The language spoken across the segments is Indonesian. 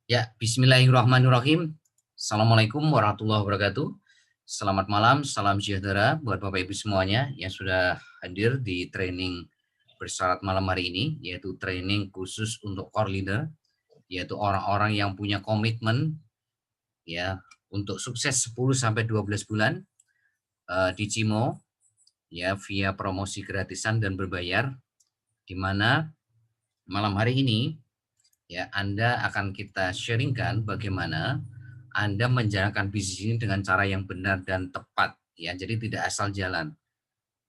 Ya, bismillahirrahmanirrahim. Assalamualaikum warahmatullahi wabarakatuh. Selamat malam, salam sejahtera buat Bapak Ibu semuanya yang sudah hadir di training bersyarat malam hari ini, yaitu training khusus untuk core leader, yaitu orang-orang yang punya komitmen ya untuk sukses 10 sampai 12 bulan di Cimo ya via promosi gratisan dan berbayar, di mana malam hari ini ya Anda akan kita sharingkan bagaimana Anda menjalankan bisnis ini dengan cara yang benar dan tepat ya. Jadi tidak asal jalan.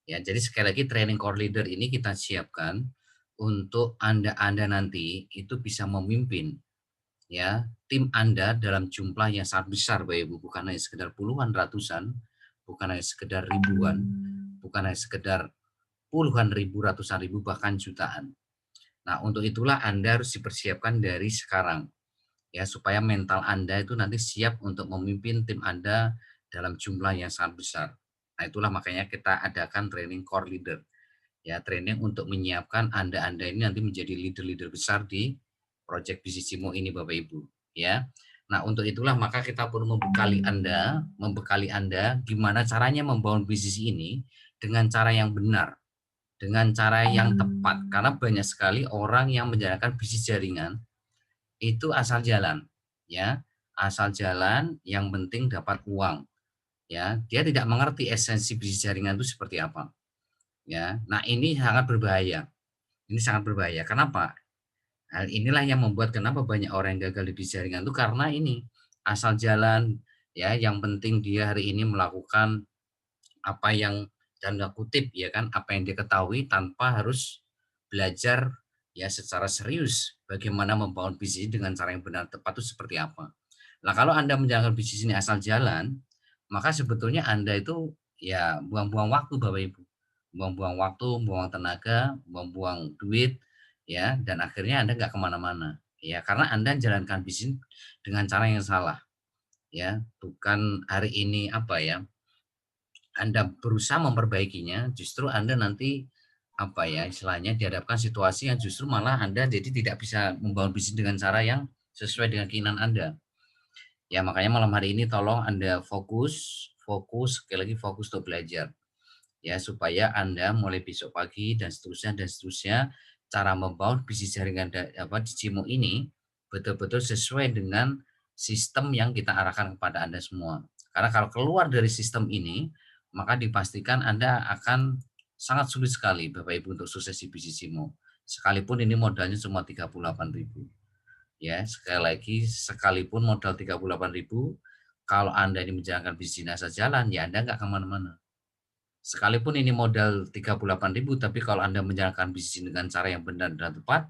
Ya, jadi sekali lagi training core leader ini kita siapkan untuk Anda nanti itu bisa memimpin ya tim Anda dalam jumlah yang sangat besar Bapak Ibu, bukan hanya sekedar puluhan ratusan, bukan hanya sekedar ribuan, bukan hanya sekedar puluhan ribu, ratusan ribu, bahkan jutaan. Nah, untuk itulah Anda harus dipersiapkan dari sekarang ya supaya mental Anda itu nanti siap untuk memimpin tim Anda dalam jumlah yang sangat besar. Nah, itulah makanya kita adakan training core leader. Ya, training untuk menyiapkan Anda ini nanti menjadi leader-leader besar di Project Bisnis Cimo ini Bapak Ibu, ya. Nah, untuk itulah maka kita perlu membekali Anda gimana caranya membangun bisnis ini dengan cara yang benar, dengan cara yang tepat. Karena banyak sekali orang yang menjalankan bisnis jaringan itu asal jalan, ya. Asal jalan, yang penting dapat uang, ya. Dia tidak mengerti esensi bisnis jaringan itu seperti apa, ya. Nah, ini sangat berbahaya. Ini sangat berbahaya. Kenapa? Hal inilah yang membuat kenapa banyak orang yang gagal di bisnis jaringan itu karena ini asal jalan, ya. Yang penting dia hari ini melakukan apa yang tanda kutip ya kan, apa yang dia ketahui tanpa harus belajar ya secara serius bagaimana membangun bisnis dengan cara yang benar tepat itu seperti apa. Nah, kalau Anda menjalankan bisnis ini asal jalan, maka sebetulnya Anda itu ya buang-buang waktu Bapak Ibu. Buang-buang waktu, buang tenaga, buang-buang duit, ya, dan akhirnya Anda nggak kemana-mana. Ya, karena Anda menjalankan bisnis dengan cara yang salah. Ya, bukan hari ini apa ya, Anda berusaha memperbaikinya, justru Anda nanti apa ya istilahnya dihadapkan situasi yang justru malah Anda jadi tidak bisa membangun bisnis dengan cara yang sesuai dengan keinginan Anda. Ya makanya malam hari ini tolong Anda fokus, fokus, sekali lagi fokus untuk belajar. Ya supaya Anda mulai besok pagi dan seterusnya cara membangun bisnis jaringan di Cimo ini betul-betul sesuai dengan sistem yang kita arahkan kepada Anda semua. Karena kalau keluar dari sistem ini, maka dipastikan Anda akan sangat sulit sekali Bapak Ibu untuk sukses di bisnis Cimo. Sekalipun ini modalnya cuma 38.000. Ya, sekali lagi sekalipun modal 38.000, kalau Anda ini menjalankan bisnis asal jalan, ya Anda nggak kemana-mana. Sekalipun ini modal 38.000, tapi kalau Anda menjalankan bisnis dengan cara yang benar dan tepat,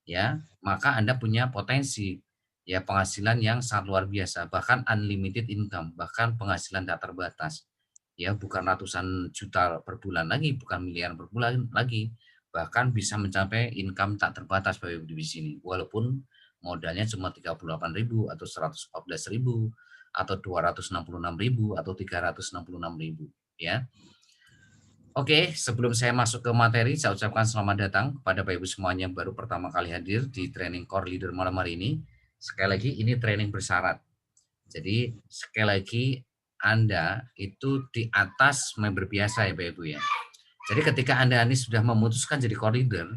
ya, maka Anda punya potensi ya penghasilan yang sangat luar biasa, bahkan unlimited income, bahkan penghasilan tak terbatas. Ya, bukan ratusan juta per bulan lagi, bukan miliaran per bulan lagi, bahkan bisa mencapai income tak terbatas Bapak Ibu di sini. Walaupun modalnya cuma 38.000 atau 114.000 atau 266.000 atau 366.000 ya. Oke, sebelum saya masuk ke materi, saya ucapkan selamat datang kepada Bapak Ibu semuanya yang baru pertama kali hadir di training core leader malam hari ini. Sekali lagi, ini training bersyarat. Jadi, sekali lagi, Anda itu di atas member biasa ya Bapak Ibu ya. Jadi ketika Anda ini sudah memutuskan jadi core leader,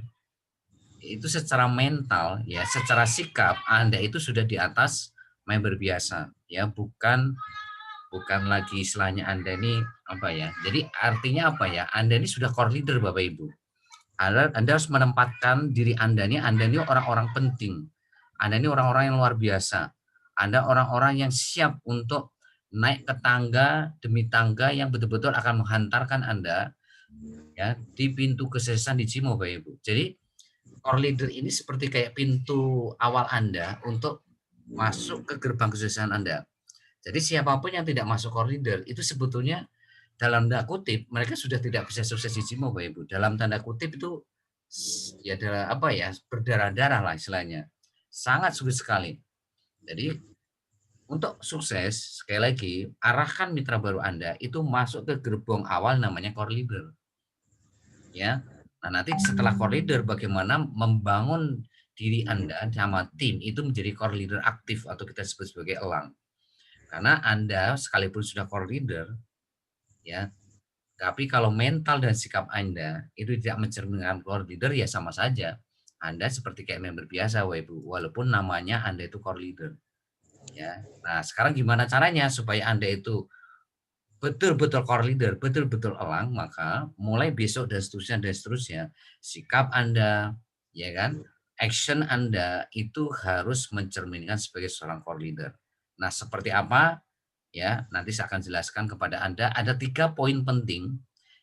itu secara mental ya, secara sikap Anda itu sudah di atas member biasa ya, bukan bukan lagi istilahnya Anda ini apa ya. Jadi artinya apa ya? Anda ini sudah core leader Bapak Ibu. Anda harus menempatkan diri Anda ini orang-orang penting. Anda ini orang-orang yang luar biasa. Anda orang-orang yang siap untuk naik ke tangga demi tangga yang betul-betul akan menghantarkan Anda ya di pintu kesuksesan di Cimo Bapak Ibu. Jadi core leader ini seperti kayak pintu awal Anda untuk masuk ke gerbang kesuksesan Anda. Jadi siapapun yang tidak masuk core leader itu sebetulnya dalam tanda kutip mereka sudah tidak bisa sukses di Cimo Bapak Ibu. Dalam tanda kutip itu ya adalah apa ya berdarah-darah lah istilahnya. Sangat sulit sekali. Jadi untuk sukses sekali lagi arahkan mitra baru Anda itu masuk ke gerbong awal namanya core leader. Ya. Nah, nanti setelah core leader bagaimana membangun diri Anda sama tim itu menjadi core leader aktif atau kita sebut sebagai elang. Karena Anda sekalipun sudah core leader, ya, tapi kalau mental dan sikap Anda itu tidak mencerminkan core leader, ya sama saja. Anda seperti kayak member biasa, walaupun namanya Anda itu core leader. Ya. Nah, sekarang gimana caranya supaya Anda itu betul-betul core leader, betul-betul elang, maka mulai besok dan seterusnya, sikap Anda, ya kan, action Anda itu harus mencerminkan sebagai seorang core leader. Nah, seperti apa? Ya, nanti saya akan jelaskan kepada Anda. Ada 3 poin penting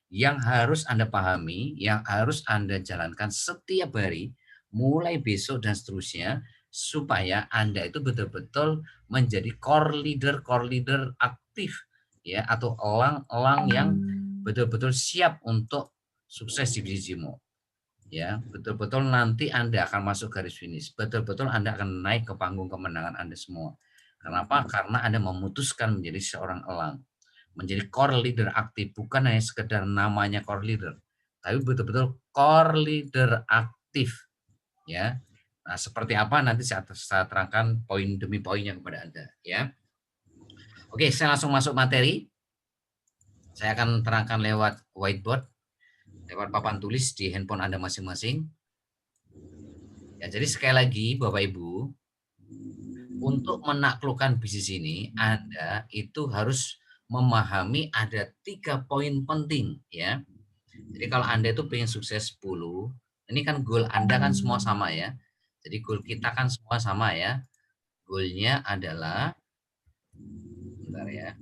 yang harus Anda pahami, yang harus Anda jalankan setiap hari, mulai besok dan seterusnya, supaya Anda itu betul-betul menjadi core leader aktif, ya, atau elang-elang yang betul-betul siap untuk sukses di bisnismu. Ya, betul-betul nanti Anda akan masuk garis finish, betul-betul Anda akan naik ke panggung kemenangan Anda semua. Kenapa? Karena Anda memutuskan menjadi seorang elang, menjadi core leader aktif, bukan hanya sekedar namanya core leader, tapi betul-betul core leader aktif, ya. Nah, seperti apa nanti saya terangkan poin demi poinnya kepada Anda, ya. Oke, saya langsung masuk materi. Saya akan terangkan lewat whiteboard, lewat papan tulis di handphone Anda masing-masing. Ya, jadi sekali lagi Bapak Ibu, untuk menaklukkan bisnis ini Anda itu harus memahami ada 3 poin penting, ya. Jadi kalau Anda itu pengen sukses 10, ini kan goal Anda kan semua sama ya. Jadi goal kita kan semua sama ya. Goalnya adalah, bentar ya.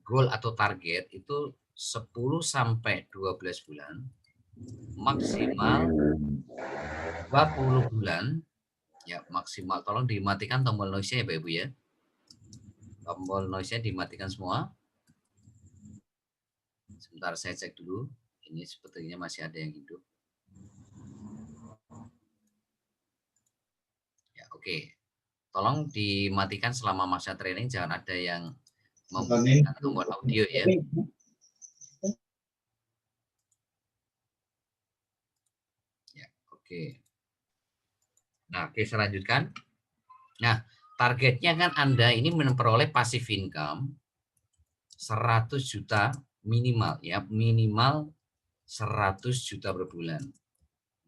Goal atau target itu 10 sampai 12 bulan, maksimal 20 bulan, ya maksimal. Tolong dimatikan tombol noise-nya ya Bapak Ibu ya. Tombol noise-nya dimatikan semua. Sebentar saya cek dulu. Ini sepertinya masih ada yang hidup. Ya, oke. Tolong dimatikan selama masa training, jangan ada yang membunyikan tombol audio ya. Ya, oke. Nah, oke, saya lanjutkan. Nah, targetnya kan Anda ini memperoleh passive income 100 juta minimal ya, minimal 100 juta per bulan.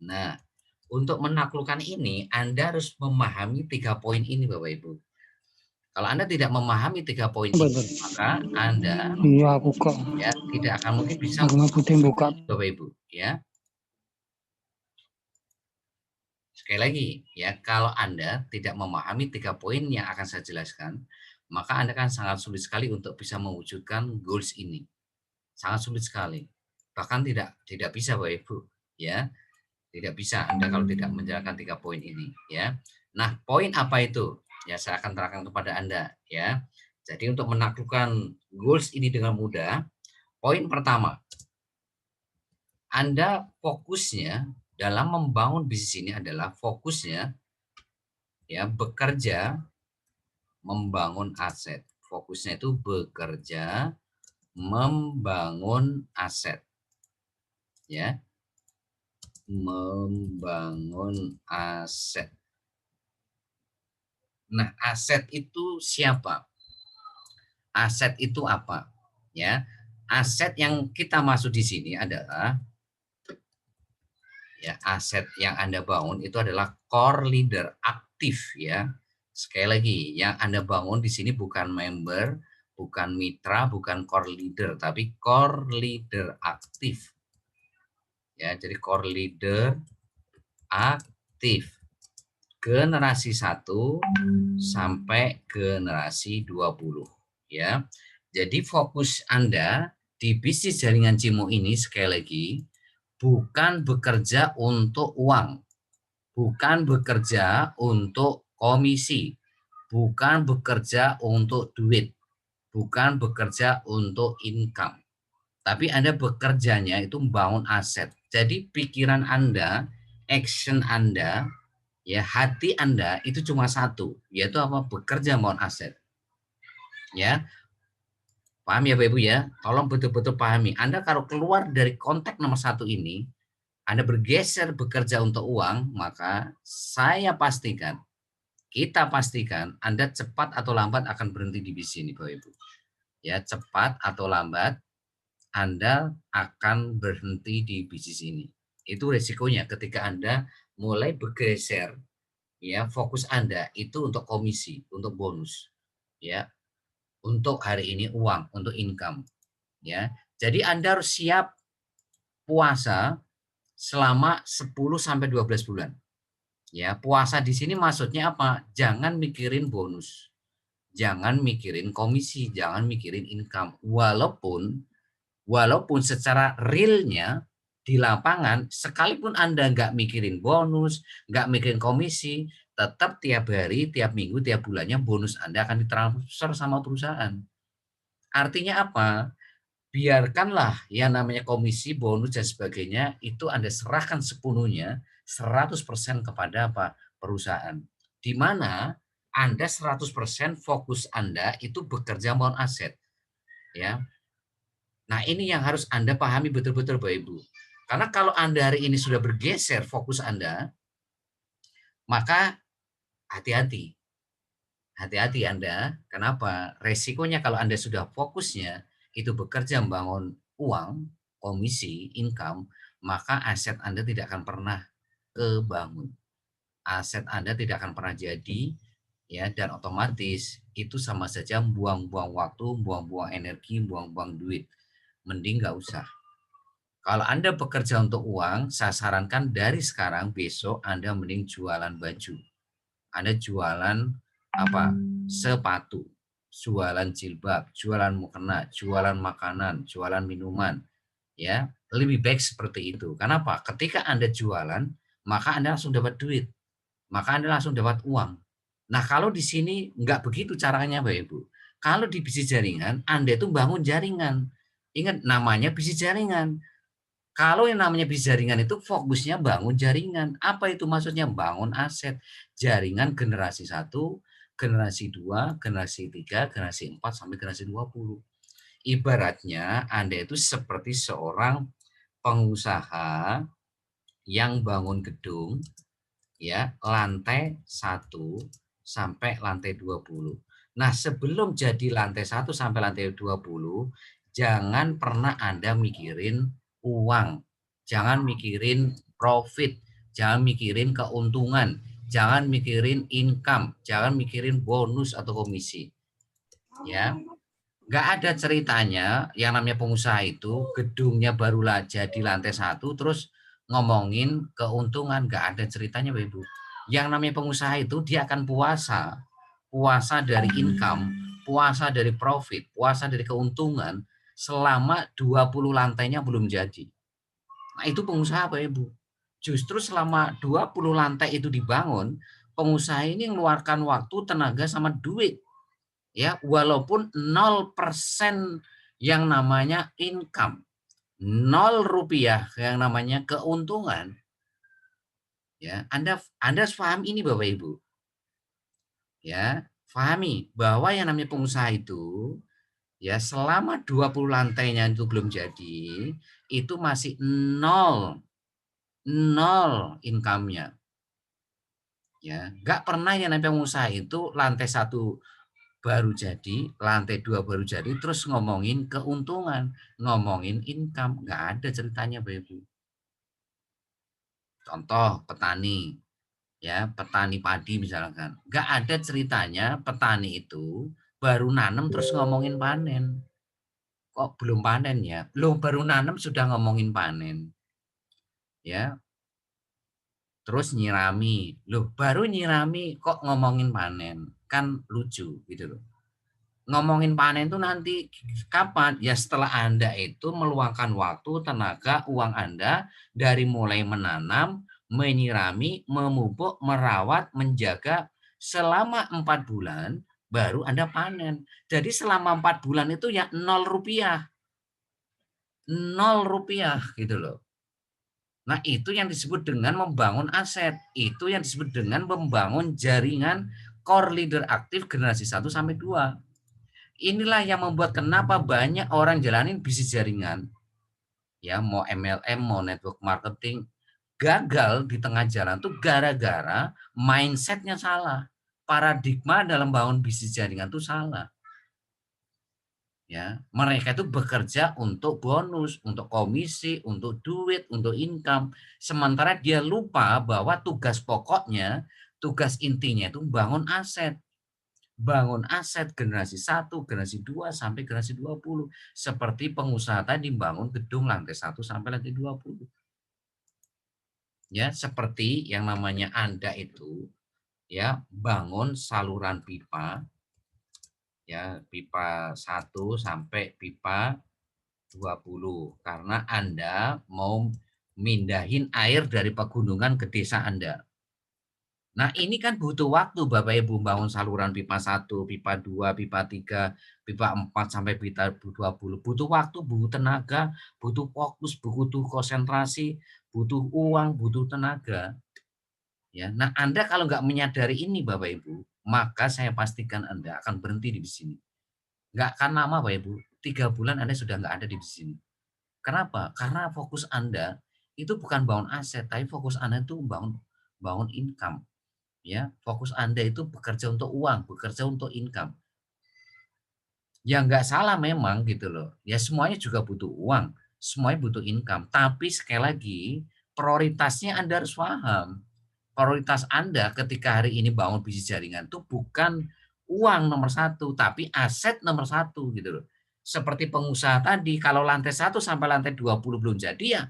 Nah, untuk menaklukkan ini Anda harus memahami 3 poin ini Bapak Ibu. Kalau Anda tidak memahami 3 poin ini, maka Anda ya tidak akan mungkin bisa buka Bapak Ibu ya. Sekali lagi ya, kalau Anda tidak memahami 3 poin yang akan saya jelaskan, maka Anda kan sangat sulit sekali untuk bisa mewujudkan goals ini. Sangat sulit sekali. Bahkan tidak bisa Bapak Ibu ya. Tidak bisa Anda kalau tidak menjalankan 3 poin ini ya. Nah, poin apa itu? Ya, saya akan terangkan kepada Anda ya. Jadi untuk menaklukkan goals ini dengan mudah, poin pertama, Anda fokusnya dalam membangun bisnis ini adalah fokusnya ya bekerja membangun aset. Fokusnya itu bekerja membangun aset. Ya. Membangun aset. Nah, aset itu siapa? Aset itu apa? Ya, aset yang kita maksud di sini adalah ya aset yang Anda bangun itu adalah core leader aktif ya. Sekali lagi, yang Anda bangun di sini bukan member, bukan mitra, bukan core leader, tapi core leader aktif. Ya, jadi core leader aktif. Generasi 1 sampai generasi 20 ya. Jadi fokus Anda di bisnis jaringan Cimo ini sekali lagi bukan bekerja untuk uang, bukan bekerja untuk komisi, bukan bekerja untuk duit, bukan bekerja untuk income. Tapi Anda bekerjanya itu membangun aset. Jadi pikiran Anda, action Anda, ya hati Anda itu cuma satu, yaitu apa? Bekerja membangun aset. Ya. Paham ya Bapak Ibu ya? Tolong betul-betul pahami. Anda kalau keluar dari konteks nomor 1 ini, Anda bergeser bekerja untuk uang, maka kita pastikan Anda cepat atau lambat akan berhenti di bisnis ini Bapak Ibu. Ya, cepat atau lambat Anda akan berhenti di bisnis ini. Itu resikonya ketika Anda mulai bergeser, ya, fokus Anda itu untuk komisi, untuk bonus, ya, untuk hari ini uang, untuk income, ya. Jadi Anda harus siap puasa selama 10 sampai 12 bulan. Ya, puasa di sini maksudnya apa? Jangan mikirin bonus. Jangan mikirin komisi, jangan mikirin income. Walaupun secara realnya di lapangan, sekalipun Anda nggak mikirin bonus, nggak mikirin komisi, tetap tiap hari, tiap minggu, tiap bulannya bonus Anda akan ditransfer sama perusahaan. Artinya apa? Biarkanlah yang namanya komisi, bonus, dan sebagainya, itu Anda serahkan sepenuhnya 100% kepada apa? Perusahaan. Di mana Anda 100% fokus Anda itu bekerja membangun aset. Ya. Nah, ini yang harus Anda pahami betul-betul Bapak Ibu. Karena kalau Anda hari ini sudah bergeser fokus Anda, maka hati-hati. Hati-hati Anda. Kenapa? Resikonya kalau Anda sudah fokusnya itu bekerja membangun uang, komisi, income, maka aset Anda tidak akan pernah kebangun. Aset Anda tidak akan pernah jadi, ya, dan otomatis itu sama saja buang-buang waktu, buang-buang energi, buang-buang duit. Mending nggak usah. Kalau Anda bekerja untuk uang, saya sarankan dari sekarang besok Anda mending jualan baju. Anda jualan apa? Sepatu, jualan jilbab, jualan mukena, jualan makanan, jualan minuman. Ya, lebih baik seperti itu. Kenapa? Ketika Anda jualan, maka Anda langsung dapat duit. Maka Anda langsung dapat uang. Nah, kalau di sini nggak begitu caranya, Bapak Ibu. Kalau di bisnis jaringan, Anda itu bangun jaringan. Ingat namanya bisnis jaringan. Kalau yang namanya bisnis jaringan itu fokusnya bangun jaringan. Apa itu maksudnya? Bangun aset. Jaringan generasi 1, generasi 2, generasi 3, generasi 4, sampai generasi 20. Ibaratnya Anda itu seperti seorang pengusaha yang bangun gedung, ya, lantai 1 sampai lantai 20. Nah, sebelum jadi lantai 1 sampai lantai 20, jangan pernah Anda mikirin uang, jangan mikirin profit, jangan mikirin keuntungan, jangan mikirin income, jangan mikirin bonus atau komisi. Ya, nggak ada ceritanya yang namanya pengusaha itu gedungnya barulah jadi lantai 1 terus ngomongin keuntungan, nggak ada ceritanya Bapak Ibu. Yang namanya pengusaha itu dia akan puasa dari income, puasa dari profit, puasa dari keuntungan selama 20 lantainya belum jadi. Nah, itu pengusaha Bapak Ibu. Justru selama 20 lantai itu dibangun, pengusaha ini mengeluarkan waktu, tenaga, sama duit. Ya, walaupun 0% yang namanya income, 0 rupiah yang namanya keuntungan. Ya, Anda harus paham ini Bapak Ibu. Ya, pahami bahwa yang namanya pengusaha itu, ya, selama 20 lantainya itu belum jadi, itu masih nol income-nya. Ya, nggak pernah yang namanya pengusaha itu lantai 1 baru jadi, lantai 2 baru jadi, terus ngomongin keuntungan, ngomongin income, nggak ada ceritanya Bapak Ibu. Contoh petani, ya, petani padi misalkan, nggak ada ceritanya petani itu baru nanam terus ngomongin panen. Kok belum panen ya? Loh, baru nanam sudah ngomongin panen. Ya, terus nyirami. Loh, baru nyirami kok ngomongin panen. Kan lucu gitu loh. Ngomongin panen itu nanti kapan? Ya setelah Anda itu meluangkan waktu, tenaga, uang Anda dari mulai menanam, menyirami, memupuk, merawat, menjaga selama 4 bulan baru Anda panen. Jadi selama 4 bulan itu ya 0 rupiah. 0 rupiah gitu loh. Nah, itu yang disebut dengan membangun aset. Itu yang disebut dengan membangun jaringan core leader aktif generasi 1 sampai 2. inilah yang membuat kenapa banyak orang jalanin bisnis jaringan, ya mau MLM, mau network marketing, gagal di tengah jalan tuh gara-gara mindsetnya salah. Paradigma dalam bangun bisnis jaringan tuh salah. Ya, mereka itu bekerja untuk bonus, untuk komisi, untuk duit, untuk income. Sementara dia lupa bahwa tugas pokoknya, tugas intinya itu bangun aset. Bangun aset generasi 1, generasi 2 sampai generasi 20. Seperti pengusaha tadi bangun gedung lantai 1 sampai lantai 20. Ya, seperti yang namanya Anda itu ya bangun saluran pipa, ya pipa 1 sampai pipa 20 karena Anda mau mindahin air dari pegunungan ke desa Anda. Nah, ini kan butuh waktu Bapak Ibu bangun saluran pipa 1, pipa 2, pipa 3, pipa 4 sampai pipa 20. Butuh waktu, butuh tenaga, butuh fokus, butuh konsentrasi, butuh uang, butuh tenaga. Ya, nah Anda kalau nggak menyadari ini Bapak Ibu, maka saya pastikan Anda akan berhenti di sini. Nggak akan lama Bapak Ibu, 3 bulan Anda sudah nggak ada di sini. Kenapa? Karena fokus Anda itu bukan bangun aset, tapi fokus Anda itu bangun income. Ya, fokus Anda itu bekerja untuk uang, bekerja untuk income. Ya nggak salah memang gitu loh. Ya semuanya juga butuh uang, semuanya butuh income. Tapi sekali lagi prioritasnya Anda harus paham. Prioritas Anda ketika hari ini bangun bisnis jaringan itu bukan uang nomor satu, tapi aset nomor satu gitu loh. Seperti pengusaha tadi, kalau lantai 1 sampai lantai 20 belum jadi ya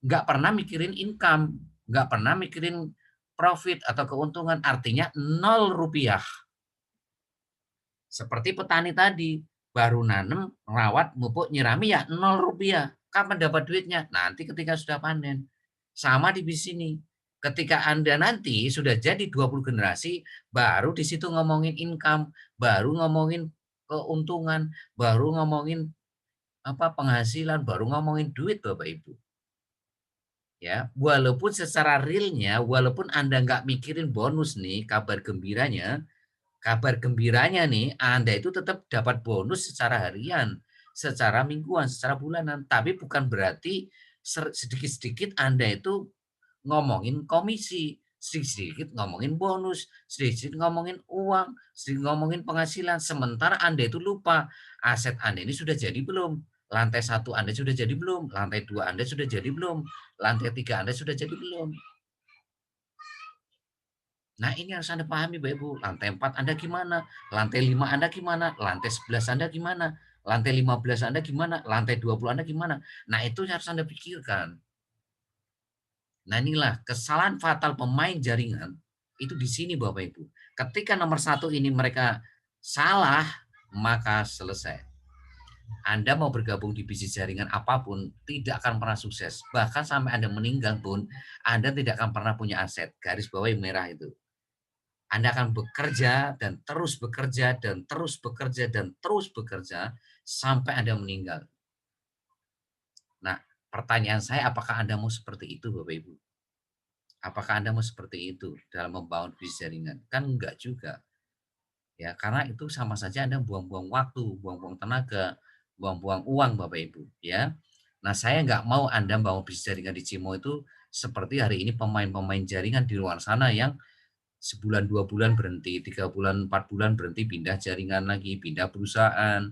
nggak pernah mikirin income, nggak pernah mikirin profit atau keuntungan, artinya 0 rupiah. Seperti petani tadi, baru nanam, rawat, pupuk, nyirami ya 0 rupiah. Kapan dapat duitnya? Nanti ketika sudah panen. Sama di sini. Ketika Anda nanti sudah jadi 20 generasi, baru di situ ngomongin income, baru ngomongin keuntungan, baru ngomongin penghasilan, baru ngomongin duit Bapak Ibu. Ya, walaupun secara realnya, walaupun Anda nggak mikirin bonus nih, kabar gembiranya nih, Anda itu tetap dapat bonus secara harian, secara mingguan, secara bulanan. Tapi bukan berarti sedikit-sedikit Anda itu ngomongin komisi, sedikit-sedikit ngomongin bonus, sedikit-sedikit ngomongin uang, sedikit ngomongin penghasilan. Sementara Anda itu lupa, aset Anda ini sudah jadi belum? Lantai 1 Anda sudah jadi belum? Lantai 2 Anda sudah jadi belum? Lantai 3 Anda sudah jadi belum? Nah, ini harus Anda pahami Bapak Ibu. Lantai 4 Anda gimana? Lantai 5 Anda gimana? Lantai 11 Anda gimana? Lantai 15 Anda gimana? Lantai 20 Anda gimana? Nah, itu harus Anda pikirkan. Nah, inilah kesalahan fatal pemain jaringan itu di sini Bapak Ibu. Ketika nomor 1 ini mereka salah, maka selesai. Anda mau bergabung di bisnis jaringan apapun tidak akan pernah sukses. Bahkan sampai Anda meninggal pun Anda tidak akan pernah punya aset. Garis bawah yang merah itu. Anda akan bekerja dan terus bekerja dan terus bekerja dan terus bekerja sampai Anda meninggal. Nah, pertanyaan saya apakah Anda mau seperti itu Bapak Ibu? Apakah Anda mau seperti itu dalam membangun bisnis jaringan? Kan enggak juga. Ya, karena itu sama saja Anda buang-buang waktu, buang-buang tenaga, buang-buang uang Bapak Ibu, ya. Nah, saya nggak mau Anda bangun bisnis jaringan di Cimo itu seperti hari ini pemain-pemain jaringan di luar sana yang sebulan 2 bulan berhenti, 3 bulan 4 bulan berhenti, pindah jaringan lagi, pindah perusahaan,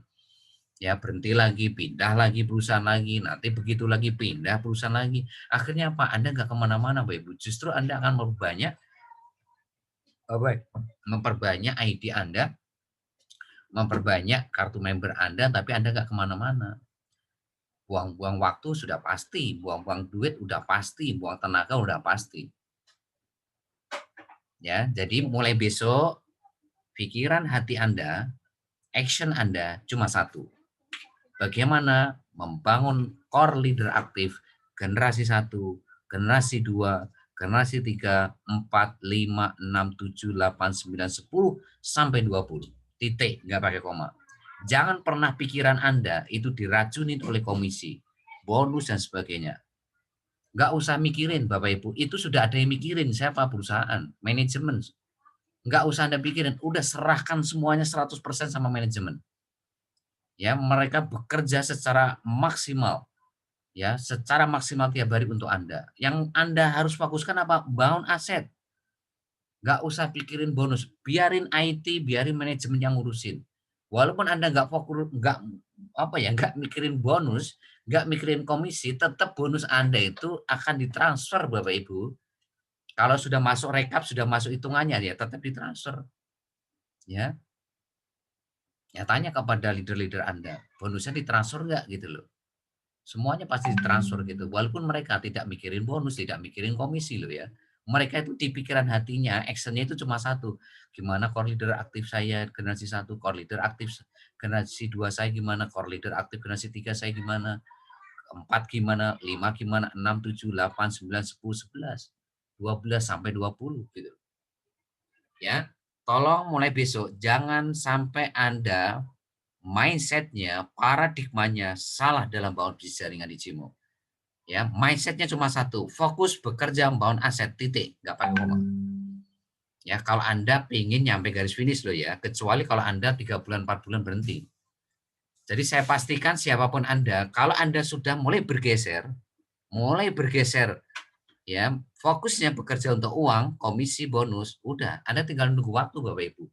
ya berhenti lagi, pindah lagi perusahaan lagi, nanti begitu lagi pindah perusahaan lagi. Akhirnya apa? Anda nggak kemana-mana, Bapak Ibu. Justru Anda akan memperbanyak ID Anda, memperbanyak kartu member Anda, tapi Anda nggak kemana-mana. Buang-buang waktu sudah pasti, buang-buang duit udah pasti, buang tenaga udah pasti. Ya, jadi mulai besok pikiran hati Anda, action Anda cuma satu. Bagaimana membangun core leader aktif generasi 1, generasi 2, generasi 3, 4, 5, 6, 7, 8, 9, 10, sampai 20. Titik, nggak pakai koma. Jangan pernah pikiran Anda itu diracunin oleh komisi, bonus, dan sebagainya. Nggak usah mikirin Bapak Ibu, itu sudah ada yang mikirin siapa perusahaan, manajemen. Nggak usah Anda pikirin, udah serahkan semuanya 100% sama manajemen. Ya, mereka bekerja secara maksimal, ya, secara maksimal tiap hari untuk Anda. Yang Anda harus fokuskan apa? Bangun aset. Nggak usah pikirin bonus, biarin IT, biarin manajemen yang ngurusin. Walaupun Anda nggak fokus, nggak mikirin bonus, nggak mikirin komisi, tetap bonus Anda itu akan ditransfer, Bapak Ibu. Kalau sudah masuk rekap, sudah masuk hitungannya, ya tetap ditransfer. Ya, ya tanya kepada leader-leader Anda, bonusnya ditransfer nggak gitu loh. Semuanya pasti ditransfer gitu. Walaupun mereka tidak mikirin bonus, tidak mikirin komisi loh ya. Mereka itu di pikiran hatinya, actionnya itu cuma satu. Gimana core leader aktif saya generasi 1, core leader aktif generasi 2 saya gimana, core leader aktif generasi 3 saya gimana, 4 gimana, 5 gimana, 6, 7, 8, 9, 10, 11, 12 sampai 20 gitu. Ya. Tolong mulai besok jangan sampai Anda mindsetnya, paradigmanya salah dalam bangun bisnis jaringan di Cimo. Ya, mindsetnya cuma satu, fokus bekerja membangun aset, titik, nggak pakai koma. Ya, kalau Anda ingin nyampe garis finish loh ya, kecuali kalau Anda 3 bulan, 4 bulan berhenti. Jadi saya pastikan siapapun Anda, kalau Anda sudah mulai bergeser, ya, fokusnya bekerja untuk uang, komisi, bonus, udah, Anda tinggal nunggu waktu Bapak Ibu.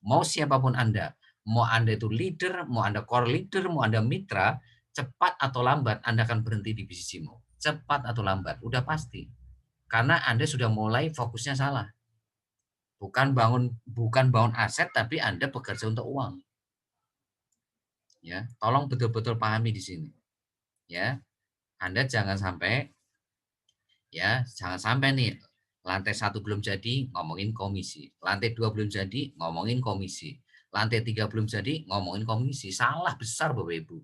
Mau siapapun Anda, mau Anda itu leader, mau Anda core leader, mau Anda mitra, cepat atau lambat Anda akan berhenti di bisnis Cimo. Cepat atau lambat, udah pasti. Karena Anda sudah mulai fokusnya salah. Bukan bangun aset, tapi Anda bekerja untuk uang. Ya, tolong betul-betul pahami di sini. Ya, Anda jangan sampai nih lantai 1 belum jadi ngomongin komisi, lantai 2 belum jadi ngomongin komisi, lantai 3 belum jadi ngomongin komisi. Salah besar Bapak Ibu.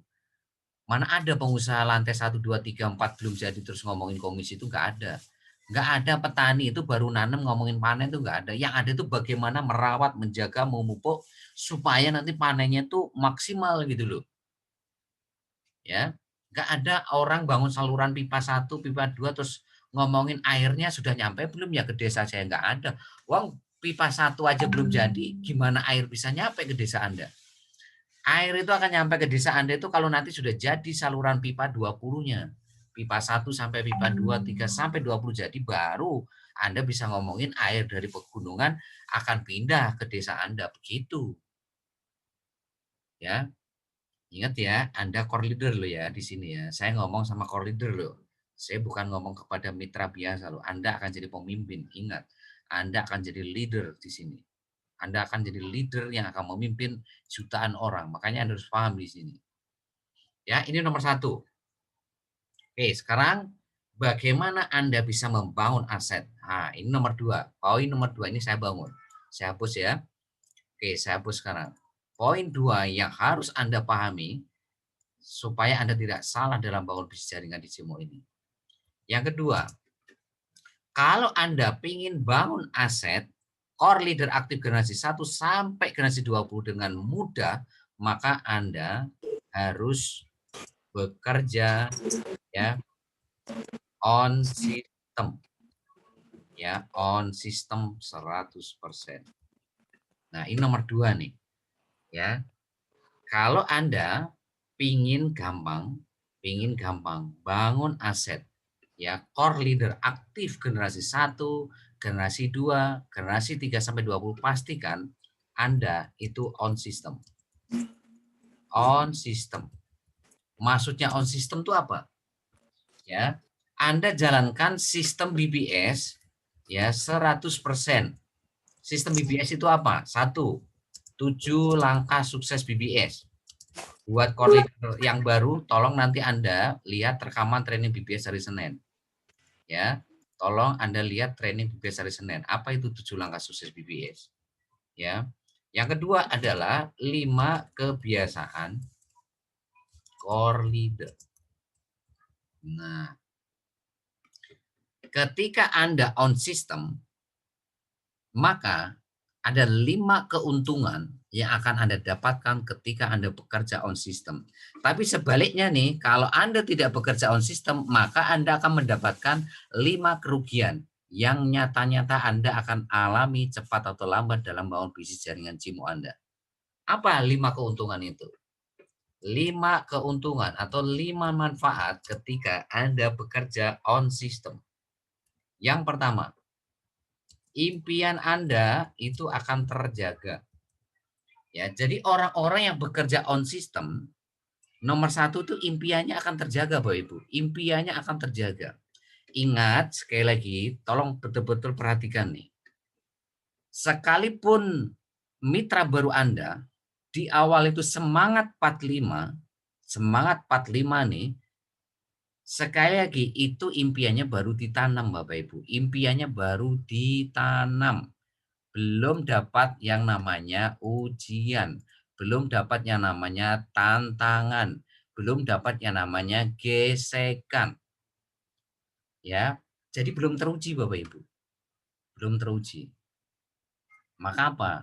Mana ada pengusaha lantai 1, 2, 3, 4 belum jadi terus ngomongin komisi, itu nggak ada. Nggak ada petani itu baru nanam ngomongin panen, itu nggak ada. Yang ada itu bagaimana merawat, menjaga, memupuk supaya nanti panennya itu maksimal gitu loh. Ya, nggak ada orang bangun saluran pipa 1, pipa 2 terus ngomongin airnya sudah nyampe belum ya ke desa saya, nggak ada. Wong pipa 1 aja belum jadi, gimana air bisa nyampe ke desa Anda? Air itu akan nyampe ke desa Anda itu kalau nanti sudah jadi saluran pipa 20-nya. Pipa 1 sampai pipa 2, 3 sampai 20 jadi, baru Anda bisa ngomongin air dari pegunungan akan pindah ke desa Anda, begitu. Ya. Ingat ya, Anda core leader loh ya di sini ya. Saya ngomong sama core leader loh. Saya bukan ngomong kepada mitra biasa loh. Anda akan jadi pemimpin. Ingat, Anda akan jadi leader di sini. Anda akan jadi leader yang akan memimpin jutaan orang. Makanya Anda harus paham di sini. Ya, ini nomor 1. Oke, sekarang bagaimana Anda bisa membangun aset? Nah, ini nomor 2. Poin nomor 2 ini saya bangun. Saya hapus ya. Oke, saya hapus sekarang. Poin 2 yang harus Anda pahami supaya Anda tidak salah dalam bangun bisnis jaringan di Cimo ini. Yang kedua, kalau Anda ingin bangun aset core leader aktif generasi 1 sampai generasi 20 dengan mudah, maka Anda harus bekerja ya on system. Ya, on system 100%. Nah, ini nomor 2 nih. Ya. Kalau Anda pingin gampang bangun aset ya, core leader aktif generasi 1, generasi 2, generasi 3 sampai 20, pastikan Anda itu on system. On system. Maksudnya on system itu apa? Ya, Anda jalankan sistem BBS ya 100%. Sistem BBS itu apa? 1, 7 langkah sukses BBS. Buat core leader yang baru, tolong nanti Anda lihat rekaman training BBS hari Senin. Ya, tolong Anda lihat training BBS hari Senin. Apa itu 7 langkah sukses BBS? Ya. Yang kedua adalah 5 kebiasaan core leader. Nah, ketika Anda on system, maka ada 5 keuntungan yang akan Anda dapatkan ketika Anda bekerja on system. Tapi sebaliknya nih, kalau Anda tidak bekerja on system, maka Anda akan mendapatkan 5 kerugian yang nyata-nyata Anda akan alami cepat atau lambat dalam bangun bisnis jaringan Cimo Anda. Apa 5 keuntungan itu? 5 keuntungan atau 5 manfaat ketika Anda bekerja on system. Yang pertama, impian Anda itu akan terjaga. Ya, jadi orang-orang yang bekerja on system, nomor satu tuh impiannya akan terjaga, Bapak Ibu. Impiannya akan terjaga. Ingat, sekali lagi, tolong betul-betul perhatikan nih. Sekalipun mitra baru Anda di awal itu semangat 45 nih, sekali lagi itu impiannya baru ditanam Bapak Ibu. Impiannya baru ditanam. Belum dapat yang namanya ujian, belum dapat yang namanya tantangan, belum dapat yang namanya gesekan. Ya. Jadi belum teruji Bapak Ibu. Belum teruji. Maka apa?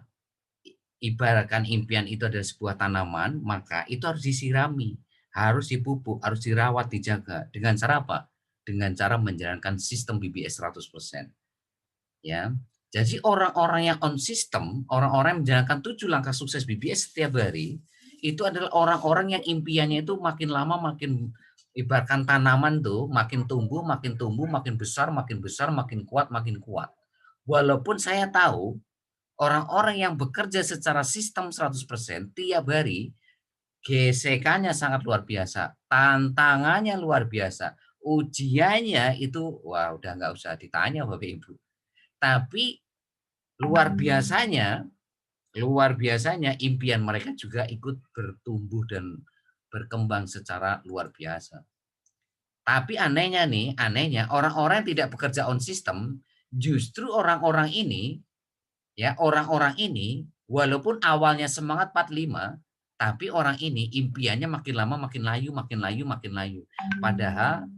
Ibaratkan impian itu adalah sebuah tanaman, maka itu harus disirami, harus dipupuk, harus dirawat, dijaga. Dengan cara apa? Dengan cara menjalankan sistem BBS 100%. Ya. Jadi orang-orang yang on system, orang-orang yang menjalankan 7 langkah sukses BBS setiap hari, itu adalah orang-orang yang impiannya itu makin lama makin ibaratkan tanaman tuh, makin tumbuh, makin besar, makin kuat, makin kuat. Walaupun saya tahu orang-orang yang bekerja secara sistem 100% tiap hari, gesekannya sangat luar biasa, tantangannya luar biasa, ujiannya itu wah udah nggak usah ditanya Bapak Ibu. Tapi luar biasanya impian mereka juga ikut bertumbuh dan berkembang secara luar biasa. Tapi anehnya orang-orang yang tidak bekerja on system, justru orang-orang ini walaupun awalnya semangat 45, tapi orang ini impiannya makin lama makin layu, makin layu, makin layu. Padahal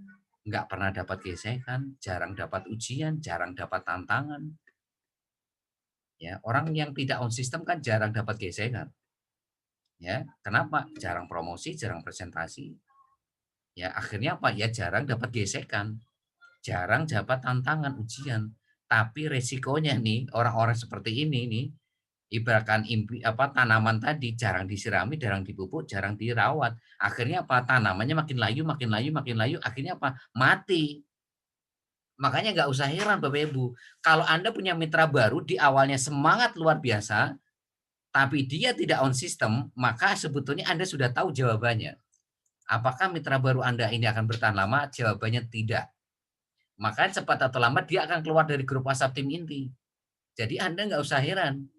nggak pernah dapat gesekan, jarang dapat ujian, jarang dapat tantangan. Ya, orang yang tidak on system kan jarang dapat gesekan. Ya, kenapa? Jarang promosi, jarang presentasi. Ya, akhirnya apa? Ya jarang dapat gesekan, jarang dapat tantangan, ujian. Tapi resikonya nih, orang-orang seperti ini nih, ibaratkan tanaman tadi jarang disirami, jarang dipupuk, jarang dirawat. Akhirnya apa? Tanamannya makin layu, makin layu, makin layu, akhirnya apa? Mati. Makanya nggak usah heran Bapak Ibu, kalau Anda punya mitra baru di awalnya semangat luar biasa, tapi dia tidak on system, maka sebetulnya Anda sudah tahu jawabannya. Apakah mitra baru Anda ini akan bertahan lama? Jawabannya tidak. Maka cepat atau lambat dia akan keluar dari grup WhatsApp tim inti. Jadi Anda nggak usah heran.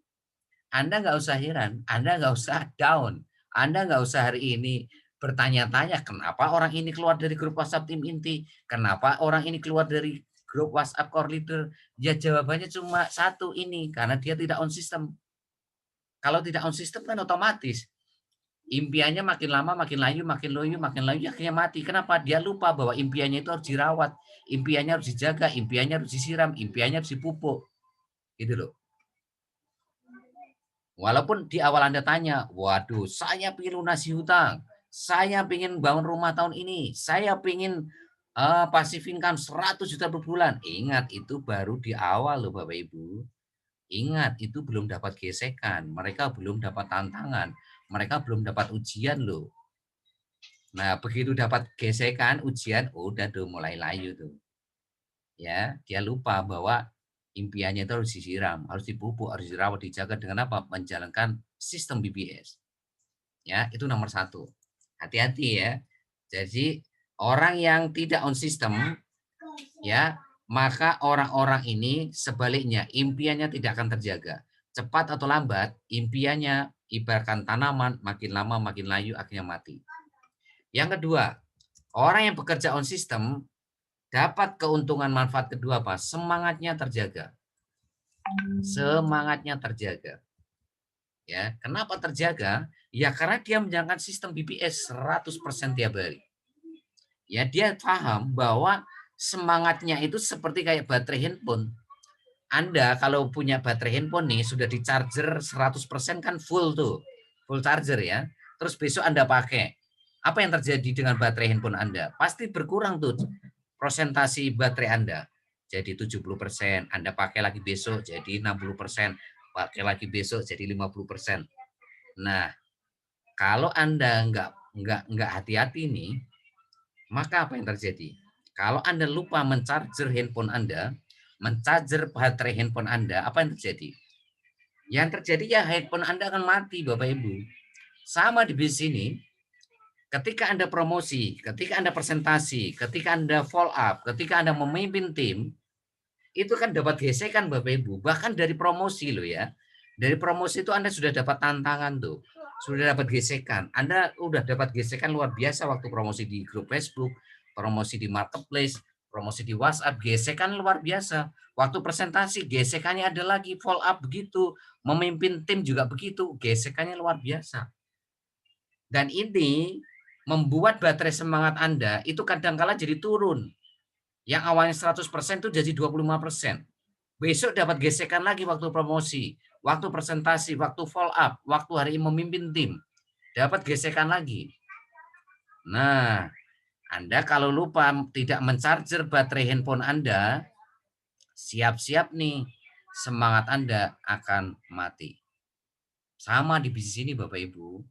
Anda nggak usah heran. Anda nggak usah down. Anda nggak usah hari ini bertanya-tanya kenapa orang ini keluar dari grup WhatsApp tim inti. Kenapa orang ini keluar dari grup WhatsApp core leader. Ya jawabannya cuma satu ini. Karena dia tidak on system. Kalau tidak on system kan otomatis impiannya makin lama makin layu, makin layu, makin layu, akhirnya mati. Kenapa? Dia lupa bahwa impiannya itu harus dirawat, impiannya harus dijaga, impiannya harus disiram, impiannya harus dipupuk. Gitu loh. Walaupun di awal Anda tanya, waduh, saya ingin lunasi hutang, saya ingin bangun rumah tahun ini, saya ingin passive income 100 juta per bulan. Ingat, itu baru di awal loh Bapak Ibu. Ingat, itu belum dapat gesekan, mereka belum dapat tantangan, mereka belum dapat ujian loh. Nah, begitu dapat gesekan, ujian, udah tuh mulai layu tuh. Ya, dia lupa bahwa impiannya itu harus disiram, harus dipupuk, harus dirawat, dijaga dengan apa? Menjalankan sistem BBS. Ya, itu nomor satu. Hati-hati ya. Jadi, orang yang tidak on system, ya, maka orang-orang ini sebaliknya, impiannya tidak akan terjaga. Cepat atau lambat, impiannya ibaratkan tanaman, makin lama makin layu, akhirnya mati. Yang kedua, orang yang bekerja on system dapat keuntungan manfaat kedua apa? Semangatnya terjaga. Semangatnya terjaga. Ya, kenapa terjaga? Ya karena dia menjalankan sistem BBS 100% tiap hari. Ya, dia paham bahwa semangatnya itu seperti kayak baterai handphone. Anda kalau punya baterai handphone nih sudah di charger 100% kan full tuh. Full charger ya. Terus besok Anda pakai. Apa yang terjadi dengan baterai handphone Anda? Pasti berkurang tuh prosentasi baterai Anda. Jadi 70%, Anda pakai lagi besok jadi 60%, pakai lagi besok jadi 50%. Nah, kalau Anda nggak nggak hati-hati nih, maka apa yang terjadi? Kalau Anda lupa mencarger handphone Anda, mencarger baterai handphone Anda, apa yang terjadi? Yang terjadi ya handphone Anda akan mati, Bapak Ibu. Sama di bisnis ini, ketika Anda promosi, ketika Anda presentasi, ketika Anda follow up, ketika Anda memimpin tim, itu kan dapat gesekan Bapak Ibu, bahkan dari promosi loh ya. Dari promosi itu Anda sudah dapat tantangan tuh, sudah dapat gesekan. Anda udah dapat gesekan luar biasa waktu promosi di grup Facebook, promosi di marketplace, promosi di WhatsApp, gesekan luar biasa. Waktu presentasi gesekannya ada lagi, follow up begitu, memimpin tim juga begitu, gesekannya luar biasa. Dan ini membuat baterai semangat Anda itu kadang-kala jadi turun. Yang awalnya 100% itu jadi 25%. Besok dapat gesekan lagi waktu promosi, waktu presentasi, waktu follow up, waktu hari ini memimpin tim. Dapat gesekan lagi. Nah, Anda kalau lupa tidak mencarger baterai handphone Anda, siap-siap nih, semangat Anda akan mati. Sama di bisnis ini Bapak Ibu.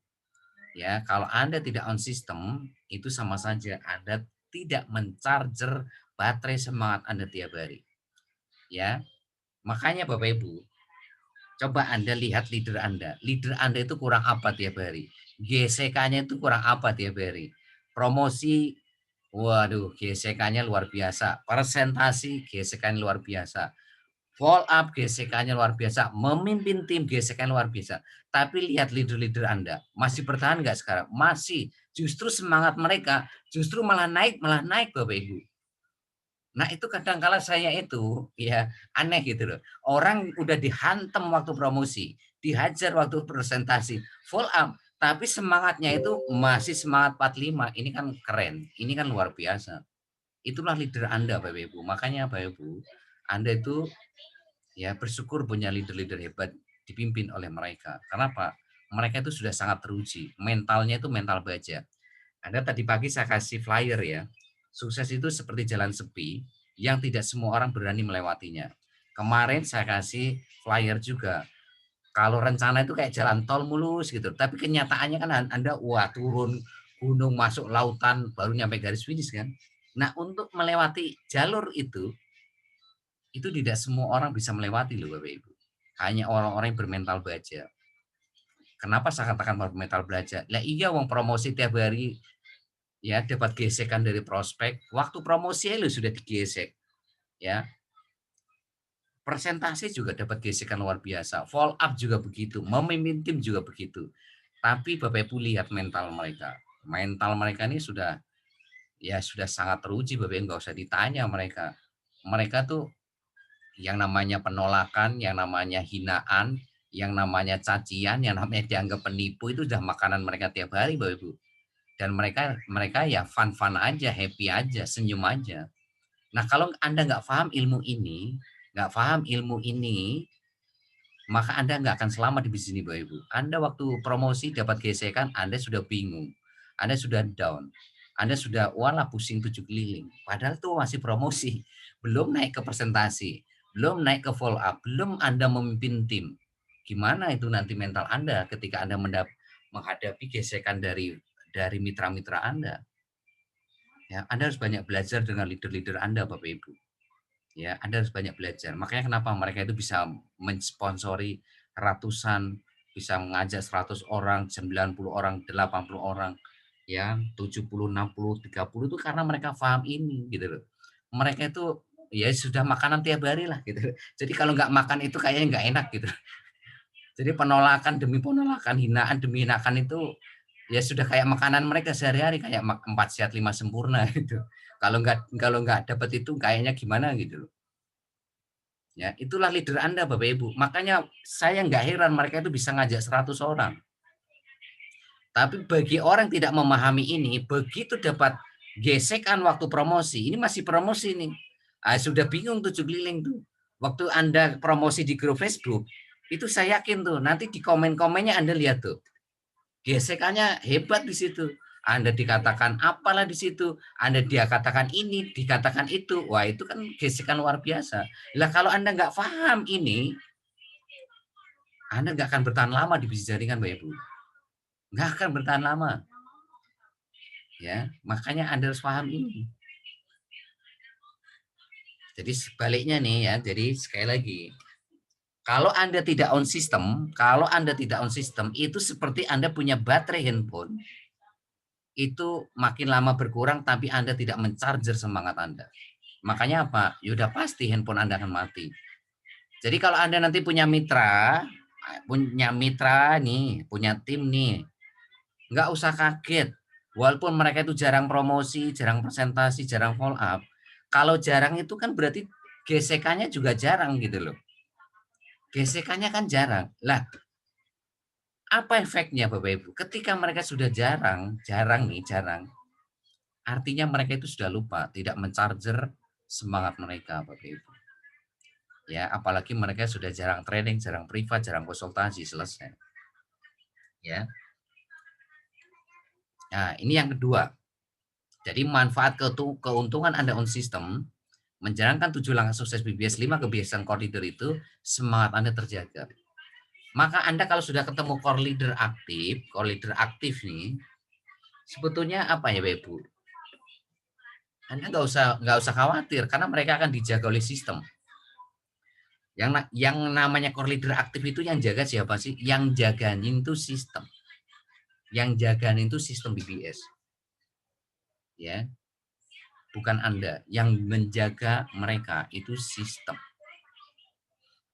Ya, kalau Anda tidak on system, itu sama saja Anda tidak mencarger baterai semangat Anda tiap hari. Ya, makanya Bapak Ibu, coba Anda lihat leader Anda. Leader Anda itu kurang apa tiap hari? GSK-nya itu kurang apa tiap hari? Promosi, waduh, GSK-nya luar biasa. Presentasi, GSK-nya luar biasa. Follow up, GSK-nya luar biasa. Memimpin tim, GSK-nya luar biasa. Tapi lihat leader-leader Anda. Masih bertahan nggak sekarang? Masih. Justru semangat mereka, justru malah naik Bapak Ibu. Nah, itu kadang-kala saya itu ya aneh gitu loh. Orang udah dihantam waktu promosi, dihajar waktu presentasi, full up, tapi semangatnya itu masih semangat 45. Ini kan keren, ini kan luar biasa. Itulah leader Anda, Bapak Ibu. Makanya Bapak Ibu, Anda itu ya bersyukur punya leader-leader hebat dipimpin oleh mereka. Kenapa? Mereka itu sudah sangat teruji. Mentalnya itu mental baja. Anda tadi pagi saya kasih flyer ya. Sukses itu seperti jalan sepi yang tidak semua orang berani melewatinya. Kemarin saya kasih flyer juga. Kalau rencana itu kayak jalan tol mulus gitu. Tapi kenyataannya kan Anda wah turun gunung, masuk lautan, baru nyampe garis finish kan. Nah, untuk melewati jalur itu tidak semua orang bisa melewati loh Bapak Ibu. Hanya orang-orang yang bermental baja. Kenapa saya katakan bermental baja? Lah iya wong promosi tiap hari ya dapat gesekan dari prospek, waktu promosi lu sudah digesek, ya. Presentasi juga dapat gesekan luar biasa, follow up juga begitu, memimpin tim juga begitu. Tapi Bapak Ibu lihat mental mereka. Mental mereka ini sudah ya sudah sangat teruji Bapak Ibu, nggak usah ditanya mereka. Mereka tuh yang namanya penolakan, yang namanya hinaan, yang namanya cacian, yang namanya dianggap penipu itu sudah makanan mereka tiap hari Bapak Ibu. Dan mereka mereka ya fun-fun aja, happy aja, senyum aja. Nah, kalau Anda nggak paham ilmu ini, maka Anda nggak akan selamat di bisnis ini, Bapak Ibu. Anda waktu promosi dapat gesekan, Anda sudah bingung, Anda sudah down, Anda sudah walah pusing 7 keliling. Padahal itu masih promosi, belum naik ke presentasi, belum naik ke follow up, belum Anda memimpin tim. Gimana itu nanti mental Anda ketika Anda menghadapi gesekan dari mitra-mitra Anda? Ya, Anda harus banyak belajar dengan leader-leader Anda, Bapak Ibu. Ya, Anda harus banyak belajar. Makanya kenapa mereka itu bisa mensponsori ratusan, bisa mengajak 100 orang, 90 orang, 80 orang, ya, 70, 60, 30 itu karena mereka paham ini gitu loh. Mereka itu ya sudah makanan tiap hari lah gitu. Jadi kalau nggak makan itu kayaknya nggak enak gitu. Jadi penolakan demi penolakan, hinaan demi hinaan itu ya sudah kayak makanan mereka sehari-hari kayak 4 sehat 5 sempurna gitu. Kalau nggak dapat itu kayaknya gimana gitu loh. Ya, itulah leader Anda Bapak Ibu. Makanya saya nggak heran mereka itu bisa ngajak 100 orang. Tapi bagi orang yang tidak memahami ini, begitu dapat gesekan waktu promosi, ini masih promosi nih. Sudah bingung 7 keliling tuh. Waktu Anda promosi di grup Facebook, itu saya yakin tuh nanti di komen-komennya Anda lihat tuh. Gesekannya hebat di situ. Anda dikatakan apalah di situ, Anda dia katakan ini, dikatakan itu. Wah, itu kan gesekan luar biasa. Lah kalau Anda nggak paham ini, Anda nggak akan bertahan lama di bisnis jaringan, Bapak Ibu. Nggak akan bertahan lama. Ya, makanya Anda harus paham ini. Jadi sebaliknya nih ya, jadi sekali lagi, kalau Anda tidak on system, itu seperti Anda punya baterai handphone, itu makin lama berkurang tapi Anda tidak mencarger semangat Anda. Makanya apa? Ya udah pasti handphone Anda akan mati. Jadi kalau Anda nanti punya mitra nih, punya tim nih, nggak usah kaget. Walaupun mereka itu jarang promosi, jarang presentasi, jarang follow up. Kalau jarang itu kan berarti gesekannya juga jarang gitu loh. Gesekannya kan jarang. Lah, apa efeknya Bapak Ibu? Ketika mereka sudah jarang, artinya mereka itu sudah lupa, tidak mencarger semangat mereka Bapak Ibu. Ya, apalagi mereka sudah jarang training, jarang privat, jarang konsultasi, selesai. Ya. Nah, ini yang kedua. Jadi manfaat keuntungan Anda on system menjalankan 7 langkah sukses BBS 5 kebiasaan core leader itu semangat Anda terjaga. Maka Anda kalau sudah ketemu core leader aktif nih, sebetulnya apa ya Bapak Ibu? Anda nggak usah khawatir karena mereka akan dijaga oleh sistem. Yang namanya core leader aktif itu yang jaga siapa sih? Yang jagain itu sistem. Yang jagain itu sistem BBS. Ya, bukan Anda. Yang menjaga mereka itu sistem.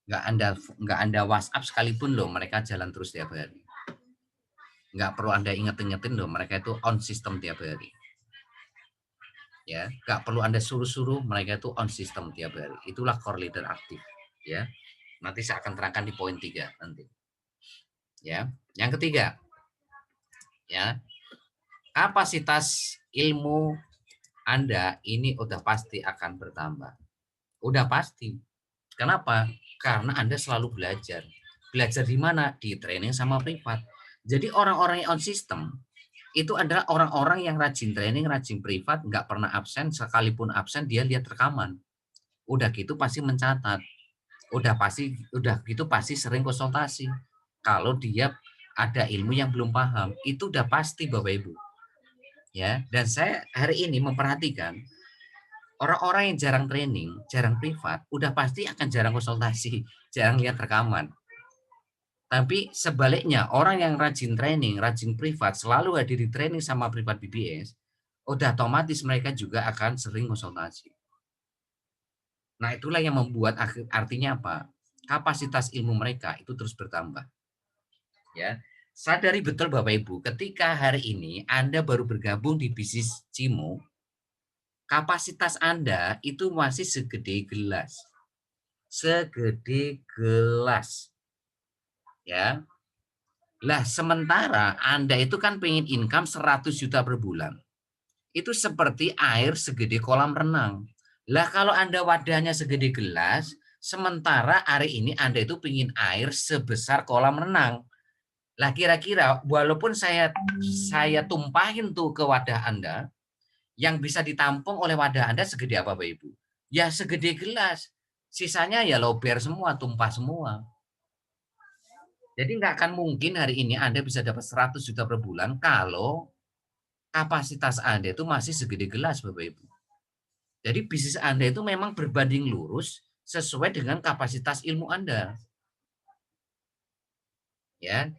Nggak Anda WhatsApp sekalipun loh, mereka jalan terus tiap hari. Nggak perlu Anda ingetin loh, mereka itu on system tiap hari. Ya, nggak perlu Anda suruh-suruh, mereka itu on system tiap hari. Itulah core leader aktif. Ya, nanti saya akan terangkan di poin 3 nanti. Ya, yang ketiga, ya, kapasitas ilmu Anda ini udah pasti akan bertambah. Udah pasti. Kenapa? Karena Anda selalu belajar. Belajar di mana? Di training sama privat. Jadi orang-orang yang on system itu adalah orang-orang yang rajin training, rajin privat, nggak pernah absen, sekalipun absen dia lihat rekaman. Udah gitu pasti mencatat. Udah gitu pasti sering konsultasi. Kalau dia ada ilmu yang belum paham, itu udah pasti Bapak Ibu. Ya, dan saya hari ini memperhatikan orang-orang yang jarang training, jarang privat, udah pasti akan jarang konsultasi, jarang lihat rekaman. Tapi sebaliknya, orang yang rajin training, rajin privat, selalu hadir di training sama privat BBS, udah otomatis mereka juga akan sering konsultasi. Nah, itulah yang membuat artinya apa? Kapasitas ilmu mereka itu terus bertambah. Ya, sadari betul Bapak Ibu, ketika hari ini Anda baru bergabung di bisnis Cimo, kapasitas Anda itu masih segede gelas. Segede gelas. Ya. Lah sementara Anda itu kan pengen income 100 juta per bulan. Itu seperti air segede kolam renang. Lah kalau Anda wadahnya segede gelas, sementara hari ini Anda itu pengen air sebesar kolam renang. Lah kira-kira walaupun saya tumpahin tuh ke wadah Anda, yang bisa ditampung oleh wadah Anda segede apa Bapak Ibu? Ya segede gelas. Sisanya ya lober semua, tumpah semua. Jadi nggak akan mungkin hari ini Anda bisa dapat 100 juta per bulan kalau kapasitas Anda itu masih segede gelas Bapak Ibu. Jadi bisnis Anda itu memang berbanding lurus sesuai dengan kapasitas ilmu Anda. Ya,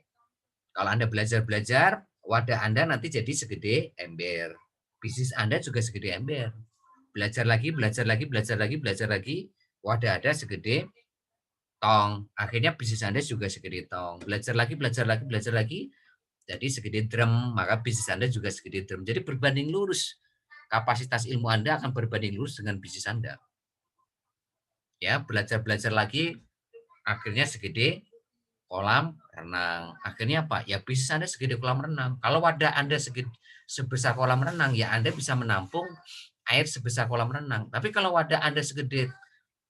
kalau Anda belajar-belajar, wadah Anda nanti jadi segede ember. Bisnis Anda juga segede ember. Belajar lagi, belajar lagi, belajar lagi, belajar lagi, wadah Anda segede tong. Akhirnya bisnis Anda juga segede tong. Belajar lagi, belajar lagi, belajar lagi, jadi segede drum, maka bisnis Anda juga segede drum. Jadi berbanding lurus. Kapasitas ilmu Anda akan berbanding lurus dengan bisnis Anda. Ya, belajar-belajar lagi, akhirnya segede kolam renang. Akhirnya apa? Ya bisnis Anda segede kolam renang. Kalau wadah Anda sebesar kolam renang, ya Anda bisa menampung air sebesar kolam renang. Tapi kalau wadah Anda segede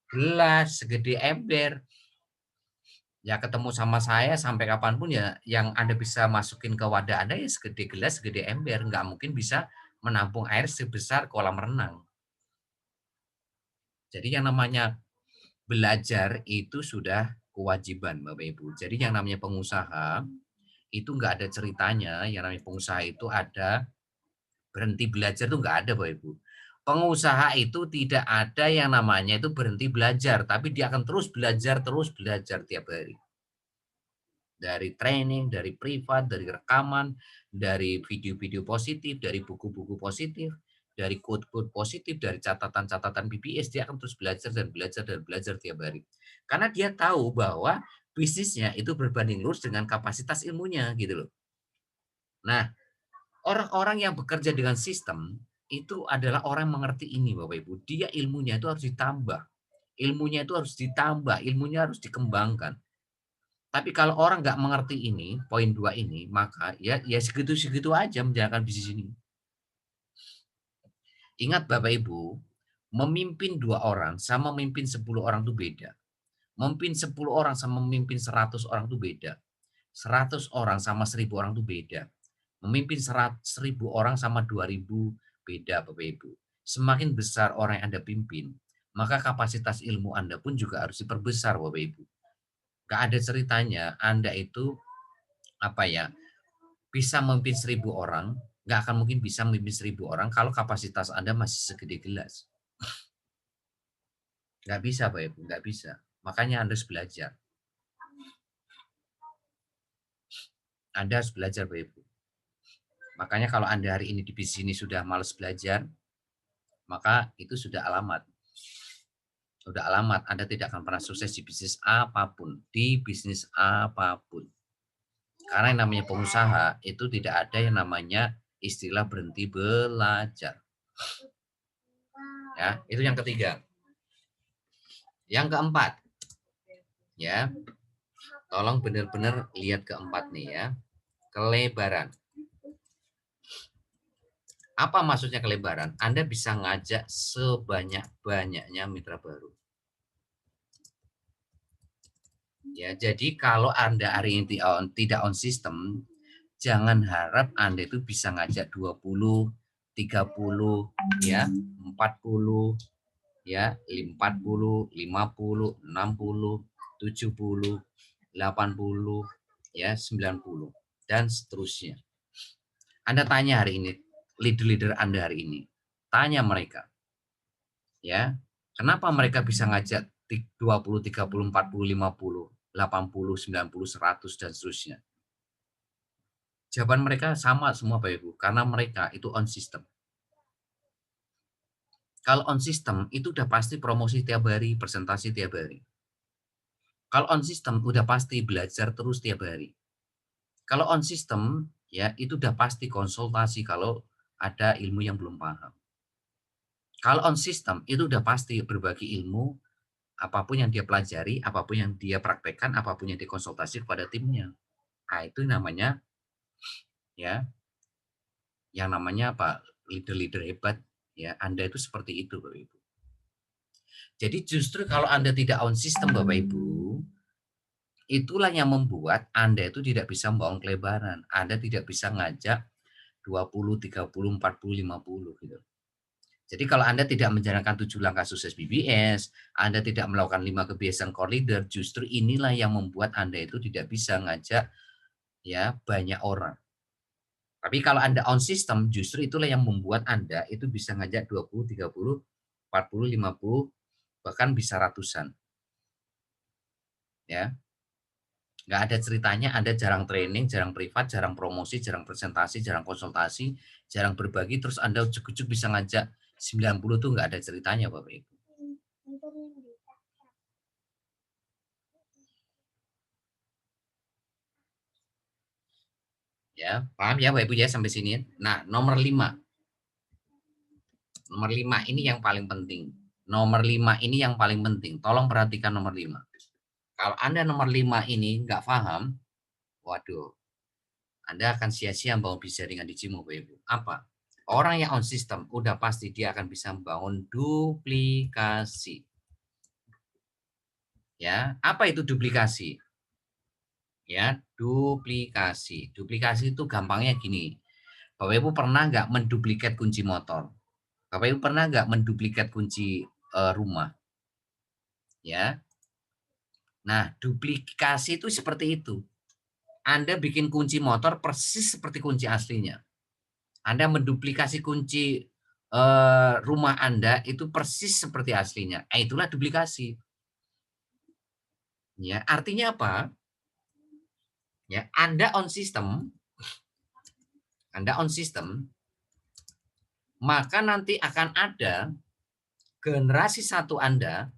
gelas, segede ember, ya ketemu sama saya sampai kapanpun ya yang Anda bisa masukin ke wadah Anda ya segede gelas, segede ember. Nggak mungkin bisa menampung air sebesar kolam renang. Jadi yang namanya belajar itu sudah kewajiban Bapak Ibu. Jadi yang namanya pengusaha itu nggak ada ceritanya, yang namanya pengusaha itu ada Berhenti belajar itu nggak ada, Bapak Ibu. Pengusaha itu tidak ada yang namanya itu berhenti belajar, tapi dia akan terus belajar tiap hari. Dari training, dari privat, dari rekaman, dari video-video positif, dari buku-buku positif, dari quote-quote positif, dari catatan-catatan BBS, dia akan terus belajar dan belajar dan belajar tiap hari. Karena dia tahu bahwa bisnisnya itu berbanding lurus dengan kapasitas ilmunya gitu loh. Nah, orang-orang yang bekerja dengan sistem itu adalah orang yang mengerti ini Bapak Ibu. Dia ilmunya itu harus ditambah. Ilmunya itu harus ditambah, ilmunya harus dikembangkan. Tapi kalau orang nggak mengerti ini, poin 2 ini, maka ya segitu-segitu aja menjalankan bisnis ini. Ingat Bapak Ibu, memimpin 2 orang sama memimpin 10 orang itu beda. Memimpin 10 orang sama memimpin 100 orang itu beda. 100 orang sama 1.000 orang itu beda. Memimpin 1.000 orang sama 2.000 beda Bapak Ibu. Semakin besar orang yang Anda pimpin, maka kapasitas ilmu Anda pun juga harus diperbesar Bapak Ibu. Nggak ada ceritanya Anda itu bisa memimpin 1.000 orang, nggak akan mungkin bisa memimpin 1.000 orang kalau kapasitas Anda masih segede gelas. Nggak bisa Pak Ibu, nggak bisa. Makanya Anda harus belajar. Anda harus belajar Pak Ibu. Makanya kalau Anda hari ini di bisnis ini sudah malas belajar, maka itu sudah alamat. Sudah alamat Anda tidak akan pernah sukses di bisnis apapun. Di bisnis apapun. Karena yang namanya pengusaha itu tidak ada yang namanya istilah berhenti belajar. Ya, itu yang ketiga. Yang keempat, ya, tolong benar-benar lihat keempat nih ya, kelebaran. Apa maksudnya kelebaran? Anda bisa ngajak sebanyak-banyaknya mitra baru. Ya, jadi kalau Anda hari ini tidak on system, jangan harap Anda itu bisa ngajak 20, 30, ya, 40, ya, 40, 50, 60, 70, 80, ya, 90 dan seterusnya. Anda tanya hari ini, leader-leader Anda hari ini. Tanya mereka. Ya, kenapa mereka bisa ngajak 20, 30, 40, 50, 80, 90, 100 dan seterusnya? Jawaban mereka sama semua Bapak Ibu, karena mereka itu on system. Kalau on system itu udah pasti promosi tiap hari, presentasi tiap hari. Kalau on system udah pasti belajar terus tiap hari. Kalau on system ya itu udah pasti konsultasi kalau ada ilmu yang belum paham. Kalau on system itu udah pasti berbagi ilmu, apapun yang dia pelajari, apapun yang dia praktekkan, apapun yang dikonsultasi kepada timnya. Nah, itu namanya ya, yang namanya apa? Leader-leader hebat ya. Anda itu seperti itu, Bapak Ibu. Jadi justru kalau Anda tidak on system, Bapak Ibu, itulah yang membuat Anda itu tidak bisa membangun kelebaran. Anda tidak bisa ngajak 20, 30, 40, 50 gitu. Jadi kalau Anda tidak menjalankan 7 langkah sukses BBS, Anda tidak melakukan 5 kebiasaan core leader, justru inilah yang membuat Anda itu tidak bisa ngajak ya banyak orang. Tapi kalau Anda on system, justru itulah yang membuat Anda itu bisa ngajak 20, 30, 40, 50, bahkan bisa ratusan. Ya. Nggak ada ceritanya Anda jarang training, jarang privat, jarang promosi, jarang presentasi, jarang konsultasi, jarang berbagi, terus Anda ujuk-ujuk bisa ngajak 90 tuh nggak ada ceritanya Bapak Ibu. Ya, paham ya Bapak Ibu ya sampai sini. Nah, nomor 5. Nomor 5 ini yang paling penting. Nomor 5 ini yang paling penting. Tolong perhatikan nomor 5. Kalau Anda nomor 5 ini nggak paham, waduh, Anda akan sia-sia membangun bisnis jaringan digimu Bapak Ibu. Apa? Orang yang on system udah pasti dia akan bisa membangun duplikasi. Ya, apa itu duplikasi? Ya, duplikasi. Duplikasi itu gampangnya gini. Bapak Ibu pernah nggak menduplikat kunci motor? Bapak Ibu pernah nggak menduplikat kunci rumah? Ya. Nah, duplikasi itu seperti itu. Anda bikin kunci motor persis seperti kunci aslinya. Anda menduplikasi kunci rumah Anda itu persis seperti aslinya. Itulah duplikasi. Ya, artinya apa? Ya, Anda on sistem, maka nanti akan ada generasi satu Anda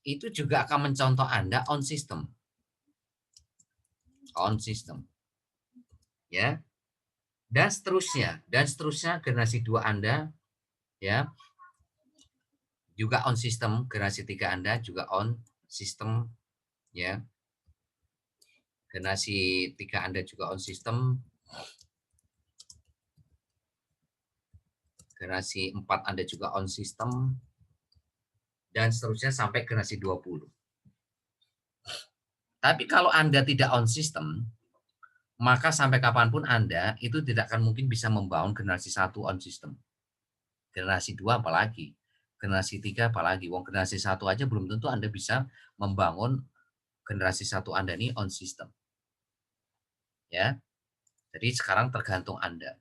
itu juga akan mencontoh Anda on sistem. Ya. Dan seterusnya generasi 2 Anda ya juga on sistem, generasi 3 Anda juga on sistem ya. Generasi 3 Anda juga on sistem. Generasi 4 Anda juga on sistem dan seterusnya sampai generasi 20. Tapi kalau Anda tidak on sistem, maka sampai kapanpun Anda itu tidak akan mungkin bisa membangun generasi 1 on sistem. Generasi 2 apalagi, generasi 3 apalagi. Wong generasi 1 aja belum tentu Anda bisa membangun generasi 1 Anda ini on sistem. Ya. Jadi sekarang tergantung Anda.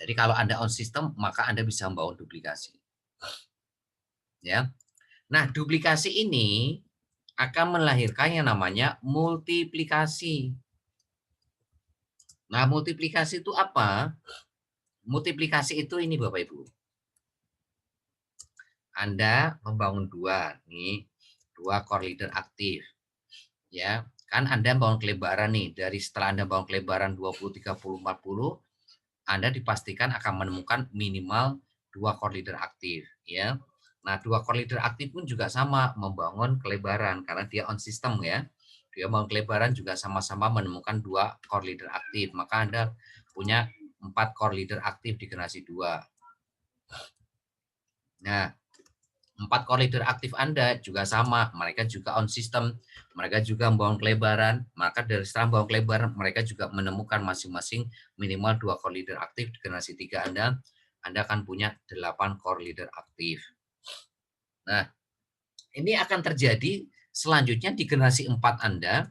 Jadi kalau Anda on sistem, maka Anda bisa membangun duplikasi. Ya. Nah, duplikasi ini akan melahirkan yang namanya multiplikasi. Nah, multiplikasi itu apa? Multiplikasi itu ini Bapak Ibu. Anda membangun dua core leader aktif. Ya, kan Anda bangun kelebaran nih, dari setelah Anda bangun kelebaran 20, 30, 40, Anda dipastikan akan menemukan minimal 2 core leader aktif, ya. Nah, 2 core leader aktif pun juga sama membangun kelebaran karena dia on system ya. Dia bangun kelebaran juga sama-sama menemukan 2 core leader aktif, maka Anda punya 4 core leader aktif di generasi 2. Nah, 4 core leader aktif Anda juga sama, mereka juga on system, mereka juga membangun kelebaran, maka dari setelah membangun kelebaran, mereka juga menemukan masing-masing minimal 2 core leader aktif di generasi 3 Anda akan punya 8 core leader aktif. Nah, ini akan terjadi selanjutnya di generasi 4 Anda,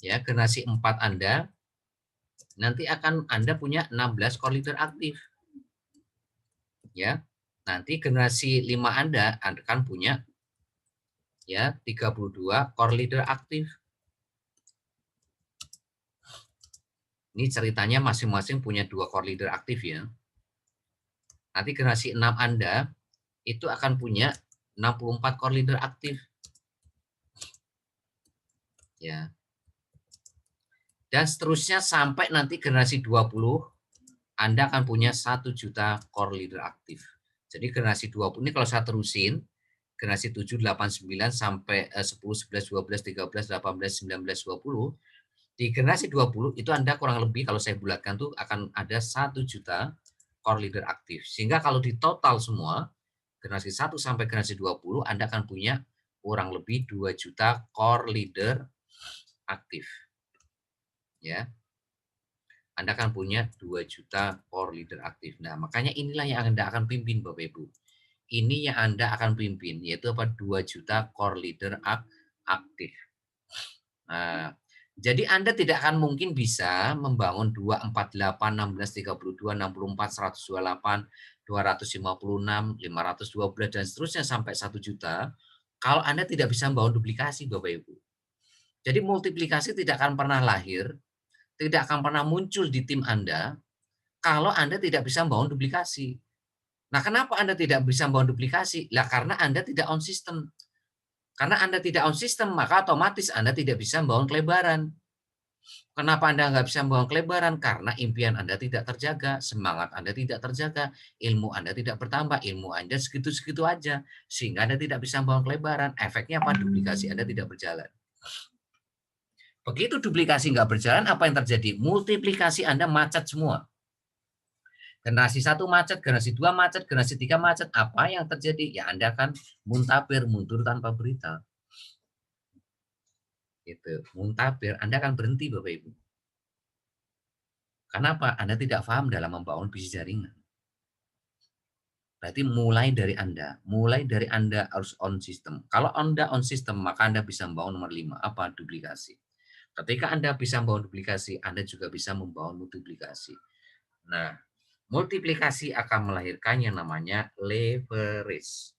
ya, generasi 4 Anda, nanti akan Anda punya 16 core leader aktif. Ya, nanti generasi 5 Anda akan punya ya 32 core leader aktif. Ini ceritanya masing-masing punya 2 core leader aktif ya. Nanti generasi 6 Anda itu akan punya 64 core leader aktif. Ya. Dan seterusnya sampai nanti generasi 20 Anda akan punya 1 juta core leader aktif. Jadi generasi 20 ini kalau saya terusin, generasi 7, 8, 9 sampai 10, 11, 12, 13, 18, 19, 20, di generasi 20 itu Anda kurang lebih kalau saya bulatkan tuh akan ada 1 juta core leader aktif. Sehingga kalau di total semua, generasi 1 sampai generasi 20, Anda akan punya kurang lebih 2 juta core leader aktif. Ya. Anda akan punya 2 juta core leader aktif. Nah, makanya inilah yang Anda akan pimpin Bapak Ibu. Ini yang Anda akan pimpin, yaitu apa? 2 juta core leader aktif. Nah, jadi Anda tidak akan mungkin bisa membangun 248, 16, 32, 64, 128, 256, 512, dan seterusnya sampai 1 juta, kalau Anda tidak bisa membangun duplikasi Bapak Ibu. Jadi multiplikasi tidak akan pernah lahir, tidak akan pernah muncul di tim Anda, kalau Anda tidak bisa membangun duplikasi. Nah, kenapa Anda tidak bisa membangun duplikasi? Lah karena Anda tidak on system. Karena Anda tidak on system, maka otomatis Anda tidak bisa membangun kelebaran. Kenapa Anda nggak bisa membangun kelebaran? Karena impian Anda tidak terjaga, semangat Anda tidak terjaga, ilmu Anda tidak bertambah, ilmu Anda segitu-segitu aja. Sehingga Anda tidak bisa membangun kelebaran. Efeknya apa? Duplikasi Anda tidak berjalan. Begitu duplikasi nggak berjalan, apa yang terjadi? Multiplikasi Anda macet semua. Generasi 1 macet, generasi 2 macet, generasi 3 macet. Apa yang terjadi? Ya Anda akan muntaber, mundur tanpa berita. Gitu. Muntaber, Anda akan berhenti Bapak Ibu. Kenapa? Anda tidak paham dalam membangun bisnis jaringan. Berarti mulai dari Anda harus on system. Kalau Anda on system, maka Anda bisa membangun nomor 5, apa? Duplikasi. Ketika Anda bisa membangun duplikasi, Anda juga bisa membangun multiplikasi. Nah, Multiplikasi akan melahirkan yang namanya leverage.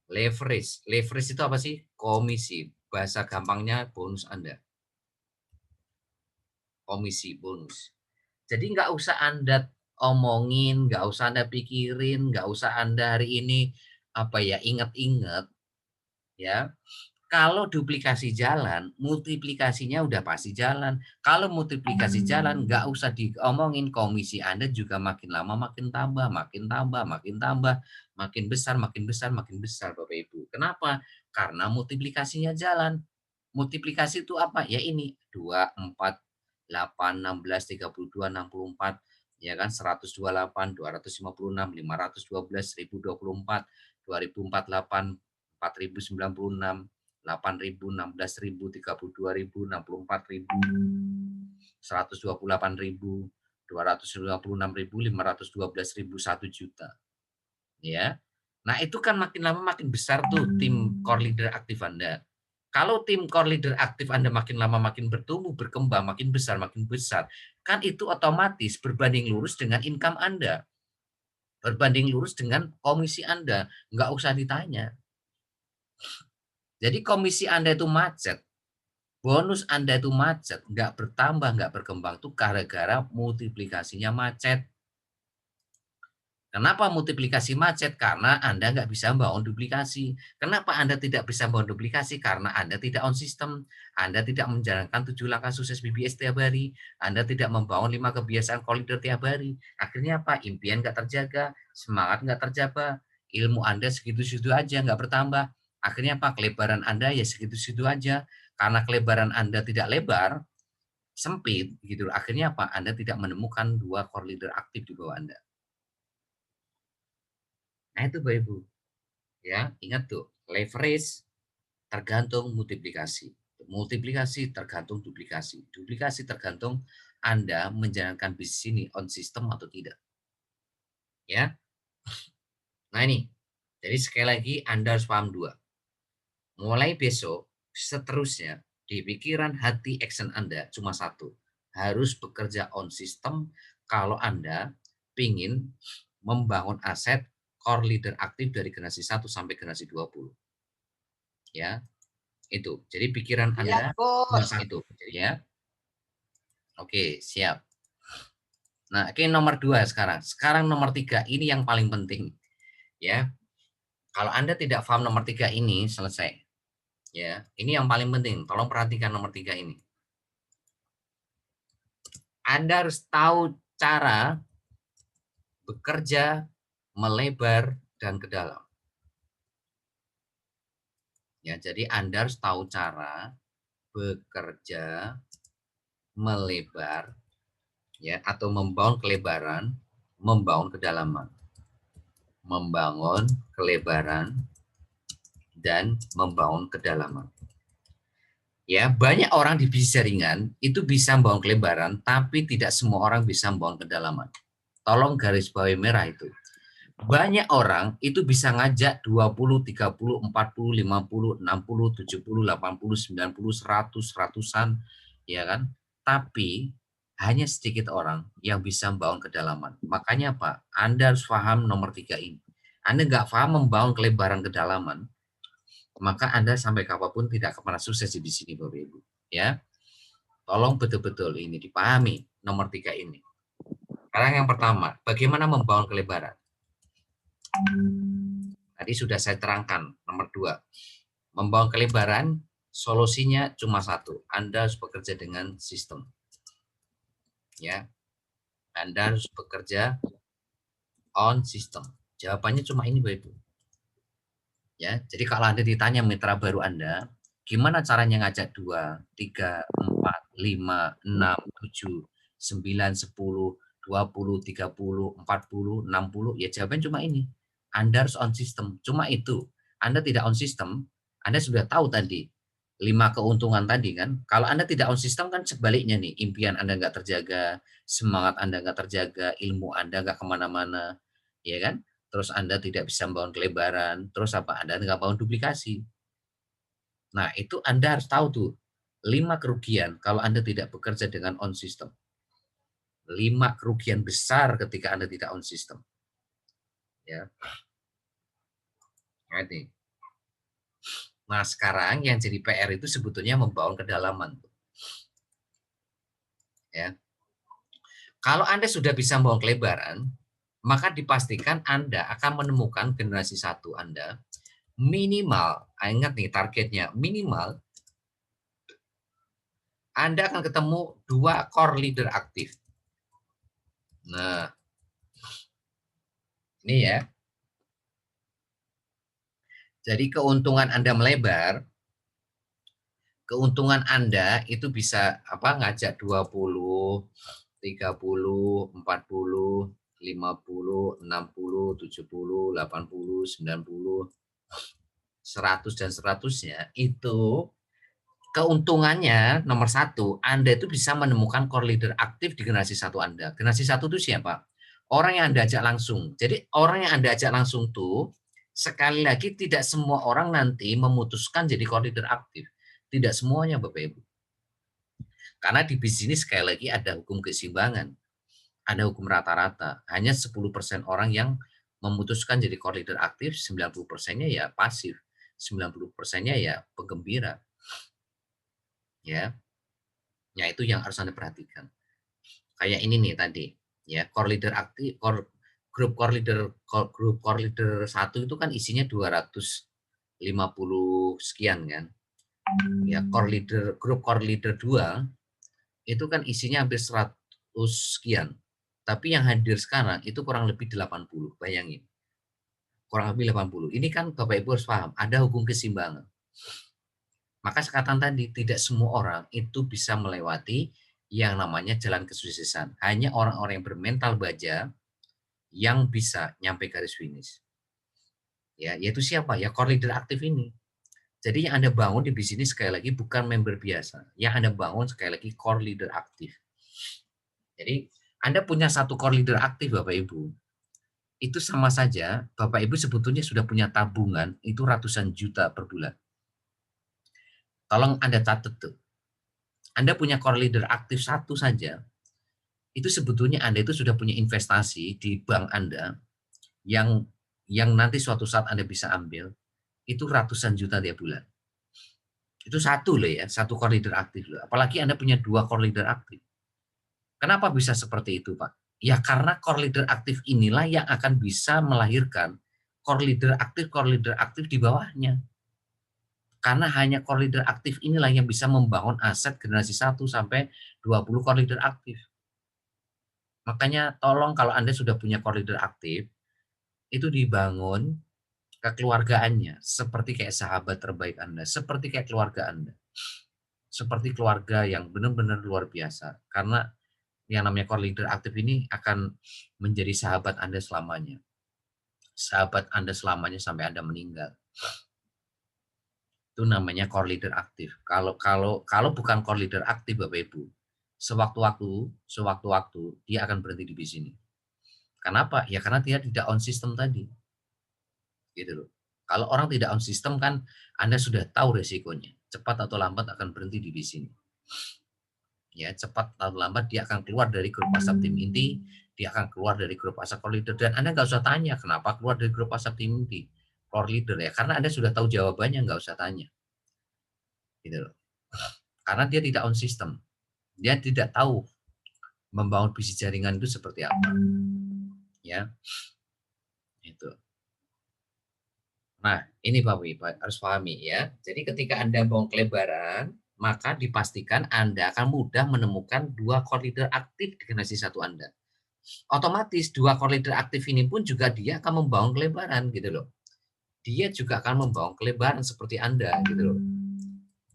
Leverage itu apa sih? Komisi. Bahasa gampangnya bonus Anda. Komisi bonus. Jadi nggak usah Anda omongin, nggak usah Anda pikirin, nggak usah Anda hari ini ingat-ingat ya. Kalau duplikasi jalan, multiplikasinya udah pasti jalan. Kalau multiplikasi jalan, nggak usah diomongin, komisi Anda juga makin lama makin tambah, makin tambah, makin tambah, makin besar, makin besar, makin besar, Bapak Ibu. Kenapa? Karena multiplikasinya jalan. Multiplikasi itu apa? Ya ini, 2, 4, 8, 16, 32, 64, ya kan, 128, 256, 512, 1024, 2048, 4096, 8.000, 16.000, 32.000, 64.000, 128.000, 256.000, 512.000, 1 juta. Ya. Nah, itu kan makin lama makin besar tuh tim core leader aktif Anda. Kalau tim core leader aktif Anda makin lama makin bertumbuh, berkembang, makin besar, kan itu otomatis berbanding lurus dengan income Anda. Berbanding lurus dengan komisi Anda. Nggak usah ditanya. Jadi komisi Anda itu macet, bonus Anda itu macet, nggak bertambah, nggak berkembang itu gara-gara multiplikasinya macet. Kenapa multiplikasi macet? Karena Anda nggak bisa membangun duplikasi. Kenapa Anda tidak bisa membangun duplikasi? Karena Anda tidak on sistem. Anda tidak menjalankan 7 langkah sukses BBS tiap hari. Anda tidak membangun 5 kebiasaan core leader tiap hari. Akhirnya apa? Impian nggak terjaga, semangat nggak terjaga, ilmu Anda segitu-segitu aja, nggak bertambah. Akhirnya apa? Kelebaran Anda ya segitu-segitu aja. Karena kelebaran Anda tidak lebar, sempit gitu. Akhirnya apa? Anda tidak menemukan 2 core leader aktif di bawah Anda. Nah itu Bapak Ibu. Ya, ingat tuh, leverage tergantung multiplikasi. Multiplikasi tergantung duplikasi. Duplikasi tergantung Anda menjalankan bisnis ini on system atau tidak. Ya. Nah ini. Jadi sekali lagi Anda harus paham 2. Mulai besok seterusnya di pikiran, hati, action Anda cuma 1. Harus bekerja on system kalau Anda ingin membangun aset core leader aktif dari generasi 1 sampai generasi 20. Ya, itu. Jadi pikiran Anda cuma 1. Jadi ya. Oke, siap. Nah, oke, nomor 2 sekarang. Sekarang nomor 3 ini yang paling penting. Ya. Kalau Anda tidak paham nomor 3 ini, selesai. Ya, ini yang paling penting. Tolong perhatikan nomor 3 ini. Anda harus tahu cara bekerja, melebar, dan ke dalam. Ya, jadi Anda harus tahu cara bekerja, melebar, ya, atau membangun kelebaran, membangun kedalaman. Membangun kelebaran dan membangun kedalaman. Ya, banyak orang di bisnis jaringan itu bisa membangun kelebaran, tapi tidak semua orang bisa membangun kedalaman. Tolong garis bawahi merah itu. Banyak orang itu bisa ngajak 20, 30, 40, 50, 60, 70, 80, 90, 100, ratusan, ya kan? Tapi hanya sedikit orang yang bisa membangun kedalaman. Makanya apa? Anda harus paham nomor 3 ini. Anda nggak paham membangun kelebaran kedalaman, maka Anda sampai kapanpun tidak akan pernah sukses di sini, Bapak Ibu. Ya, tolong betul-betul ini dipahami nomor 3 ini. Sekarang yang pertama, bagaimana membangun kelebaran? Tadi sudah saya terangkan nomor 2. Membangun kelebaran, solusinya cuma 1. Anda harus bekerja dengan sistem. Ya, Anda harus bekerja on system. Jawabannya cuma ini, Bapak Ibu. Ya, jadi kalau Anda ditanya mitra baru Anda, gimana caranya ngajak 2, 3, 4, 5, 6, 7, 9, 10, 20, 30, 40, 60, ya jawabannya cuma ini. Anda harus on system. Cuma itu. Anda tidak on system, Anda sudah tahu tadi 5 keuntungan tadi kan. Kalau Anda tidak on system kan sebaliknya nih, impian Anda nggak terjaga, semangat Anda nggak terjaga, ilmu Anda nggak kemana-mana, ya kan? Terus Anda tidak bisa membangun kelebaran, terus apa? Anda nggak bangun duplikasi. Nah, itu Anda harus tahu tuh, 5 kerugian kalau Anda tidak bekerja dengan on system. 5 kerugian besar ketika Anda tidak on system. Ya. Nah, sekarang yang jadi PR itu sebetulnya membangun kedalaman. Ya. Kalau Anda sudah bisa membangun kelebaran, maka dipastikan Anda akan menemukan generasi 1 Anda minimal, ingat nih targetnya, minimal Anda akan ketemu 2 core leader aktif. Nah, ini ya. Jadi keuntungan Anda melebar, keuntungan Anda itu bisa ngajak 20, 30, 40, 50, 60, 70, 80, 90, 100 dan seterusnya itu keuntungannya nomor 1, Anda itu bisa menemukan core leader aktif di generasi 1 Anda. Generasi 1 itu siapa? Orang yang Anda ajak langsung. Jadi orang yang Anda ajak langsung tuh sekali lagi tidak semua orang nanti memutuskan jadi core leader aktif. Tidak semuanya Bapak Ibu. Karena di bisnis sekali lagi ada hukum keseimbangan. Ada hukum rata-rata. Hanya 10% orang yang memutuskan jadi core leader aktif, 90%-nya ya pasif. 90%-nya ya penggembira. Ya. Ya itu yang harus Anda perhatikan. Kayak ini nih tadi, ya core leader aktif, grup core leader 1 itu kan isinya 250 sekian kan. Ya grup core leader 2 itu kan isinya hampir 100 sekian. Tapi yang hadir sekarang itu kurang lebih 80, bayangin. Kurang lebih 80. Ini kan Bapak Ibu harus paham, ada hukum keseimbangan. Maka sekatan tadi, tidak semua orang itu bisa melewati yang namanya jalan kesuksesan. Hanya orang-orang yang bermental baja yang bisa nyampe garis finish. Ya, yaitu siapa? Ya core leader aktif ini. Jadi yang Anda bangun di bisnis sekali lagi bukan member biasa. Yang Anda bangun sekali lagi core leader aktif. Jadi Anda punya 1 core leader aktif Bapak Ibu. Itu sama saja Bapak Ibu sebetulnya sudah punya tabungan itu ratusan juta per bulan. Tolong Anda catat tuh. Anda punya core leader aktif 1 saja, itu sebetulnya Anda itu sudah punya investasi di bank Anda yang nanti suatu saat Anda bisa ambil, itu ratusan juta tiap bulan. Itu 1 loh ya, 1 core leader aktif loh. Apalagi Anda punya 2 core leader aktif. Kenapa bisa seperti itu, Pak? Ya karena core leader aktif inilah yang akan bisa melahirkan core leader aktif di bawahnya. Karena hanya core leader aktif inilah yang bisa membangun aset generasi 1 sampai 20 core leader aktif. Makanya tolong kalau Anda sudah punya core leader aktif, itu dibangun kekeluargaannya seperti kayak sahabat terbaik Anda, seperti kayak keluarga Anda. Seperti keluarga yang benar-benar luar biasa. Karena yang namanya core leader aktif ini akan menjadi sahabat Anda selamanya. Sahabat Anda selamanya sampai Anda meninggal. Itu namanya core leader aktif. Kalau bukan core leader aktif Bapak Ibu, sewaktu-waktu dia akan berhenti di sini. Kenapa? Ya karena dia tidak on system tadi. Gitu loh. Kalau orang tidak on system kan Anda sudah tahu resikonya. Cepat atau lambat akan berhenti di sini. Ya, cepat atau lambat dia akan keluar dari grup WhatsApp tim inti, dia akan keluar dari grup WhatsApp core leader, dan Anda nggak usah tanya kenapa keluar dari grup WhatsApp tim inti core leader ya, karena Anda sudah tahu jawabannya, nggak usah tanya. Gitu loh. Karena dia tidak on system. Dia tidak tahu membangun bisnis jaringan itu seperti apa. Ya. Itu. Nah, ini Pak harus pahami ya. Jadi ketika Anda bangun kelebaran, maka dipastikan Anda akan mudah menemukan 2 core leader aktif di generasi 1 Anda. Otomatis 2 core leader aktif ini pun juga dia akan membangun kelebaran gitu loh. Dia juga akan membangun kelebaran seperti Anda gitu loh.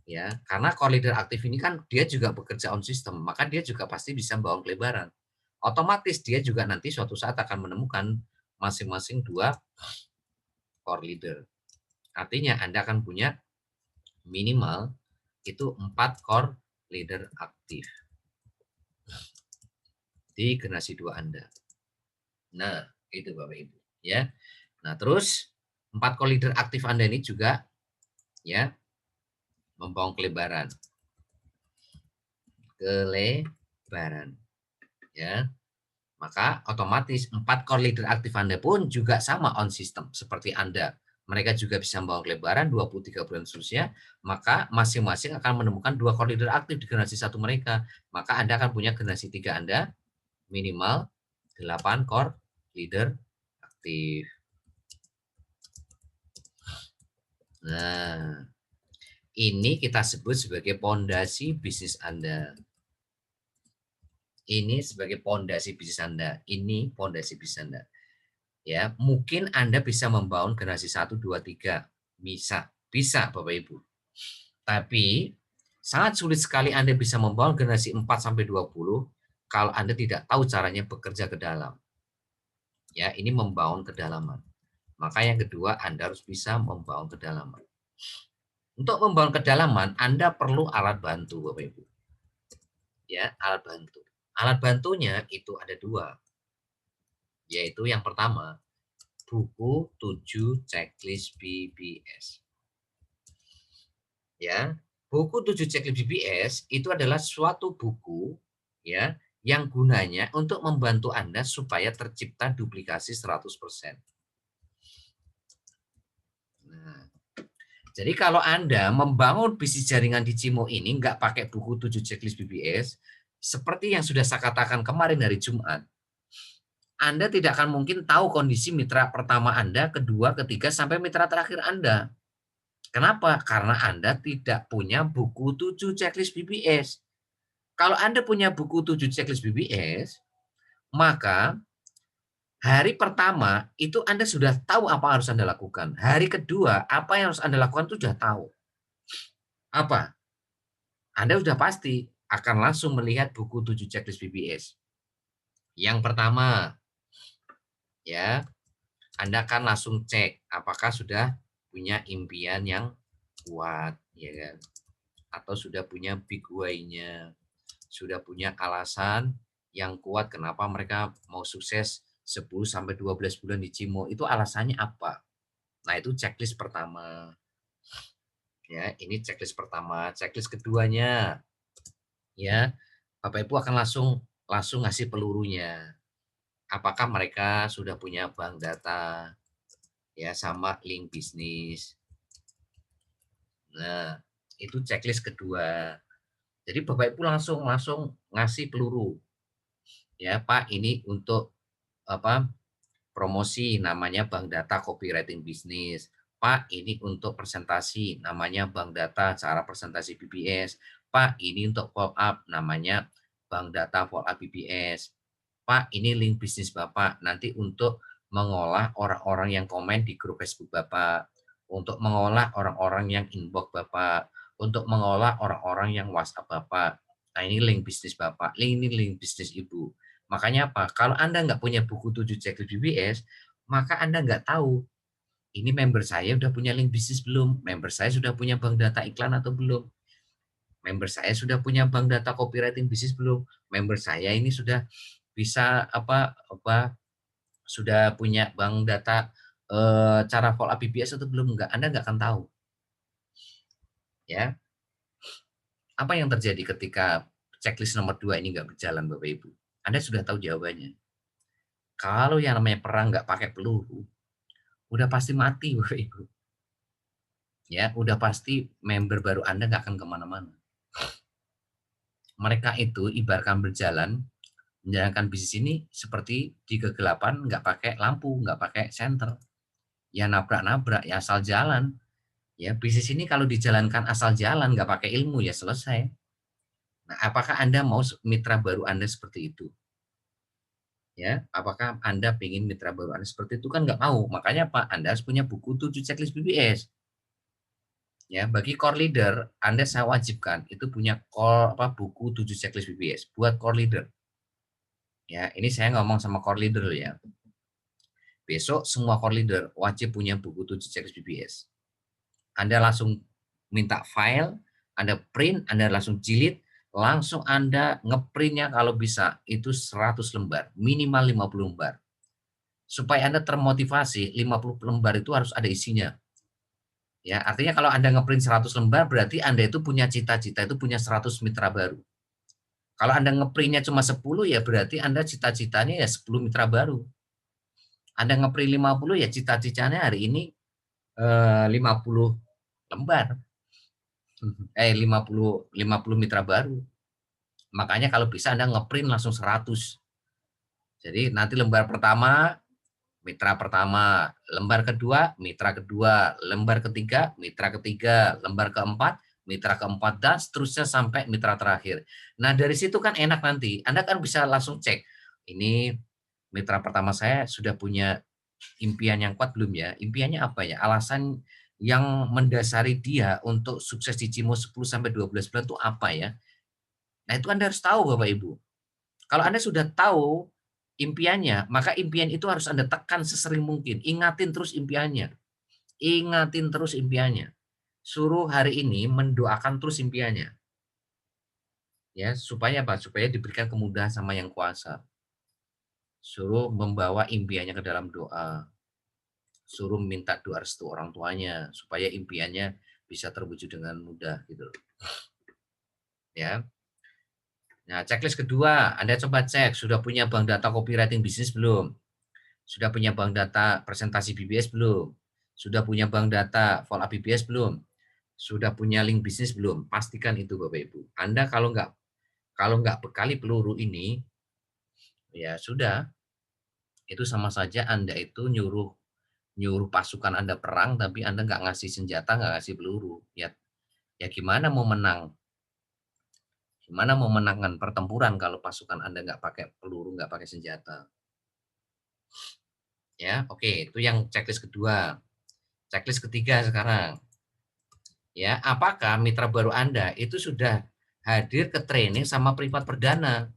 Ya, karena core leader aktif ini kan dia juga bekerja on system, maka dia juga pasti bisa membangun kelebaran. Otomatis dia juga nanti suatu saat akan menemukan masing-masing 2 core leader. Artinya Anda akan punya minimal itu 4 core leader aktif di generasi 2 Anda. Nah, itu Bapak Ibu ya. Nah, terus 4 core leader aktif Anda ini juga ya membangun kelebaran. Kelebaran. Ya, maka otomatis 4 core leader aktif Anda pun juga sama on system seperti Anda. Mereka juga bisa membangun kelebaran 20-30 bulan seterusnya, maka masing-masing akan menemukan 2 core leader aktif di generasi 1 mereka. Maka Anda akan punya generasi 3 Anda minimal 8 core leader aktif. Nah, ini kita sebut sebagai pondasi bisnis Anda. Ini sebagai pondasi bisnis Anda. Ini pondasi bisnis Anda. Ya, mungkin Anda bisa membangun generasi 1, 2, 3. Bisa Bapak Ibu. Tapi sangat sulit sekali Anda bisa membangun generasi 4 sampai 20 kalau Anda tidak tahu caranya bekerja ke dalam. Ya, ini membangun kedalaman. Maka yang kedua, Anda harus bisa membangun kedalaman. Untuk membangun kedalaman, Anda perlu alat bantu, Bapak Ibu. Ya, alat bantu. Alat bantunya itu ada 2. Yaitu yang pertama, buku 7 checklist BBS. Ya, buku 7 checklist BBS itu adalah suatu buku ya yang gunanya untuk membantu Anda supaya tercipta duplikasi 100%. Nah, jadi kalau Anda membangun bisnis jaringan di Cimo ini nggak pakai buku 7 checklist BBS, seperti yang sudah saya katakan kemarin hari Jumat, Anda tidak akan mungkin tahu kondisi mitra pertama Anda, kedua, ketiga, sampai mitra terakhir Anda. Kenapa? Karena Anda tidak punya buku 7 checklist BBS. Kalau Anda punya buku 7 checklist BBS, maka hari pertama itu Anda sudah tahu apa harus Anda lakukan. Hari kedua, apa yang harus Anda lakukan itu sudah tahu. Apa? Anda sudah pasti akan langsung melihat buku 7 checklist BBS. Yang pertama, ya, Anda akan langsung cek apakah sudah punya impian yang kuat, ya kan? Atau sudah punya big why-nya, sudah punya alasan yang kuat kenapa mereka mau sukses 10 sampai 12 bulan di Cimo, itu alasannya apa? Nah, itu checklist pertama. Ya, ini checklist pertama. Checklist keduanya, ya, Bapak Ibu akan langsung ngasih pelurunya. Apakah mereka sudah punya bank data, ya, sama link bisnis. Nah, itu checklist kedua. Jadi Bapak Ibu langsung ngasih peluru. Ya, Pak, ini untuk apa? Promosi namanya bank data copywriting bisnis. Pak, ini untuk presentasi namanya bank data cara presentasi BBS. Pak, ini untuk follow up namanya bank data follow up BBS. Pak, ini link bisnis Bapak nanti untuk mengolah orang-orang yang komen di grup Facebook Bapak, untuk mengolah orang-orang yang inbox Bapak, untuk mengolah orang-orang yang WhatsApp Bapak. Nah, ini link bisnis Bapak, ini link bisnis Ibu. Makanya apa? Kalau Anda nggak punya buku 7 checklist BBS, maka Anda nggak tahu ini member saya udah punya link bisnis belum, member saya sudah punya bank data iklan atau belum, member saya sudah punya bank data copywriting bisnis belum, member saya ini sudah bisa sudah punya bank data cara follow up BBS atau belum, enggak, Anda nggak akan tahu. Ya, apa yang terjadi ketika checklist nomor 2 ini nggak berjalan, Bapak Ibu? Anda sudah tahu jawabannya. Kalau yang namanya perang nggak pakai peluru, udah pasti mati, Bapak Ibu. Ya, udah pasti member baru Anda nggak akan kemana-mana. Mereka itu ibaratkan berjalan, menjalankan bisnis ini seperti di kegelapan, nggak pakai lampu, nggak pakai senter. Ya nabrak-nabrak, ya asal jalan. Ya, bisnis ini kalau dijalankan asal jalan, nggak pakai ilmu, ya selesai. Nah, apakah Anda mau mitra baru Anda seperti itu? Ya, apakah Anda ingin mitra baru Anda seperti itu? Kan nggak mau. Makanya Pak, Anda harus punya buku 7 checklist BBS. Ya, bagi core leader, Anda saya wajibkan itu punya buku 7 checklist BBS buat core leader. Ya, ini saya ngomong sama core leader ya. Besok semua core leader wajib punya buku 7 checklist BBS. Anda langsung minta file, Anda print, Anda langsung jilid, langsung Anda ngeprintnya kalau bisa itu 100 lembar, minimal 50 lembar. Supaya Anda termotivasi, 50 lembar itu harus ada isinya. Ya, artinya kalau Anda ngeprint 100 lembar berarti Anda itu punya cita-cita itu punya 100 mitra baru. Kalau Anda ngeprintnya cuma 10 ya berarti Anda cita-citanya ya 10 mitra baru. Anda ngeprint 50 ya cita-citanya hari ini 50 lembar. 50 mitra baru. Makanya kalau bisa Anda ngeprint langsung 100. Jadi nanti lembar pertama mitra pertama, lembar kedua mitra kedua, lembar ketiga mitra ketiga, lembar keempat mitra keempat, dan seterusnya sampai mitra terakhir. Nah dari situ kan enak, nanti Anda kan bisa langsung cek, ini mitra pertama saya sudah punya impian yang kuat belum ya? Impiannya apa ya? Alasan yang mendasari dia untuk sukses di Cimo 10-12 bulan itu apa ya? Nah itu Anda harus tahu Bapak Ibu. Kalau Anda sudah tahu impiannya, maka impian itu harus Anda tekan sesering mungkin. Ingatin terus impiannya. Ingatin terus impiannya. Suruh hari ini mendoakan terus impiannya. Ya, supaya apa? Supaya diberikan kemudahan sama Yang Kuasa. Suruh membawa impiannya ke dalam doa. Suruh minta doa restu orang tuanya supaya impiannya bisa terwujud dengan mudah gitu. Ya. Nah, checklist kedua, Anda coba cek sudah punya bank data copywriting bisnis belum? Sudah punya bank data presentasi BBS belum? Sudah punya bank data follow up BBS belum? Sudah punya link bisnis belum? Pastikan itu Bapak Ibu. Anda kalau nggak bekali peluru ini, ya sudah, itu sama saja Anda itu nyuruh pasukan Anda perang, tapi Anda nggak ngasih senjata, nggak ngasih peluru. Ya gimana mau menang? Gimana mau menangkan pertempuran kalau pasukan Anda nggak pakai peluru, nggak pakai senjata? Ya, oke, itu yang checklist kedua. Checklist ketiga sekarang. Ya, apakah mitra baru Anda itu sudah hadir ke training sama privat perdana?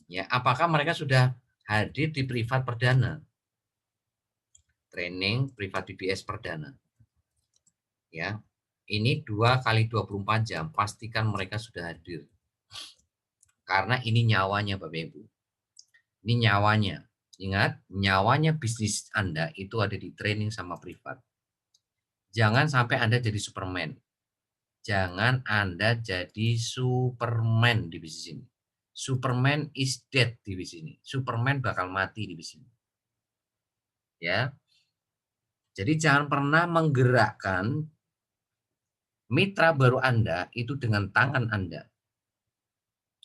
Ya, apakah mereka sudah hadir di privat perdana? Training privat BBS perdana. Ya. Ini 2 kali 24 jam, pastikan mereka sudah hadir. Karena ini nyawanya Bapak Ibu. Ini nyawanya. Ingat, nyawanya bisnis Anda itu ada di training sama privat. Jangan sampai Anda jadi Superman. Jangan Anda jadi Superman di bisnis ini. Superman is dead di bisnis ini. Superman bakal mati di bisnis ini. Ya. Jadi jangan pernah menggerakkan mitra baru Anda itu dengan tangan Anda.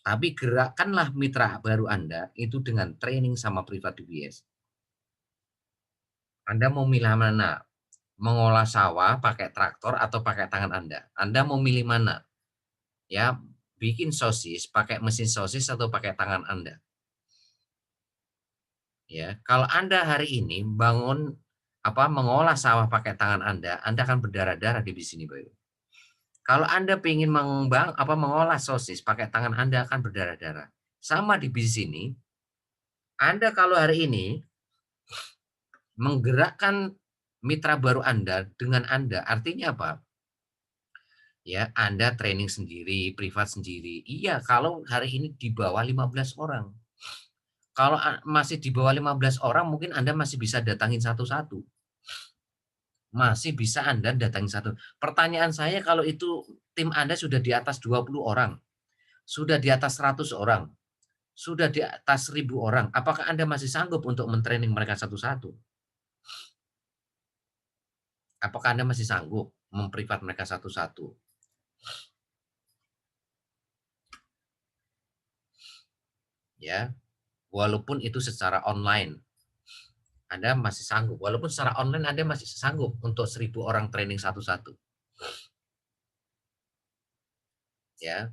Tapi gerakkanlah mitra baru Anda itu dengan training sama privat BBS. Anda mau milih mana? Mengolah sawah pakai traktor atau pakai tangan Anda? Anda mau milih mana? Ya, bikin sosis pakai mesin sosis atau pakai tangan Anda? Ya, kalau Anda hari ini mengolah sawah pakai tangan Anda akan berdarah-darah di sini, Bapak. Kalau Anda ingin mengolah sosis pakai tangan Anda akan berdarah-darah. Sama di bisnis ini, Anda kalau hari ini menggerakkan mitra baru Anda dengan Anda, artinya apa? Ya, Anda training sendiri, privat sendiri. Iya, kalau hari ini di bawah 15 orang. Kalau masih di bawah 15 orang, mungkin Anda masih bisa datangin satu-satu. Masih bisa Anda datangin satu. Pertanyaan saya, kalau itu tim Anda sudah di atas 20 orang, sudah di atas 100 orang, sudah di atas 1000 orang, apakah Anda masih sanggup untuk mentraining mereka satu-satu? Apakah Anda masih sanggup memprivat mereka satu-satu? Ya, walaupun itu secara online, Anda masih sanggup. Walaupun secara online Anda masih sanggup untuk 1000 orang training satu-satu. Ya,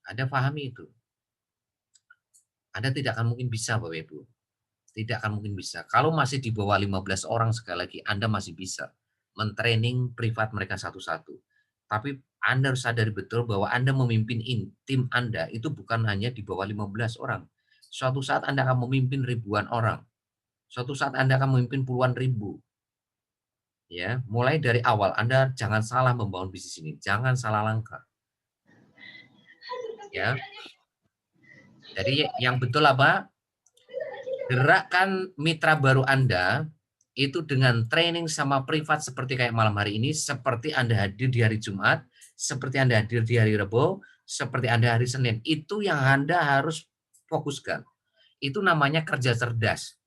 Anda pahami itu. Anda tidak akan mungkin bisa, Bapak Ibu. Tidak akan mungkin bisa. Kalau masih di bawah 15 orang, sekali lagi, Anda masih bisa mentraining privat mereka satu-satu. Tapi Anda harus sadari betul bahwa Anda memimpin tim Anda itu bukan hanya di bawah 15 orang. Suatu saat Anda akan memimpin ribuan orang. Suatu saat Anda akan memimpin puluhan ribu. Ya, mulai dari awal Anda jangan salah membangun bisnis ini, jangan salah langkah. Ya. Jadi yang betul apa? Gerakkan mitra baru Anda itu dengan training sama privat seperti kayak malam hari ini, seperti Anda hadir di hari Jumat, seperti Anda hadir di hari Rabu, seperti Anda hari Senin, itu yang Anda harus fokuskan. Itu namanya kerja cerdas.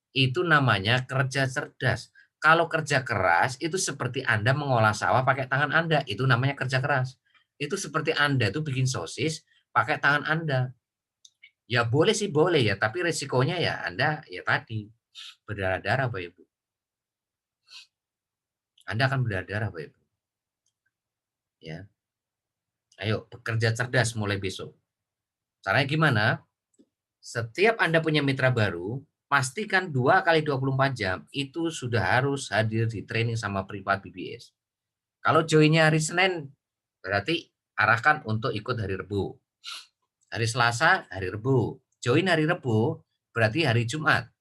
Itu namanya kerja cerdas. Kalau kerja keras, itu seperti Anda mengolah sawah pakai tangan Anda. Itu namanya kerja keras. Itu seperti Anda tuh bikin sosis pakai tangan Anda. Ya boleh sih boleh ya, tapi resikonya ya Anda ya tadi berdarah-darah Bapak Ibu. Anda akan berdarah-darah Bapak Ibu. Ya. Ayo bekerja cerdas mulai besok. Caranya gimana? Setiap Anda punya mitra baru, pastikan 2 kali 24 jam itu sudah harus hadir di training sama privat BBS. Kalau joinnya hari Senin, berarti arahkan untuk ikut hari Rebu. Hari Selasa, hari Rebu. Join hari Rebu, berarti hari Jumat.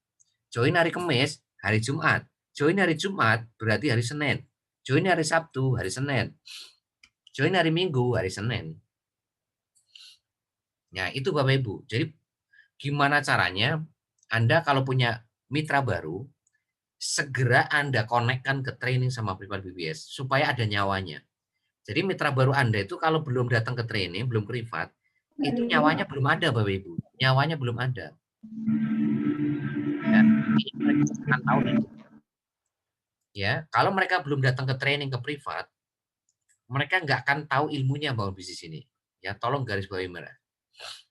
Join hari Kamis, hari Jumat. Join hari Jumat, berarti hari Senin. Join hari Sabtu, hari Senin. Join hari Minggu, hari Senin. Nah, itu Bapak Ibu. Jadi gimana caranya Anda kalau punya mitra baru, segera Anda konekkan ke training sama privat BBS supaya ada nyawanya. Jadi mitra baru Anda itu kalau belum datang ke training, belum privat, itu nyawanya belum ada Bapak Ibu. Nyawanya belum ada. Ya, ini mereka akan tahu nih. Ya, kalau mereka belum datang ke training ke privat, mereka nggak akan tahu ilmunya bangun bisnis ini. Ya, tolong garis bawahi merah.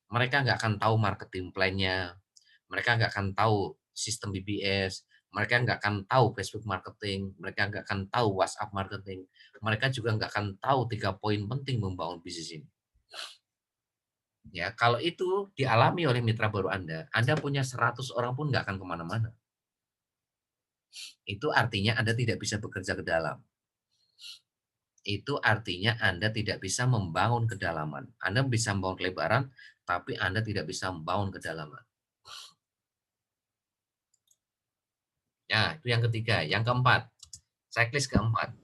Mereka nggak akan tahu marketing plan-nya, mereka nggak akan tahu sistem BBS, mereka nggak akan tahu Facebook marketing, mereka nggak akan tahu WhatsApp marketing, mereka juga nggak akan tahu 3 poin penting membangun bisnis ini. Ya, kalau itu dialami oleh mitra baru Anda punya 100 orang pun nggak akan kemana-mana. Itu artinya Anda tidak bisa bekerja ke dalam. Itu artinya Anda tidak bisa membangun kedalaman. Anda bisa membangun kelebaran, tapi Anda tidak bisa membangun kedalaman. Ya, itu yang ketiga. Yang keempat, checklist keempat.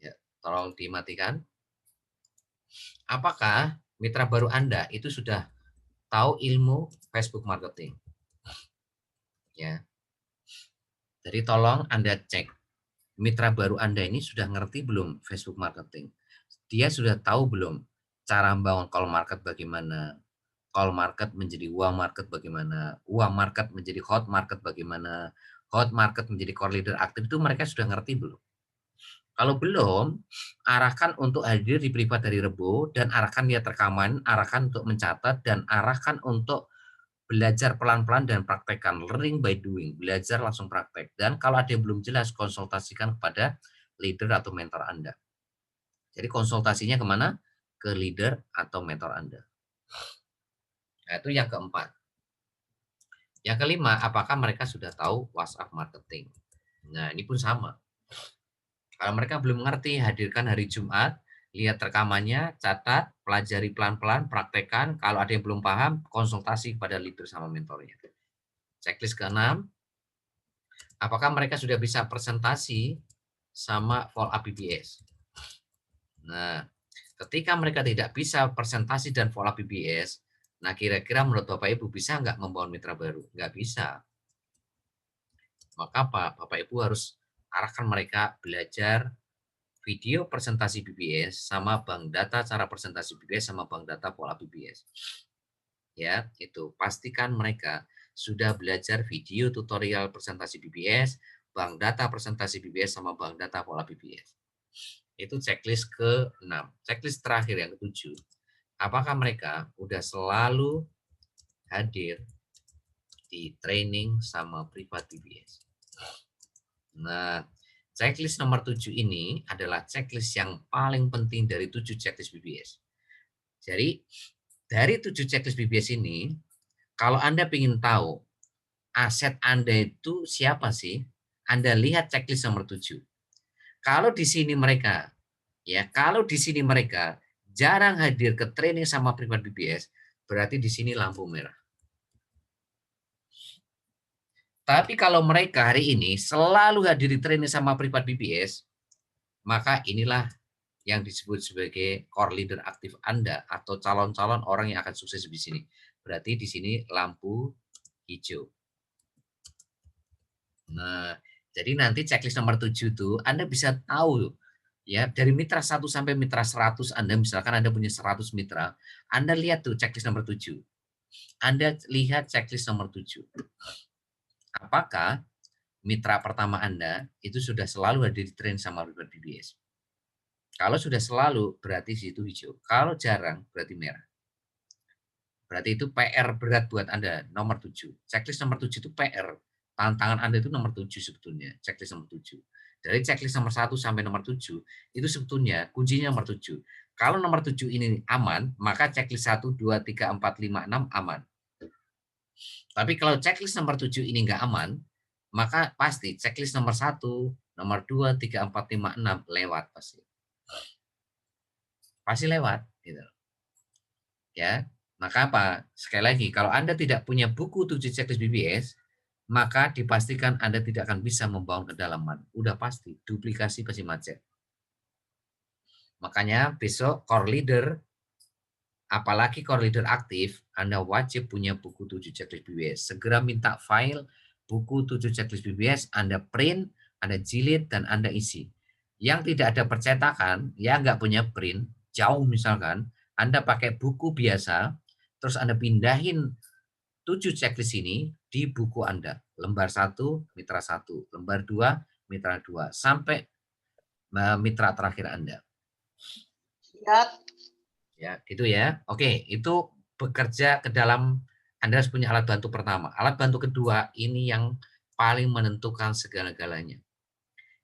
Ya, tolong dimatikan. Apakah mitra baru Anda itu sudah tahu ilmu Facebook marketing? Ya. Jadi tolong Anda cek mitra baru Anda ini sudah ngerti belum Facebook marketing? Dia sudah tahu belum cara membangun call market bagaimana? Call market menjadi warm market bagaimana? Warm market menjadi hot market bagaimana? Hot market menjadi core leader aktif itu mereka sudah ngerti belum? Kalau belum, arahkan untuk hadir di privat dari Rebo dan arahkan dia rekaman, arahkan untuk mencatat dan arahkan untuk belajar pelan-pelan dan praktekkan. Learning by doing, belajar langsung praktek. Dan kalau ada yang belum jelas, konsultasikan kepada leader atau mentor Anda. Jadi konsultasinya kemana? Ke leader atau mentor Anda. Nah, itu yang keempat. Yang kelima, apakah mereka sudah tahu WhatsApp marketing? Nah, ini pun sama. Kalau mereka belum mengerti, hadirkan hari Jumat, lihat rekamannya, catat, pelajari pelan-pelan, praktekkan. Kalau ada yang belum paham, konsultasi kepada leader sama mentornya. Checklist ke-6, apakah mereka sudah bisa presentasi sama follow up BBS? Nah, ketika mereka tidak bisa presentasi dan follow up BBS, nah kira-kira menurut Bapak Ibu bisa nggak membangun mitra baru? Nggak bisa. Maka apa? Bapak Ibu harus arahkan mereka belajar video presentasi BBS sama bank data cara presentasi BBS sama bank data pola BBS. Ya, itu pastikan mereka sudah belajar video tutorial presentasi BBS, bank data presentasi BBS sama bank data pola BBS. Itu checklist ke-6. Checklist terakhir yang ke-7. Apakah mereka udah selalu hadir di training sama privat BBS? Nah, checklist nomor 7 ini adalah checklist yang paling penting dari 7 checklist BBS. Jadi, dari 7 checklist BBS ini, kalau Anda ingin tahu aset Anda itu siapa sih, Anda lihat checklist nomor 7. Kalau di sini mereka, kalau di sini mereka jarang hadir ke training sama privat BBS, berarti di sini lampu merah. Tapi kalau mereka hari ini selalu hadir di training sama privat BBS, maka inilah yang disebut sebagai core leader aktif Anda atau calon-calon orang yang akan sukses di sini. Berarti di sini lampu hijau. Nah, Jadi nanti checklist nomor 7 tuh Anda bisa tahu ya dari mitra 1 sampai mitra 100 Anda, misalkan Anda punya 100 mitra, Anda lihat tuh checklist nomor 7. Anda lihat checklist nomor 7. Apakah mitra pertama Anda itu sudah selalu ada di train sama Robert BBS? Kalau sudah selalu berarti situ hijau. Kalau jarang berarti merah. Berarti itu PR berat buat Anda, nomor 7. Checklist nomor 7 itu PR. Tantangan Anda itu nomor 7 sebetulnya, checklist nomor 7. Dari checklist nomor 1 sampai nomor 7, itu sebetulnya kuncinya nomor 7. Kalau nomor 7 ini aman, maka checklist 1, 2, 3, 4, 5, 6 aman. Tapi kalau checklist nomor 7 ini nggak aman, maka pasti checklist nomor 1, nomor 2, 3, 4, 5, 6 lewat pasti. Pasti lewat. Gitu. Ya, maka apa? Sekali lagi, kalau Anda tidak punya buku 7 checklist BBS, maka dipastikan Anda tidak akan bisa membangun kedalaman. Udah pasti, duplikasi pasti macet. Makanya besok core leader, apalagi core leader aktif, Anda wajib punya buku 7 checklist BBS. Segera minta file buku 7 checklist BBS, Anda print, Anda jilid, dan Anda isi. Yang tidak ada percetakan, ya nggak punya print, jauh misalkan, Anda pakai buku biasa, terus Anda pindahin 7 checklist ini di buku Anda. Lembar 1, mitra 1. Lembar 2, mitra 2. Sampai mitra terakhir Anda. Siap. Ya, gitu ya. Oke, itu bekerja ke dalam, Anda harus punya alat bantu pertama. Alat bantu kedua, ini yang paling menentukan segala-galanya.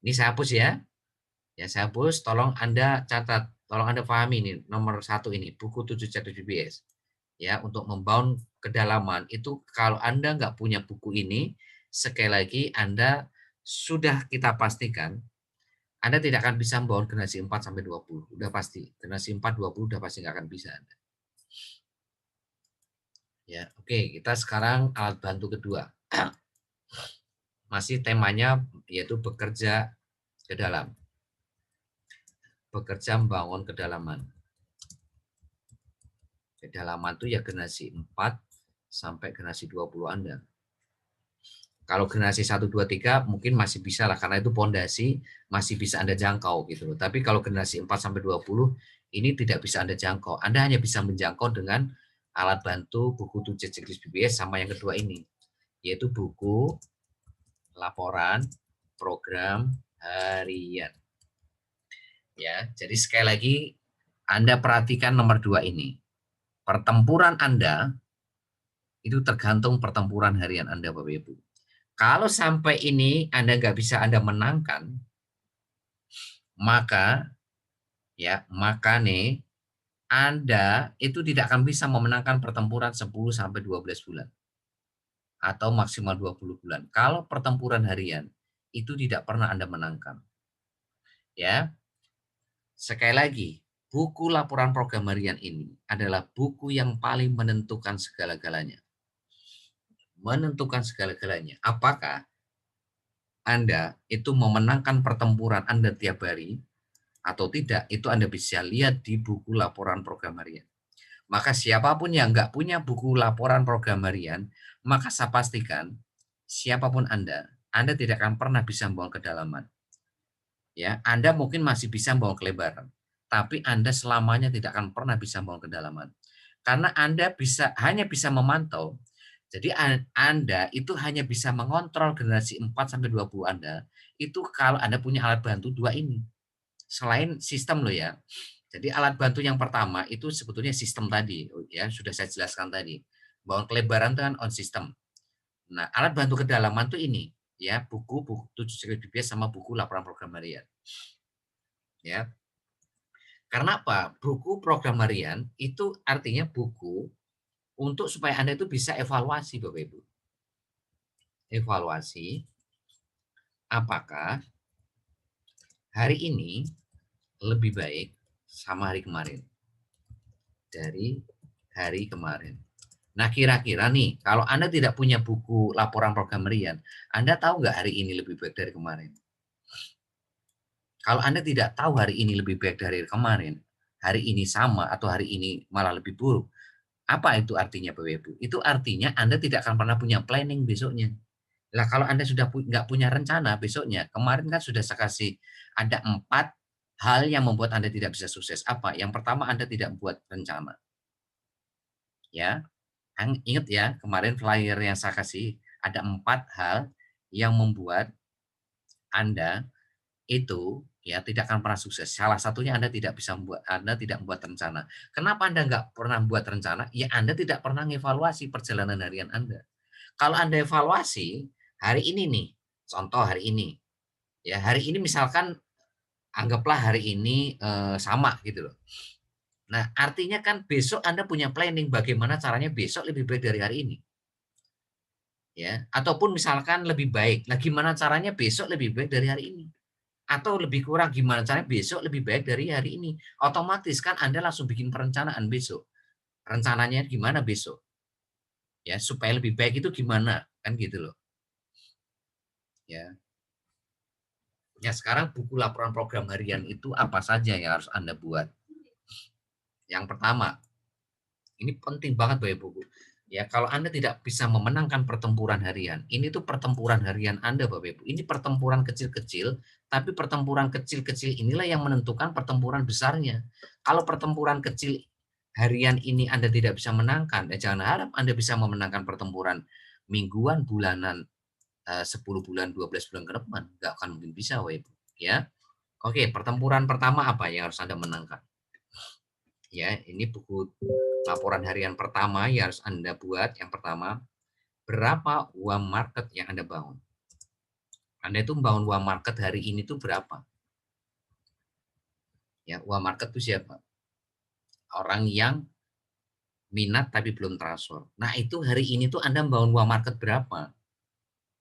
Ini saya hapus ya. Ya, saya hapus. Tolong Anda catat, tolong Anda pahami ini, nomor 1 ini, buku 7 checklist BBS. Ya, untuk membangun kedalaman itu kalau Anda nggak punya buku ini, sekali lagi Anda sudah kita pastikan Anda tidak akan bisa membangun generasi 4 sampai 20. Udah pasti. Generasi 4 20 udah pasti nggak akan bisa Anda. Ya, oke, kita sekarang alat bantu kedua. Masih temanya yaitu bekerja ke dalam. Bekerja membangun kedalaman. Kedalaman itu ya generasi 4 sampai generasi 20 Anda. Kalau generasi 1, 2, 3 mungkin masih bisa lah karena itu pondasi masih bisa Anda jangkau gitu loh. Tapi kalau generasi 4 sampai 20 ini tidak bisa Anda jangkau. Anda hanya bisa menjangkau dengan alat bantu buku 7 checklist BBS sama yang kedua ini, yaitu buku laporan program harian. Ya, jadi sekali lagi Anda perhatikan nomor 2 ini. Pertempuran Anda itu tergantung pertempuran harian Anda Bapak Ibu. Kalau sampai ini Anda nggak bisa Anda menangkan, maka nih Anda itu tidak akan bisa memenangkan pertempuran 10 sampai 12 bulan atau maksimal 20 bulan. Kalau pertempuran harian itu tidak pernah Anda menangkan. Ya. Sekali lagi, buku laporan program harian ini adalah buku yang paling menentukan segala-galanya. Menentukan segala-galanya. Apakah Anda itu memenangkan pertempuran Anda tiap hari atau tidak, itu Anda bisa lihat di buku laporan program harian. Maka siapapun yang nggak punya buku laporan program harian, maka saya pastikan siapapun Anda tidak akan pernah bisa membangun kedalaman. Ya, Anda mungkin masih bisa membangun kelebaran, tapi Anda selamanya tidak akan pernah bisa membangun kedalaman. Karena Anda hanya bisa memantau. Jadi Anda itu hanya bisa mengontrol generasi 4 sampai 20 Anda itu kalau Anda punya alat bantu dua ini. Selain sistem loh ya. Jadi alat bantu yang pertama itu sebetulnya sistem tadi ya, sudah saya jelaskan tadi. Bahwa kelebaran itu kan on system. Nah, alat bantu kedalaman tuh ini ya, buku 7 checklist BBS sama buku laporan program harian. Ya. Karena apa? Buku program harian itu artinya buku untuk supaya Anda itu bisa evaluasi Bapak Ibu. Evaluasi apakah hari ini lebih baik sama hari kemarin. Dari hari kemarin. Nah, kira-kira nih, kalau Anda tidak punya buku laporan program harian, Anda tahu nggak hari ini lebih baik dari kemarin? Kalau Anda tidak tahu hari ini lebih baik dari kemarin, hari ini sama atau hari ini malah lebih buruk, apa itu artinya Bapak Ibu? Itu artinya Anda tidak akan pernah punya planning besoknya. Lah kalau Anda sudah nggak punya rencana besoknya, kemarin kan sudah saya kasih ada 4 hal yang membuat Anda tidak bisa sukses. Apa? Yang pertama Anda tidak buat rencana, ya. Ingat ya, kemarin flyer yang saya kasih ada 4 hal yang membuat Anda itu ya tidak akan pernah sukses. Salah satunya Anda tidak membuat rencana. Kenapa Anda nggak pernah membuat rencana? Ya Anda tidak pernah mengevaluasi perjalanan harian Anda. Kalau Anda evaluasi hari ini nih, contoh hari ini, ya hari ini misalkan anggaplah hari ini sama gitu loh. Nah artinya kan besok Anda punya planning bagaimana caranya besok lebih baik dari hari ini. Ya, ataupun misalkan lebih baik. Nah, gimana caranya besok lebih baik dari hari ini? Atau lebih kurang gimana caranya besok lebih baik dari hari ini. Otomatis kan Anda langsung bikin perencanaan besok. Rencananya gimana besok? Ya, supaya lebih baik itu gimana? Kan gitu loh. Ya. Ya, sekarang buku laporan program harian itu apa saja yang harus Anda buat? Yang pertama, ini penting banget Bapak Ibu. Ya, kalau Anda tidak bisa memenangkan pertempuran harian, ini tuh pertempuran harian Anda Bapak Ibu. Ini pertempuran kecil-kecil, tapi pertempuran kecil-kecil inilah yang menentukan pertempuran besarnya. Kalau pertempuran kecil harian ini Anda tidak bisa menangkan, ya jangan harap Anda bisa memenangkan pertempuran mingguan, bulanan, 10 bulan, 12 bulan ke depan. Nggak akan mungkin bisa Bapak Ibu. Ya. Oke, pertempuran pertama apa yang harus Anda menangkan? Ya, ini buku laporan harian pertama yang harus Anda buat. Yang pertama, berapa uang market yang Anda bangun? Anda itu membangun uang market hari ini tuh berapa? Ya, uang market itu siapa? Orang yang minat tapi belum transfer. Nah, itu hari ini tuh Anda membangun uang market berapa?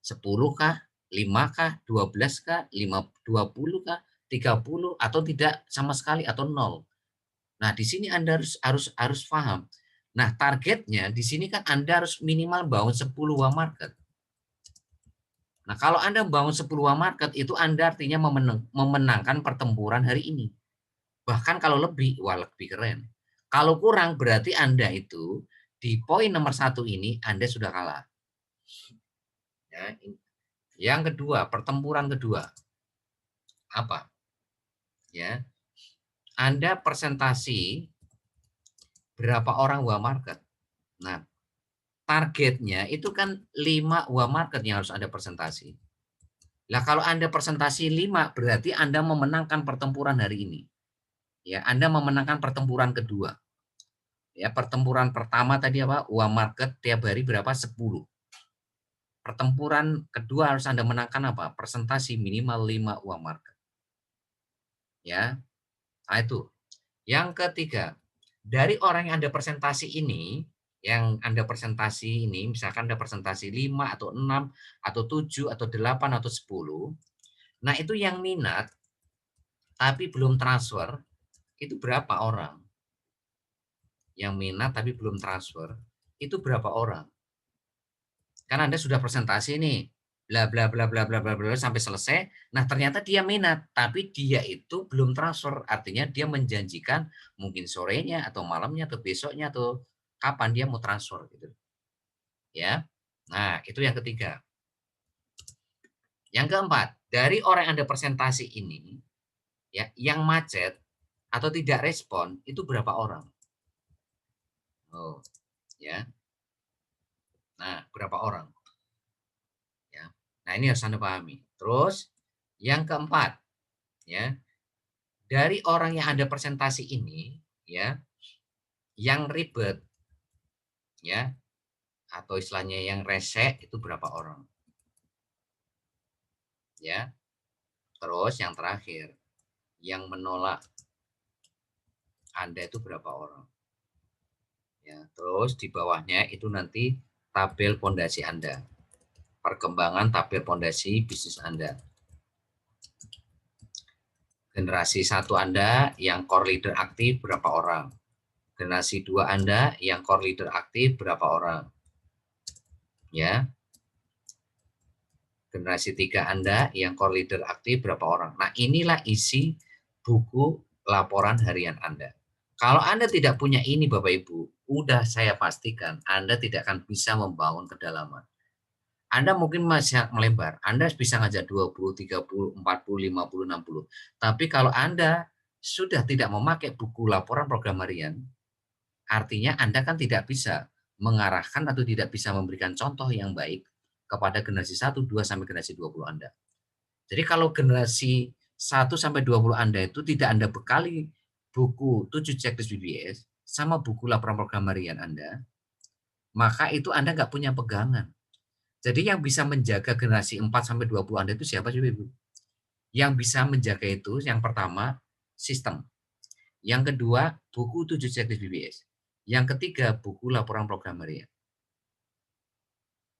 10 kah? 5 kah? 12 kah? 20 kah? 30 atau tidak sama sekali atau nol? Nah, di sini Anda harus paham. Nah, targetnya di sini kan Anda harus minimal bangun 10 uang market. Nah, kalau Anda membangun 10 uang market itu Anda artinya memenangkan pertempuran hari ini. Bahkan kalau lebih, wah lebih keren. Kalau kurang berarti Anda itu di poin nomor 1 ini Anda sudah kalah. Ya, yang kedua, pertempuran kedua. Apa? Ya, Anda presentasi berapa orang uang market. Nah, targetnya itu kan 5 uang market yang harus Anda presentasi. Lah kalau Anda presentasi 5 berarti Anda memenangkan pertempuran hari ini. Ya, Anda memenangkan pertempuran kedua. Ya, pertempuran pertama tadi apa? Uang market tiap hari berapa? 10. Pertempuran kedua harus Anda menangkan apa? Presentasi minimal 5 uang market. Ya. Nah, itu. Yang ketiga, dari orang yang Anda presentasi ini, misalkan Anda presentasi 5 atau 6 atau 7 atau 8 atau 10. Nah, itu yang minat tapi belum transfer, itu berapa orang? Yang minat tapi belum transfer, itu berapa orang? Kan Anda sudah presentasi nih, bla bla bla bla bla bla bla sampai selesai. Nah, ternyata dia minat, tapi dia itu belum transfer. Artinya dia menjanjikan mungkin sorenya atau malamnya atau besoknya atau kapan dia mau transfer gitu. Ya. Nah, itu yang ketiga. Yang keempat, dari orang yang Anda presentasi ini, ya, yang macet atau tidak respon itu berapa orang? Oh, ya. Nah, berapa orang? Ya. Nah, ini harus Anda pahami. Terus yang keempat, ya, dari orang yang Anda presentasi ini, ya, yang ribet, ya, atau istilahnya yang rese itu berapa orang? Ya. Terus yang terakhir, yang menolak Anda itu berapa orang? Ya, terus di bawahnya itu nanti tabel pondasi Anda. Perkembangan tabel pondasi bisnis Anda. Generasi 1 Anda yang core leader aktif berapa orang? Generasi 2 Anda yang core leader aktif berapa orang? Ya. Generasi 3 Anda yang core leader aktif berapa orang? Nah, inilah isi buku laporan harian Anda. Kalau Anda tidak punya ini Bapak Ibu, udah saya pastikan Anda tidak akan bisa membangun kedalaman. Anda mungkin masih melebar. Anda bisa ngajak 20, 30, 40, 50, 60. Tapi kalau Anda sudah tidak memakai buku laporan program harian, artinya Anda kan tidak bisa mengarahkan atau tidak bisa memberikan contoh yang baik kepada generasi 1, 2, sampai generasi 20 Anda. Jadi kalau generasi 1 sampai 20 Anda itu tidak Anda bekali buku 7 checklist BBS sama buku laporan program harian Anda, maka itu Anda nggak punya pegangan. Jadi yang bisa menjaga generasi 4 sampai 20 Anda itu siapa sih, Ibu? Yang bisa menjaga itu yang pertama sistem, yang kedua buku 7 checklist BBS, yang ketiga buku laporan program harian.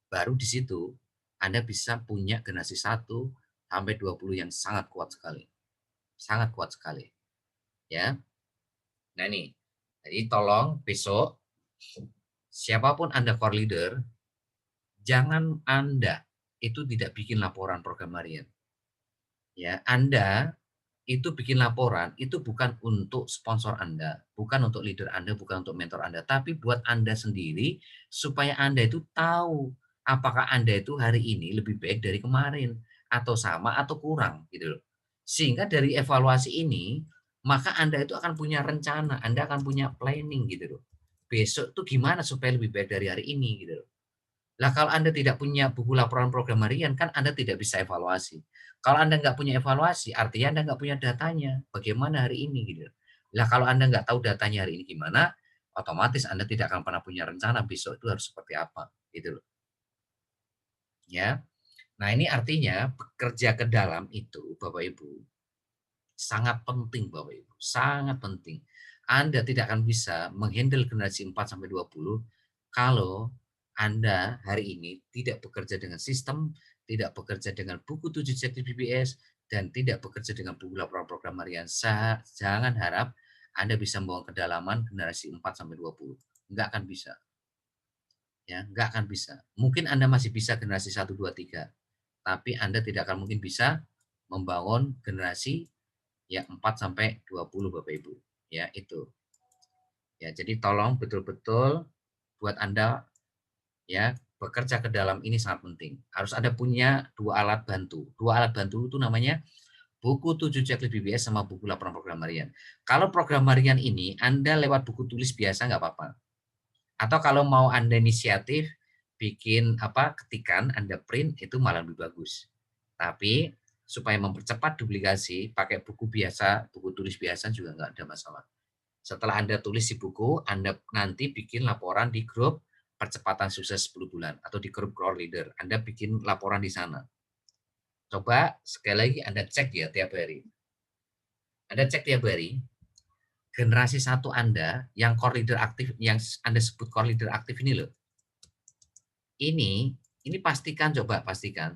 Baru di situ Anda bisa punya generasi 1 sampai 20 yang sangat kuat sekali. Sangat kuat sekali, ya. Nah nih, jadi tolong besok siapapun Anda core leader, jangan Anda itu tidak bikin laporan program harian. Ya, Anda itu bikin laporan itu bukan untuk sponsor Anda, bukan untuk leader Anda, bukan untuk mentor Anda, tapi buat Anda sendiri supaya Anda itu tahu apakah Anda itu hari ini lebih baik dari kemarin atau sama atau kurang gitu loh. Sehingga dari evaluasi ini maka Anda itu akan punya rencana, Anda akan punya planning gitu loh. Besok tuh gimana supaya lebih baik dari hari ini gitu loh. Lah kalau Anda tidak punya buku laporan program harian kan Anda tidak bisa evaluasi. Kalau Anda nggak punya evaluasi artinya Anda nggak punya datanya, bagaimana hari ini gitu. Lah kalau Anda nggak tahu datanya hari ini gimana, otomatis Anda tidak akan pernah punya rencana besok itu harus seperti apa, gitu loh, ya. Nah ini artinya bekerja ke dalam itu Bapak Ibu, sangat penting Bapak Ibu, sangat penting. Anda tidak akan bisa menghandle generasi 4 sampai 20 kalau Anda hari ini tidak bekerja dengan sistem, tidak bekerja dengan buku 7 checklist BBS, dan tidak bekerja dengan buku laporan program harian. Jangan harap Anda bisa membawa kedalaman generasi 4 sampai 20. Enggak akan bisa. Ya, enggak akan bisa. Mungkin Anda masih bisa generasi 1, 2, 3, tapi Anda tidak akan mungkin bisa membangun generasi ya 4 sampai 20 Bapak Ibu, ya itu. Ya, jadi tolong betul-betul buat Anda ya bekerja ke dalam ini sangat penting. Harus ada punya 2 alat bantu. 2 alat bantu itu namanya buku 7 checklist BBS sama buku laporan program harian. Kalau program harian ini Anda lewat buku tulis biasa nggak apa-apa. Atau kalau mau Anda inisiatif bikin ketikan Anda print itu malah lebih bagus. Tapi supaya mempercepat duplikasi pakai buku biasa, buku tulis biasa juga nggak ada masalah. Setelah Anda tulis di buku, Anda nanti bikin laporan di grup percepatan sukses 10 bulan atau di grup core leader. Anda bikin laporan di sana. Coba sekali lagi Anda cek ya tiap hari. Anda cek tiap hari, generasi 1 Anda yang core leader aktif, yang Anda sebut core leader aktif ini loh. Ini pastikan, coba pastikan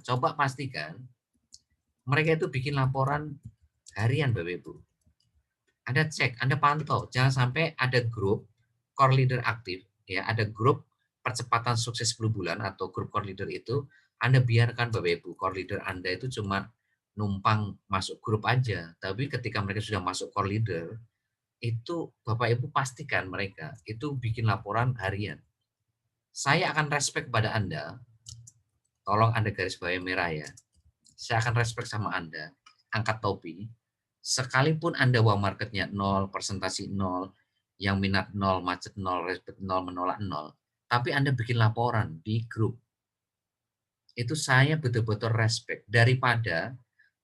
mereka itu bikin laporan harian Bapak Ibu. Anda cek, Anda pantau, jangan sampai ada grup core leader aktif, ya, ada grup percepatan sukses 10 bulan atau grup core leader itu Anda biarkan Bapak Ibu, core leader Anda itu cuma numpang masuk grup aja, tapi ketika mereka sudah masuk core leader, itu Bapak Ibu pastikan mereka itu bikin laporan harian. Saya akan respect pada Anda, tolong Anda garis bawahi merah ya. Saya akan respect sama Anda, angkat topi. Sekalipun Anda uang marketnya 0, presentasi 0, yang minat 0, macet 0, respect 0, menolak 0, tapi Anda bikin laporan di grup. Itu saya betul-betul respect. Daripada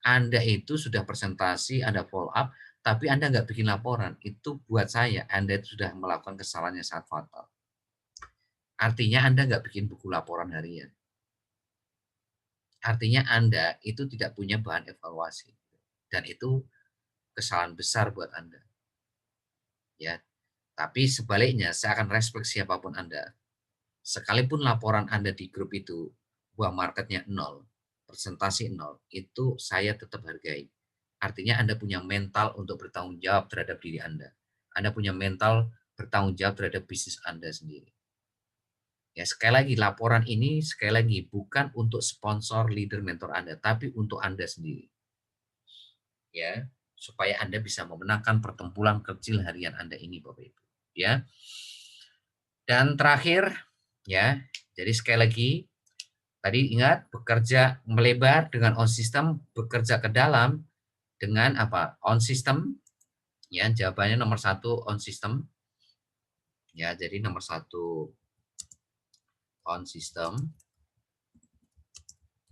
Anda itu sudah presentasi, Anda follow up, tapi Anda nggak bikin laporan. Itu buat saya, Anda itu sudah melakukan kesalahan yang sangat fatal. Artinya Anda nggak bikin buku laporan harian. Artinya Anda itu tidak punya bahan evaluasi. Dan itu kesalahan besar buat Anda. Ya, tapi sebaliknya saya akan respect siapapun Anda. Sekalipun laporan Anda di grup itu buah marketnya 0, presentasi 0, itu saya tetap hargai. Artinya Anda punya mental untuk bertanggung jawab terhadap diri Anda. Anda punya mental bertanggung jawab terhadap bisnis Anda sendiri. Ya, sekali lagi laporan ini sekali lagi bukan untuk sponsor leader mentor Anda, tapi untuk Anda sendiri. Ya, supaya Anda bisa memenangkan pertempuran kecil harian Anda ini Bapak Ibu, ya. Dan terakhir ya, jadi sekali lagi Tadi ingat, bekerja melebar dengan on system, bekerja ke dalam dengan apa? On system. Ya, jawabannya nomor 1 on system. Ya, jadi nomor 1 on system.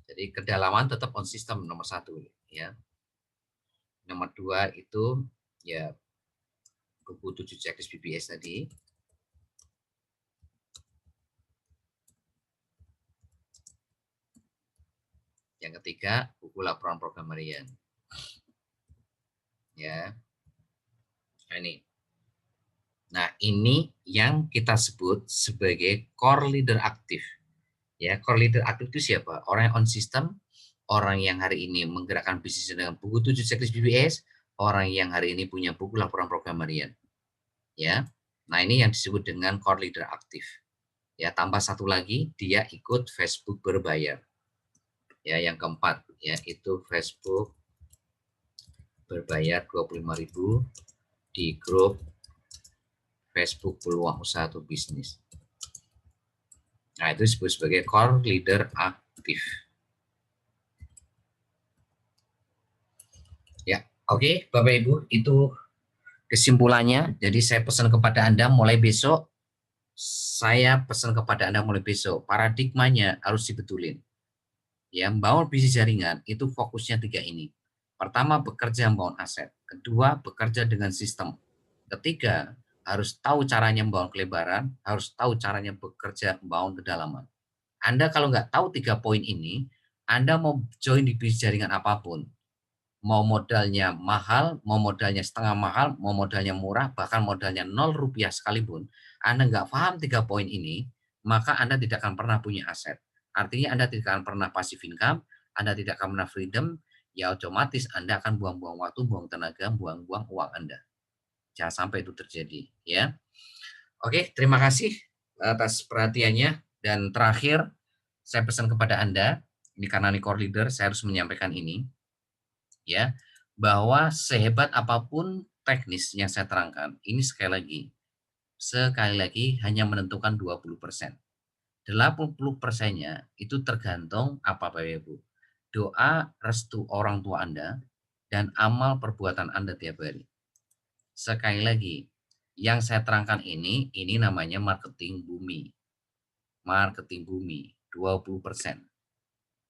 Jadi kedalaman tetap on system nomor 1 ya. Nomor 2 itu ya buku 7 checklist BBS tadi. Yang ketiga, buku laporan program harian. Ya. Nah, ini. Nah, ini yang kita sebut sebagai core leader aktif. Ya, core leader aktif itu siapa? Orang yang on system, orang yang hari ini menggerakkan bisnis dengan buku 7 checklist BBS, orang yang hari ini punya buku laporan program harian. Ya. Nah, ini yang disebut dengan core leader aktif. Ya, tambah satu lagi, dia ikut Facebook berbayar. Ya, yang keempat, ya, itu Facebook berbayar 25.000 di grup Facebook peluang usaha atau bisnis. Nah, itu disebut sebagai core leader aktif. Ya, oke, Bapak Ibu, itu kesimpulannya. Jadi saya pesan kepada Anda mulai besok, paradigmanya harus dibetulin. Ya, membangun bisnis jaringan itu fokusnya 3 ini. Pertama, bekerja membangun aset. Kedua, bekerja dengan sistem. Ketiga, harus tahu caranya membangun kelebaran, harus tahu caranya bekerja membangun kedalaman. Anda kalau nggak tahu 3 poin ini, Anda mau join di bisnis jaringan apapun, mau modalnya mahal, mau modalnya setengah mahal, mau modalnya murah, bahkan modalnya 0 rupiah sekalipun, Anda nggak paham 3 poin ini, maka Anda tidak akan pernah punya aset. Artinya Anda tidak akan pernah passive income, Anda tidak akan pernah freedom, ya otomatis Anda akan buang-buang waktu, buang tenaga, buang-buang uang Anda. Jangan sampai itu terjadi, ya. Oke, terima kasih atas perhatiannya. Dan terakhir, saya pesan kepada Anda, ini karena ini core leader, saya harus menyampaikan ini, ya, bahwa sehebat apapun teknis yang saya terangkan, ini sekali lagi hanya menentukan 20%. 80%-nya itu tergantung apa Bapak Ibu? Doa, restu orang tua Anda, dan amal perbuatan Anda tiap hari. Sekali lagi, yang saya terangkan ini namanya marketing bumi. Marketing bumi, 20%.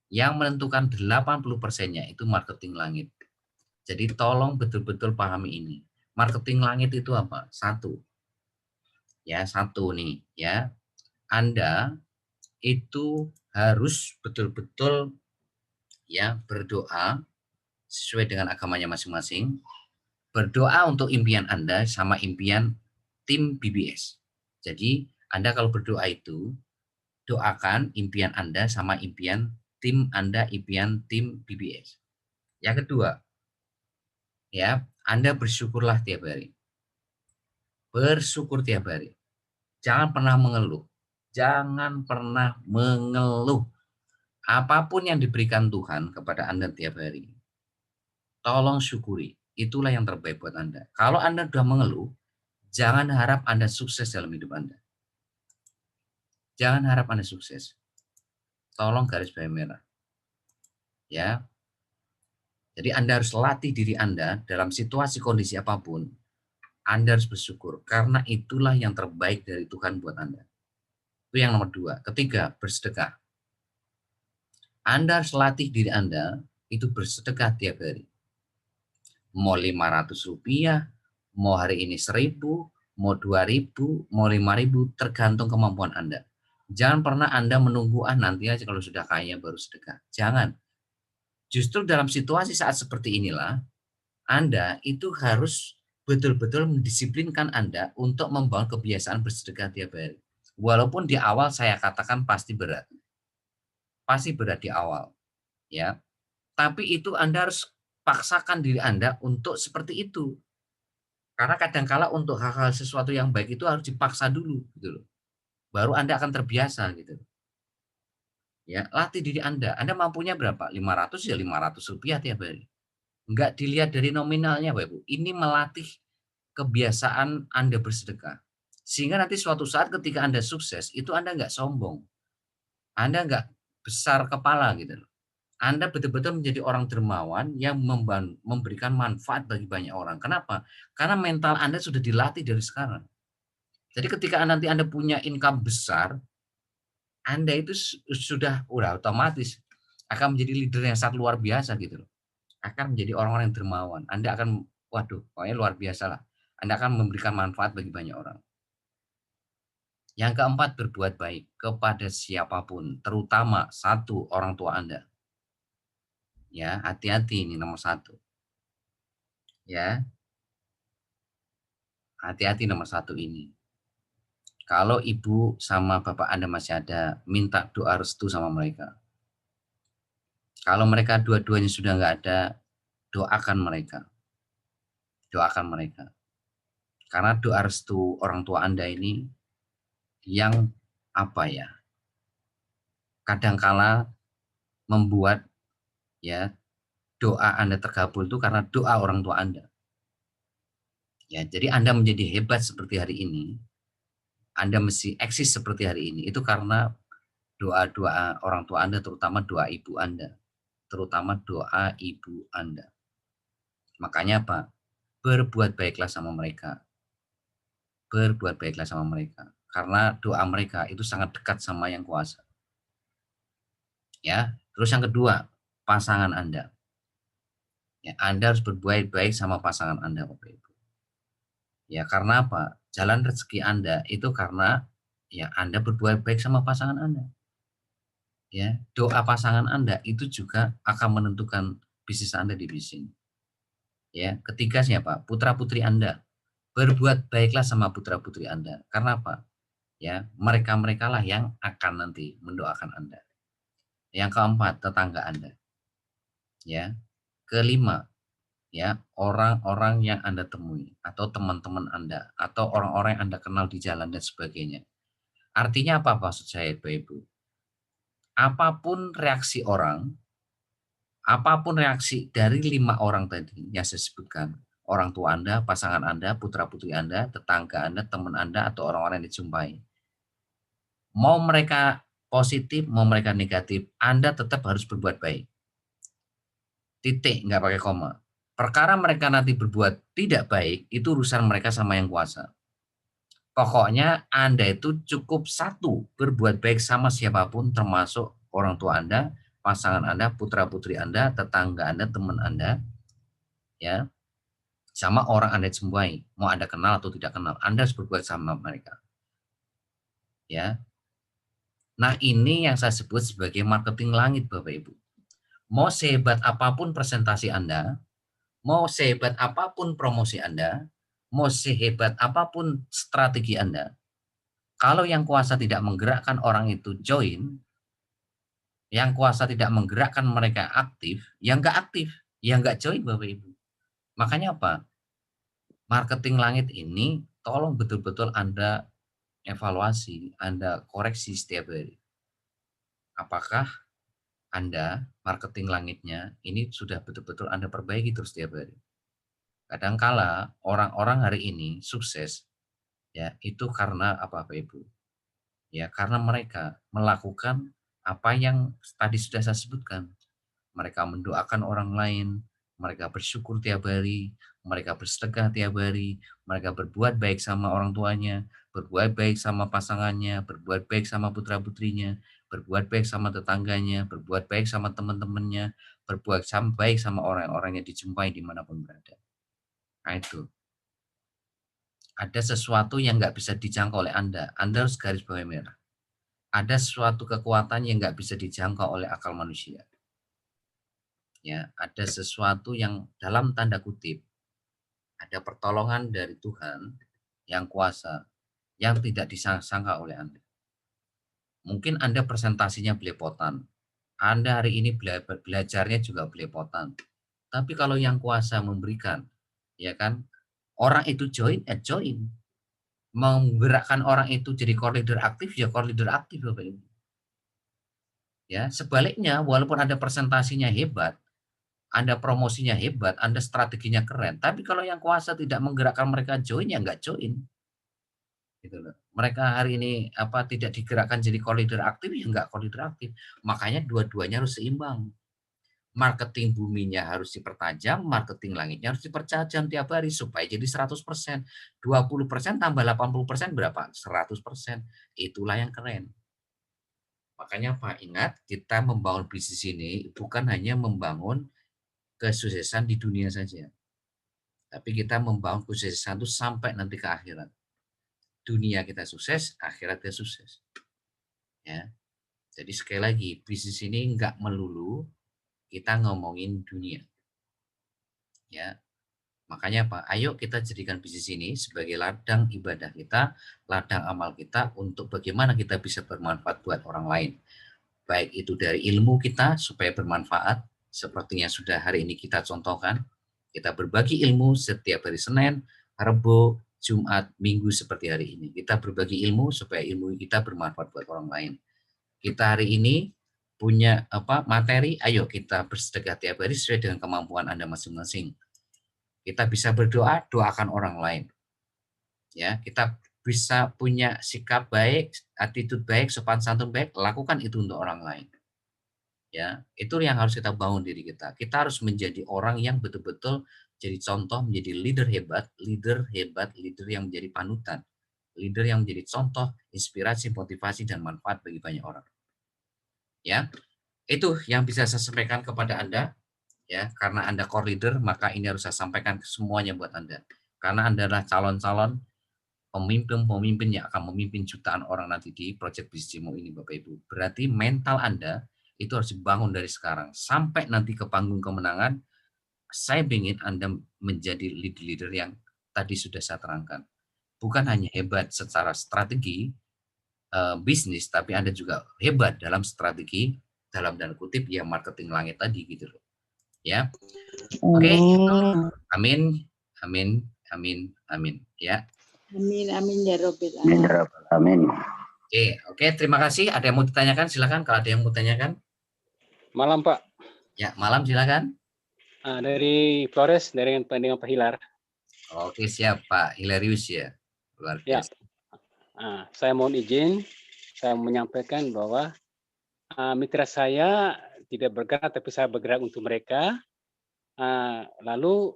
Yang menentukan 80%-nya itu marketing langit. Jadi tolong betul-betul pahami ini. Marketing langit itu apa? Satu nih ya. Anda itu harus betul-betul ya berdoa sesuai dengan agamanya masing-masing. Berdoa untuk impian Anda sama impian tim BBS. Jadi Anda kalau berdoa itu doakan impian Anda sama impian tim Anda, impian tim BBS. Yang kedua, ya, Anda bersyukurlah tiap hari. Bersyukur tiap hari. Jangan pernah mengeluh. Jangan pernah mengeluh. Apapun yang diberikan Tuhan kepada Anda tiap hari, tolong syukuri. Itulah yang terbaik buat Anda. Kalau Anda sudah mengeluh, jangan harap Anda sukses dalam hidup Anda. Jangan harap Anda sukses. Tolong garis bawah merah. Ya. Jadi Anda harus latih diri Anda dalam situasi kondisi apapun. Anda harus bersyukur karena itulah yang terbaik dari Tuhan buat Anda. Itu yang nomor 2. Ketiga, bersedekah. Anda harus latih diri Anda itu bersedekah tiap hari. Mau 500 rupiah, mau hari ini 1.000, mau 2.000, mau 5.000, tergantung kemampuan Anda. Jangan pernah Anda menunggu nanti aja kalau sudah kaya baru sedekah. Jangan. Justru dalam situasi saat seperti inilah, Anda itu harus betul-betul mendisiplinkan Anda untuk membangun kebiasaan bersedekah tiap hari. Walaupun di awal saya katakan pasti berat. Pasti berat di awal, ya. Tapi itu Anda harus paksakan diri Anda untuk seperti itu. Karena kadangkala untuk hal-hal sesuatu yang baik itu harus dipaksa dulu gitu loh. Baru Anda akan terbiasa gitu. Ya, latih diri Anda. Anda mampunya berapa? 500 ya 500 rupiah tiap hari. Enggak dilihat dari nominalnya, Bapak Ibu. Ini melatih kebiasaan Anda bersedekah. Sehingga nanti suatu saat ketika Anda sukses, itu Anda enggak sombong. Anda enggak besar kepala gitu loh. Anda betul-betul menjadi orang dermawan yang memberikan manfaat bagi banyak orang. Kenapa? Karena mental Anda sudah dilatih dari sekarang. Jadi ketika nanti Anda punya income besar, Anda itu sudah udah otomatis akan menjadi leader yang sangat luar biasa gitu loh. Akan menjadi orang-orang yang dermawan. Anda akan, waduh, pokoknya luar biasa lah. Anda akan memberikan manfaat bagi banyak orang. Yang keempat, berbuat baik kepada siapapun, terutama satu, orang tua Anda. Ya, hati-hati ini nomor satu. Ya, hati-hati nomor satu ini. Kalau ibu sama bapak Anda masih ada, minta doa restu sama mereka. Kalau mereka dua-duanya sudah nggak ada, doakan mereka. Doakan mereka. Karena doa restu orang tua Anda ini yang apa ya, kadangkala membuat ya doa Anda terkabul itu karena doa orang tua Anda. Ya, jadi Anda menjadi hebat seperti hari ini, Anda mesti eksis seperti hari ini, itu karena doa-doa orang tua Anda, terutama doa ibu Anda. Terutama doa ibu Anda. Makanya apa? Berbuat baiklah sama mereka. Berbuat baiklah sama mereka. Karena doa mereka itu sangat dekat sama yang kuasa. Ya, terus yang kedua, pasangan Anda. Ya, Anda harus berbuat baik sama pasangan Anda, Bapak Ibu. Ya, karena apa? Jalan rezeki Anda itu karena ya Anda berbuat baik sama pasangan Anda. Ya, doa pasangan Anda itu juga akan menentukan bisnis Anda di bisnis. Ya, ketiga siapa? Putra-putri Anda. Berbuat baiklah sama putra-putri Anda. Karena apa? Ya, mereka-mereka lah yang akan nanti mendoakan Anda. Yang keempat, tetangga Anda. Ya. Kelima, ya, orang-orang yang Anda temui atau teman-teman Anda atau orang-orang yang Anda kenal di jalan dan sebagainya. Artinya apa maksud saya, Bapak Ibu? Apapun reaksi orang, apapun reaksi dari 5 orang tadi yang saya sebutkan, orang tua Anda, pasangan Anda, putra-putri Anda, tetangga Anda, teman Anda, atau orang-orang yang dijumpai. Mau mereka positif, mau mereka negatif, Anda tetap harus berbuat baik. Titik, nggak pakai koma. Perkara mereka nanti berbuat tidak baik, itu urusan mereka sama yang kuasa. Pokoknya Anda itu cukup satu, berbuat baik sama siapapun, termasuk orang tua Anda, pasangan Anda, putra-putri Anda, tetangga Anda, teman Anda, ya, sama orang Anda jumpai, mau Anda kenal atau tidak kenal, Anda harus berbuat sama mereka. Ya. Nah, ini yang saya sebut sebagai marketing langit, Bapak Ibu. Mau sehebat apapun presentasi Anda, mau sehebat apapun promosi Anda, mau sehebat apapun strategi Anda, kalau yang kuasa tidak menggerakkan orang itu join, yang kuasa tidak menggerakkan mereka aktif, yang nggak aktif, yang nggak join, Bapak Ibu. Makanya apa? Marketing langit ini tolong betul-betul Anda evaluasi, Anda koreksi setiap hari. Apakah Anda marketing langitnya ini sudah betul-betul Anda perbaiki terus setiap hari? Kadangkala orang-orang hari ini sukses ya itu karena apa Bapak Ibu? Ya karena mereka melakukan apa yang tadi sudah saya sebutkan. Mereka mendoakan orang lain, mereka bersyukur tiap hari, mereka bersedekah tiap hari, mereka berbuat baik sama orang tuanya, berbuat baik sama pasangannya, berbuat baik sama putra-putrinya, berbuat baik sama tetangganya, berbuat baik sama teman-temannya, berbuat baik sama orang-orang yang dijumpai dimanapun berada. Nah itu, ada sesuatu yang nggak bisa dijangkau oleh Anda. Anda harus garis bawah merah. Ada suatu kekuatan yang nggak bisa dijangkau oleh akal manusia. Ya, ada sesuatu yang dalam tanda kutip ada pertolongan dari Tuhan yang kuasa yang tidak disangka oleh Anda. Mungkin Anda presentasinya belepotan. Anda hari ini belajarnya juga belepotan. Tapi kalau yang kuasa memberikan, ya kan, orang itu join, join. Menggerakkan orang itu jadi core leader aktif, ya core leader aktif Bapak Ibu. Ya, sebaliknya walaupun Anda presentasinya hebat, Anda promosinya hebat, Anda strateginya keren, tapi kalau yang kuasa tidak menggerakkan mereka join, ya nggak join. gitu loh. Mereka hari ini tidak digerakkan jadi core aktif, ya enggak core aktif. Makanya dua-duanya harus seimbang. Marketing buminya harus dipertajam, marketing langitnya harus dipertajam tiap hari supaya jadi 100%. 20% tambah 80% berapa? 100%. Itulah yang keren. Makanya Pak, ingat kita membangun bisnis ini bukan hanya membangun kesuksesan di dunia saja. Tapi kita membangun kesuksesan itu sampai nanti ke akhirat. Dunia kita sukses, akhirat kita sukses. Ya. Jadi sekali lagi, bisnis ini enggak melulu kita ngomongin dunia. Ya. Makanya Pak, ayo kita jadikan bisnis ini sebagai ladang ibadah kita, ladang amal kita untuk bagaimana kita bisa bermanfaat buat orang lain. Baik itu dari ilmu kita supaya bermanfaat, seperti yang sudah hari ini kita contohkan. Kita berbagi ilmu setiap hari Senin, Rabu, Jumat, Minggu seperti hari ini. Kita berbagi ilmu supaya ilmu kita bermanfaat buat orang lain. Kita hari ini punya materi, ayo kita bersedekah tiap hari sesuai dengan kemampuan Anda masing-masing. Kita bisa berdoa, doakan orang lain. Ya, kita bisa punya sikap baik, attitude baik, sopan santun baik, lakukan itu untuk orang lain. Ya, itu yang harus kita bangun diri kita. Kita harus menjadi orang yang betul-betul jadi contoh, menjadi leader hebat, leader yang menjadi panutan, leader yang menjadi contoh, inspirasi, motivasi, dan manfaat bagi banyak orang. Ya, itu yang bisa saya sampaikan kepada Anda. Ya, karena Anda core leader, maka ini harus saya sampaikan semuanya buat Anda. Karena Anda adalah calon-calon pemimpin-pemimpin yang akan memimpin jutaan orang nanti di Project Bisnismu ini, Bapak Ibu. Berarti mental Anda itu harus dibangun dari sekarang. Sampai nanti ke panggung kemenangan, saya ingin Anda menjadi leader yang tadi sudah saya terangkan. Bukan hanya hebat secara strategi bisnis, tapi Anda juga hebat dalam strategi, dalam dan kutip, ya marketing langit tadi gitu loh. Ya, oke. Amin, amin, amin, amin. Ya. Amin, amin ya Robbal Amin. Oke, terima kasih. Ada yang mau ditanyakan? Silakan. Kalau ada yang mau ditanyakan. Malam Pak. Ya, malam silakan. Dari Flores, dengan Pak Hilar. Oke, siap Pak Hilarius ya. Luar biasa. Ya. Saya mohon izin, saya menyampaikan bahwa mitra saya tidak bergerak, tapi saya bergerak untuk mereka. Lalu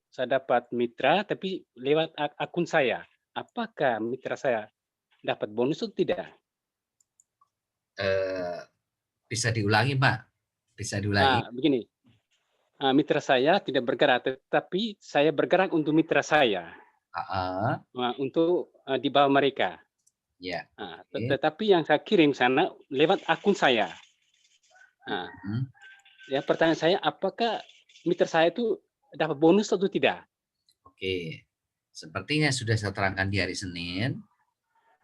saya dapat mitra, tapi lewat akun saya. Apakah mitra saya dapat bonus atau tidak? Bisa diulangi, Pak? Bisa diulangi? Begini, mitra saya tidak bergerak, tetapi saya bergerak untuk mitra saya. Untuk di bawah mereka. Ya. Tetapi yang saya kirim sana lewat akun saya. Ya, pertanyaan saya, apakah mitra saya itu dapat bonus atau tidak? Oke, sepertinya sudah saya terangkan di hari Senin,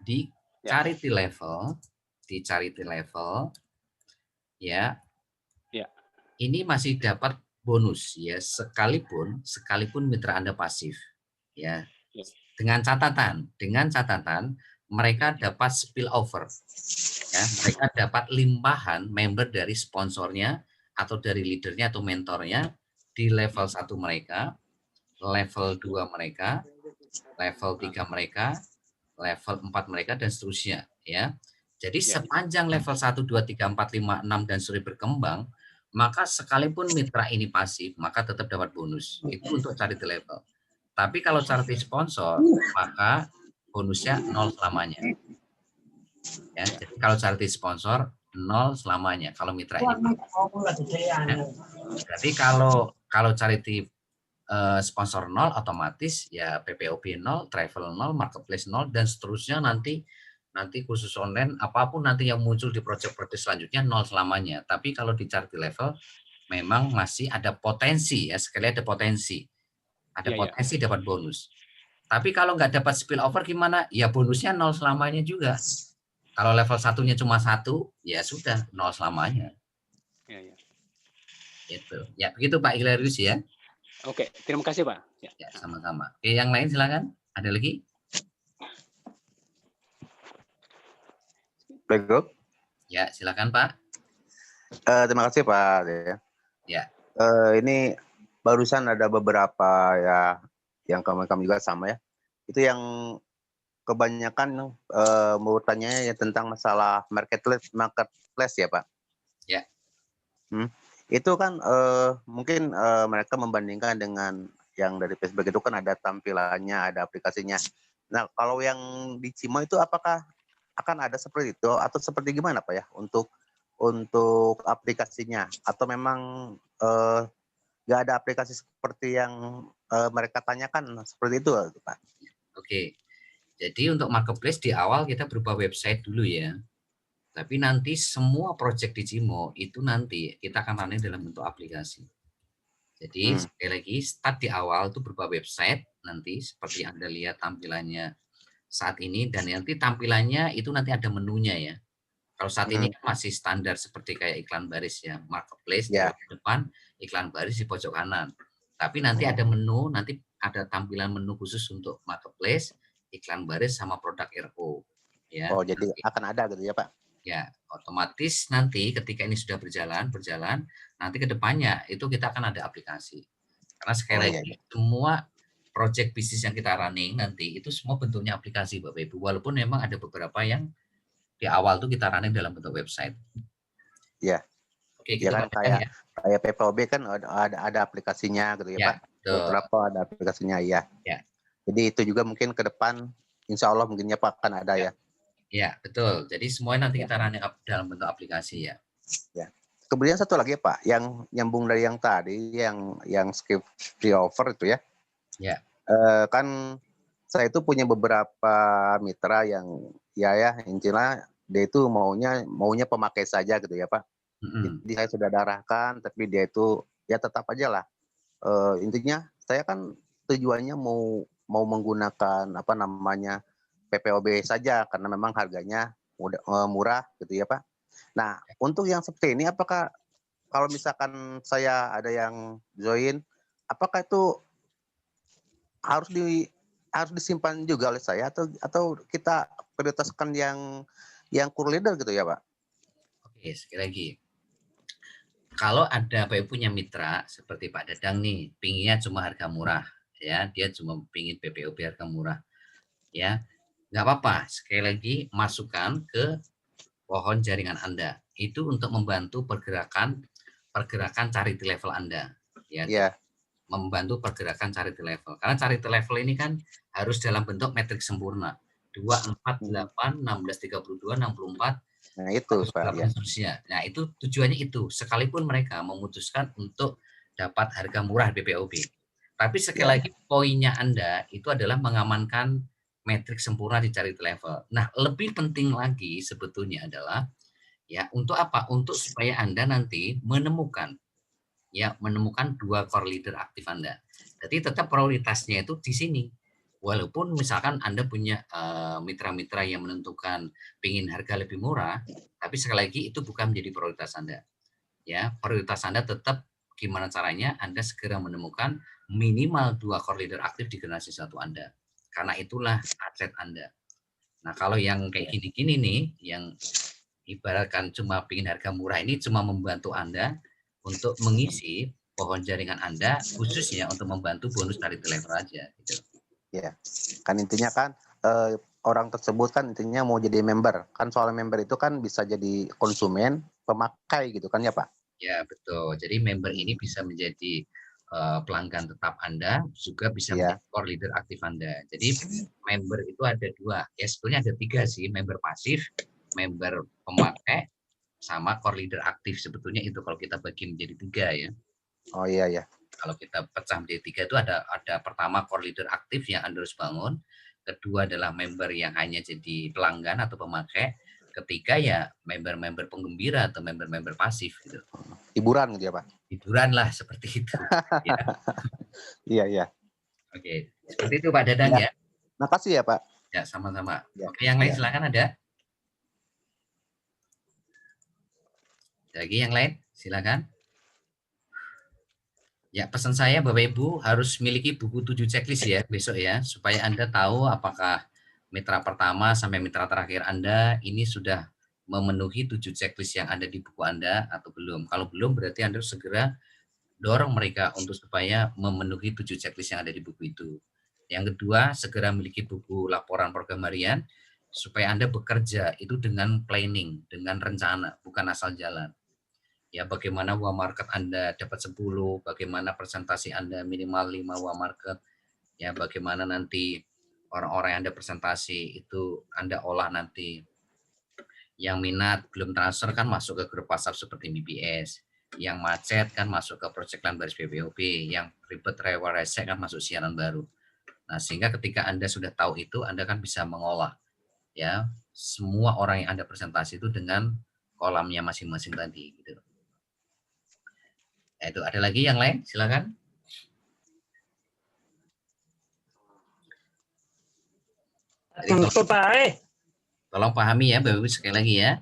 di charity level, ya, ini masih dapat bonus ya, sekalipun mitra Anda pasif, ya, dengan catatan mereka dapat spill over, ya, mereka dapat limpahan member dari sponsornya atau dari leadernya atau mentornya di level 1 mereka, level 2 mereka, level 3 mereka, level 4 mereka, dan seterusnya. Ya. Jadi sepanjang level 1, 2, 3, 4, 5, 6, dan seterusnya berkembang, maka sekalipun mitra ini pasif, maka tetap dapat bonus. Itu untuk charity level. Tapi kalau charity sponsor, maka bonusnya 0 selamanya. Ya, jadi kalau charity sponsor 0 selamanya kalau mitra ini. Ya. Jadi kalau charity sponsor 0 otomatis ya PPOP 0, travel 0, marketplace 0, dan seterusnya nanti khusus online apapun nanti yang muncul di project-project selanjutnya 0 selamanya. Tapi kalau di charity level memang masih ada potensi ya, sekali ada potensi. Ada potensi dapat bonus. Tapi kalau nggak dapat spill over gimana? Ya bonusnya 0 selamanya juga. Kalau level 1-nya cuma 1, ya sudah 0 selamanya. Gitu. Ya, begitu Pak Hilarius ya. Oke, terima kasih Pak. Ya, sama-sama. Oke, yang lain silakan. Ada lagi? Baik. Ya, silakan Pak. Terima kasih Pak. Ya. Ini barusan ada beberapa ya yang kami juga sama ya. Itu yang kebanyakan mau tanya ya tentang masalah marketplace ya Pak. Ya. Itu kan mungkin mereka membandingkan dengan yang dari Facebook itu kan ada tampilannya, ada aplikasinya. Nah kalau yang di Cimo itu apakah akan ada seperti itu atau seperti gimana Pak ya untuk aplikasinya, atau memang nggak ada aplikasi seperti yang mereka tanyakan seperti itu Pak? Oke, jadi untuk marketplace di awal kita berupa website dulu ya. Tapi nanti semua project di Cimo itu nanti kita akan running dalam bentuk aplikasi. Jadi sekali lagi start di awal itu berupa website nanti seperti yang Anda lihat tampilannya saat ini, dan nanti tampilannya itu nanti ada menunya ya. Kalau saat ini masih standar seperti kayak iklan baris ya, marketplace di depan, iklan baris di pojok kanan. Tapi nanti ada menu, nanti ada tampilan menu khusus untuk marketplace, iklan baris sama produk RO. Ya. Oh, jadi akan ada gitu ya Pak? Ya, otomatis nanti ketika ini sudah berjalan, nanti ke depannya itu kita akan ada aplikasi. Karena sekali lagi semua project bisnis yang kita running nanti itu semua bentuknya aplikasi Bapak Ibu. Walaupun memang ada beberapa yang di awal tuh kita running dalam bentuk website. Iya. Oke, ya kan kayak PPOB kan ada aplikasinya gitu ya Pak. Beberapa ada aplikasinya ya. Jadi itu juga mungkin ke depan insya Allah mungkin ya Pak akan ada ya. Ya, betul. Jadi semuanya nanti kita running dalam bentuk aplikasi ya. Ya. Kemudian satu lagi Pak, yang nyambung dari yang tadi, yang skip free offer itu ya. Ya. Kan saya itu punya beberapa mitra yang ya intinya dia itu maunya pemakai saja gitu ya Pak. Jadi saya sudah darahkan, tapi dia itu ya tetap aja lah. Intinya saya kan tujuannya mau menggunakan apa namanya PPOB saja karena memang harganya murah gitu ya Pak. Nah untuk yang seperti ini apakah kalau misalkan saya ada yang join, apakah itu harus disimpan juga oleh saya atau kita prioritaskan yang core leader gitu ya Pak? Oke, sekali lagi. Kalau ada Bapak punya mitra seperti Pak Dadang nih, pinginnya cuma harga murah ya, dia cuma pingin PPOB harga murah. Ya, nggak apa-apa. Sekali lagi masukkan ke pohon jaringan Anda. Itu untuk membantu pergerakan cari di level Anda. Ya. Membantu pergerakan cari di level. Karena cari di level ini kan harus dalam bentuk metrik sempurna. 2, 4, 8, 16, 32, 64. Nah itu Pak ya. Nah itu tujuannya itu. Sekalipun mereka memutuskan untuk dapat harga murah BPOB. Tapi sekali lagi poinnya Anda itu adalah mengamankan metrik sempurna di cari level. Nah lebih penting lagi sebetulnya adalah ya untuk apa? Untuk supaya Anda nanti menemukan dua core leader aktif Anda. Jadi tetap prioritasnya itu di sini. Walaupun misalkan Anda punya mitra-mitra yang menentukan pingin harga lebih murah, tapi sekali lagi itu bukan menjadi prioritas Anda. Ya, prioritas Anda tetap gimana caranya Anda segera menemukan minimal 2 core leader aktif di generasi 1 Anda. Karena itulah aset Anda. Nah, kalau yang kayak gini-gini nih, yang ibaratkan cuma pingin harga murah ini cuma membantu Anda untuk mengisi pohon jaringan Anda khususnya untuk membantu bonus dari level aja gitu. Ya, kan intinya kan orang tersebut kan intinya mau jadi member. Kan soal member itu kan bisa jadi konsumen, pemakai gitu kan ya Pak? Ya, betul. Jadi member ini bisa menjadi pelanggan tetap Anda, juga bisa menjadi core leader aktif Anda. Jadi member itu ada 2. Ya sebetulnya ada 3 sih, member pasif, member pemakai, sama core leader aktif. Sebetulnya itu kalau kita bagi menjadi 3 ya. Oh iya ya. Kalau kita pecah menjadi 3 itu ada pertama core leader aktif yang Anda harus bangun, kedua adalah member yang hanya jadi pelanggan atau pemakai, ketiga ya member-member penggembira atau member-member pasif gitu. Hiburan gitu ya Pak? Hiburan lah seperti itu. Ya. Iya. Oke, seperti itu Pak Dadang ya. Makasih ya Pak. Ya sama-sama. Oke, yang lain silakan ada. Lagi yang lain silakan. Ya, pesan saya Bapak Ibu harus miliki buku 7 checklist ya besok ya, supaya Anda tahu apakah mitra pertama sampai mitra terakhir Anda ini sudah memenuhi 7 checklist yang ada di buku Anda atau belum. Kalau belum berarti Anda harus segera dorong mereka untuk supaya memenuhi 7 checklist yang ada di buku itu. Yang kedua, segera miliki buku laporan program harian supaya Anda bekerja itu dengan planning, dengan rencana, bukan asal jalan. Ya, bagaimana uang market Anda dapat 10, bagaimana presentasi Anda minimal 5 uang market, ya, bagaimana nanti orang-orang yang Anda presentasi itu Anda olah nanti. Yang minat belum transfer kan masuk ke grup WhatsApp seperti BBS, yang macet kan masuk ke project line baris BPOP, yang ribet reward reset kan masuk siaran baru. Nah, sehingga ketika Anda sudah tahu itu, Anda kan bisa mengolah ya semua orang yang Anda presentasi itu dengan kolamnya masing-masing tadi gitu. Nah, itu ada lagi yang lain, silakan. Tolong pahami ya Bapak Ibu sekali lagi ya.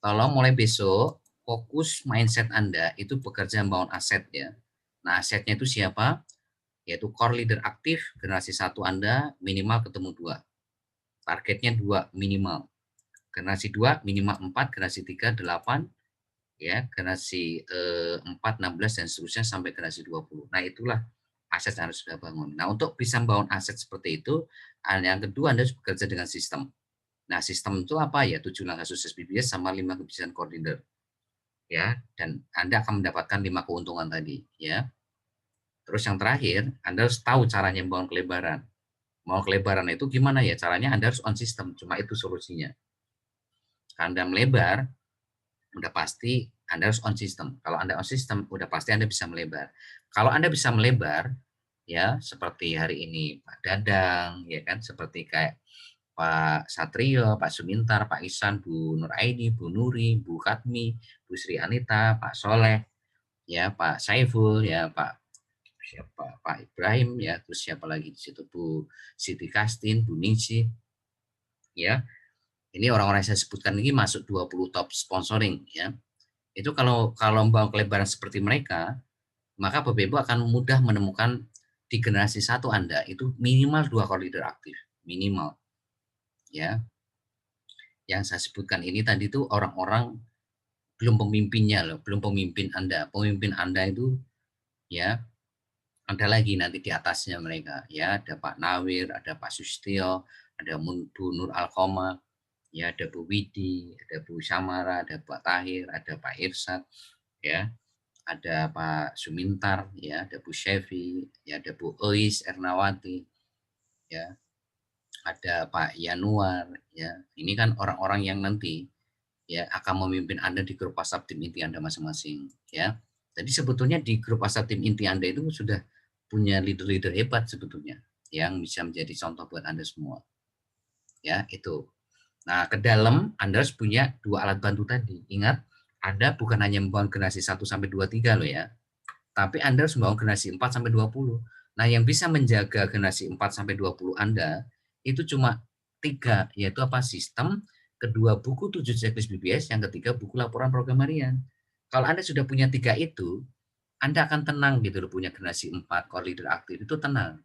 Tolong mulai besok fokus mindset Anda itu bekerja membangun aset ya. Nah, asetnya itu siapa? Yaitu core leader aktif generasi 1 Anda minimal ketemu 2. Targetnya 2 minimal. Generasi 2 minimal 4, generasi 3 8, ya, generasi 4 16 dan seterusnya sampai generasi 20. Nah, itulah aset yang harus sudah bangun. Nah, untuk bisa membangun aset seperti itu, yang kedua Anda harus bekerja dengan sistem. Nah, sistem itu apa ya? 7 langkah sukses BBS sama 5 kebiasaan koordinator. Ya, dan Anda akan mendapatkan 5 keuntungan tadi, ya. Terus yang terakhir, Anda harus tahu caranya membangun kelebaran. Mau kelebaran itu gimana ya? Caranya Anda harus on system, cuma itu solusinya. Kalau Anda melebar, udah pasti Anda harus on system. Kalau Anda on system, udah pasti Anda bisa melebar. Kalau Anda bisa melebar, ya seperti hari ini Pak Dadang, ya kan, seperti kayak Pak Satrio, Pak Sumintar, Pak Ihsan, Bu Nur Aini, Bu Nuri, Bu Katmi, Bu Sri Anita, Pak Soleh, ya Pak Saiful, ya Pak siapa, Pak Ibrahim, ya terus siapa lagi di situ, Bu Siti Kastin, Bu Ningsi, ya. Ini orang-orang yang saya sebutkan ini masuk 20 top sponsoring, ya. Itu kalau membangun kelebaran seperti mereka, maka Bapak Ibu akan mudah menemukan di generasi 1 Anda itu minimal 2 core leader aktif, minimal. Ya. Yang saya sebutkan ini tadi itu orang-orang belum pemimpinnya loh, belum pemimpin Anda. Pemimpin Anda itu ya ada lagi nanti di atasnya mereka, ya ada Pak Nawir, ada Pak Sustio, ada Bu Nur Alkoma, ya ada Bu Widi, ada Bu Samara, ada Pak Tahir, ada Pak Irsad, ya ada Pak Sumintar, ya ada Bu Shefi, ya ada Bu Ois Ernawati, ya ada Pak Yanuar, ya ini kan orang-orang yang nanti ya akan memimpin Anda di grup WhatsApp tim inti Anda masing-masing, ya. Jadi sebetulnya di grup WhatsApp tim inti Anda itu sudah punya leader-leader hebat sebetulnya yang bisa menjadi contoh buat Anda semua. Ya, itu. Nah, ke dalam Anda harus punya 2 alat bantu tadi. Ingat, Anda bukan hanya membangun generasi 1 sampai 23 loh ya. Tapi Anda harus membangun generasi 4 sampai 20. Nah, yang bisa menjaga generasi 4 sampai 20 Anda itu cuma 3, yaitu apa? Sistem, kedua buku 7 checklist BBS, yang ketiga buku laporan program harian. Kalau Anda sudah punya 3 itu, Anda akan tenang gitu loh, punya generasi 4 core leader aktif itu tenang.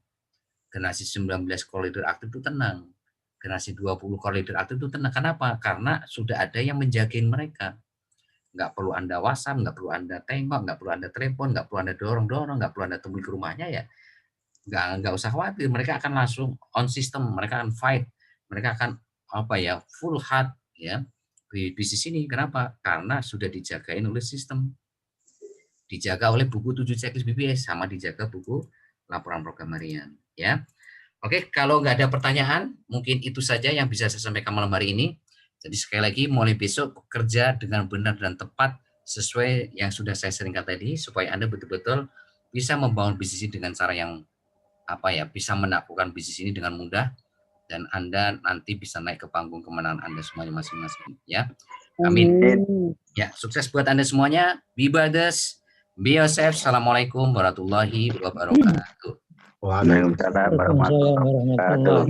Generasi 19 core leader aktif itu tenang. Generasi 20 core leader aktif itu tenang. Kenapa? Karena sudah ada yang menjagain mereka. Nggak perlu Anda WhatsApp, nggak perlu Anda tengok, nggak perlu Anda telepon, nggak perlu Anda dorong-dorong, nggak perlu Anda temui ke rumahnya ya. Nggak usah khawatir, mereka akan langsung on system, mereka akan fight, mereka akan apa ya, full hard ya di bisnis ini. Kenapa? Karena sudah dijagain oleh sistem. Dijaga oleh buku 7 checklist BBS sama dijaga buku laporan program harian ya. Oke, kalau nggak ada pertanyaan, mungkin itu saja yang bisa saya sampaikan malam hari ini. Jadi sekali lagi mulai besok bekerja dengan benar dan tepat sesuai yang sudah saya seringkan tadi supaya Anda betul-betul bisa membangun bisnis ini dengan cara yang apa ya, bisa menaklukkan bisnis ini dengan mudah dan Anda nanti bisa naik ke panggung kemenangan Anda semuanya masing-masing ya. Amin. Ya, sukses buat Anda semuanya. Be brothers. Be yourself. Assalamualaikum warahmatullahi wabarakatuh. Waalaikumsalam warahmatullahi wabarakatuh.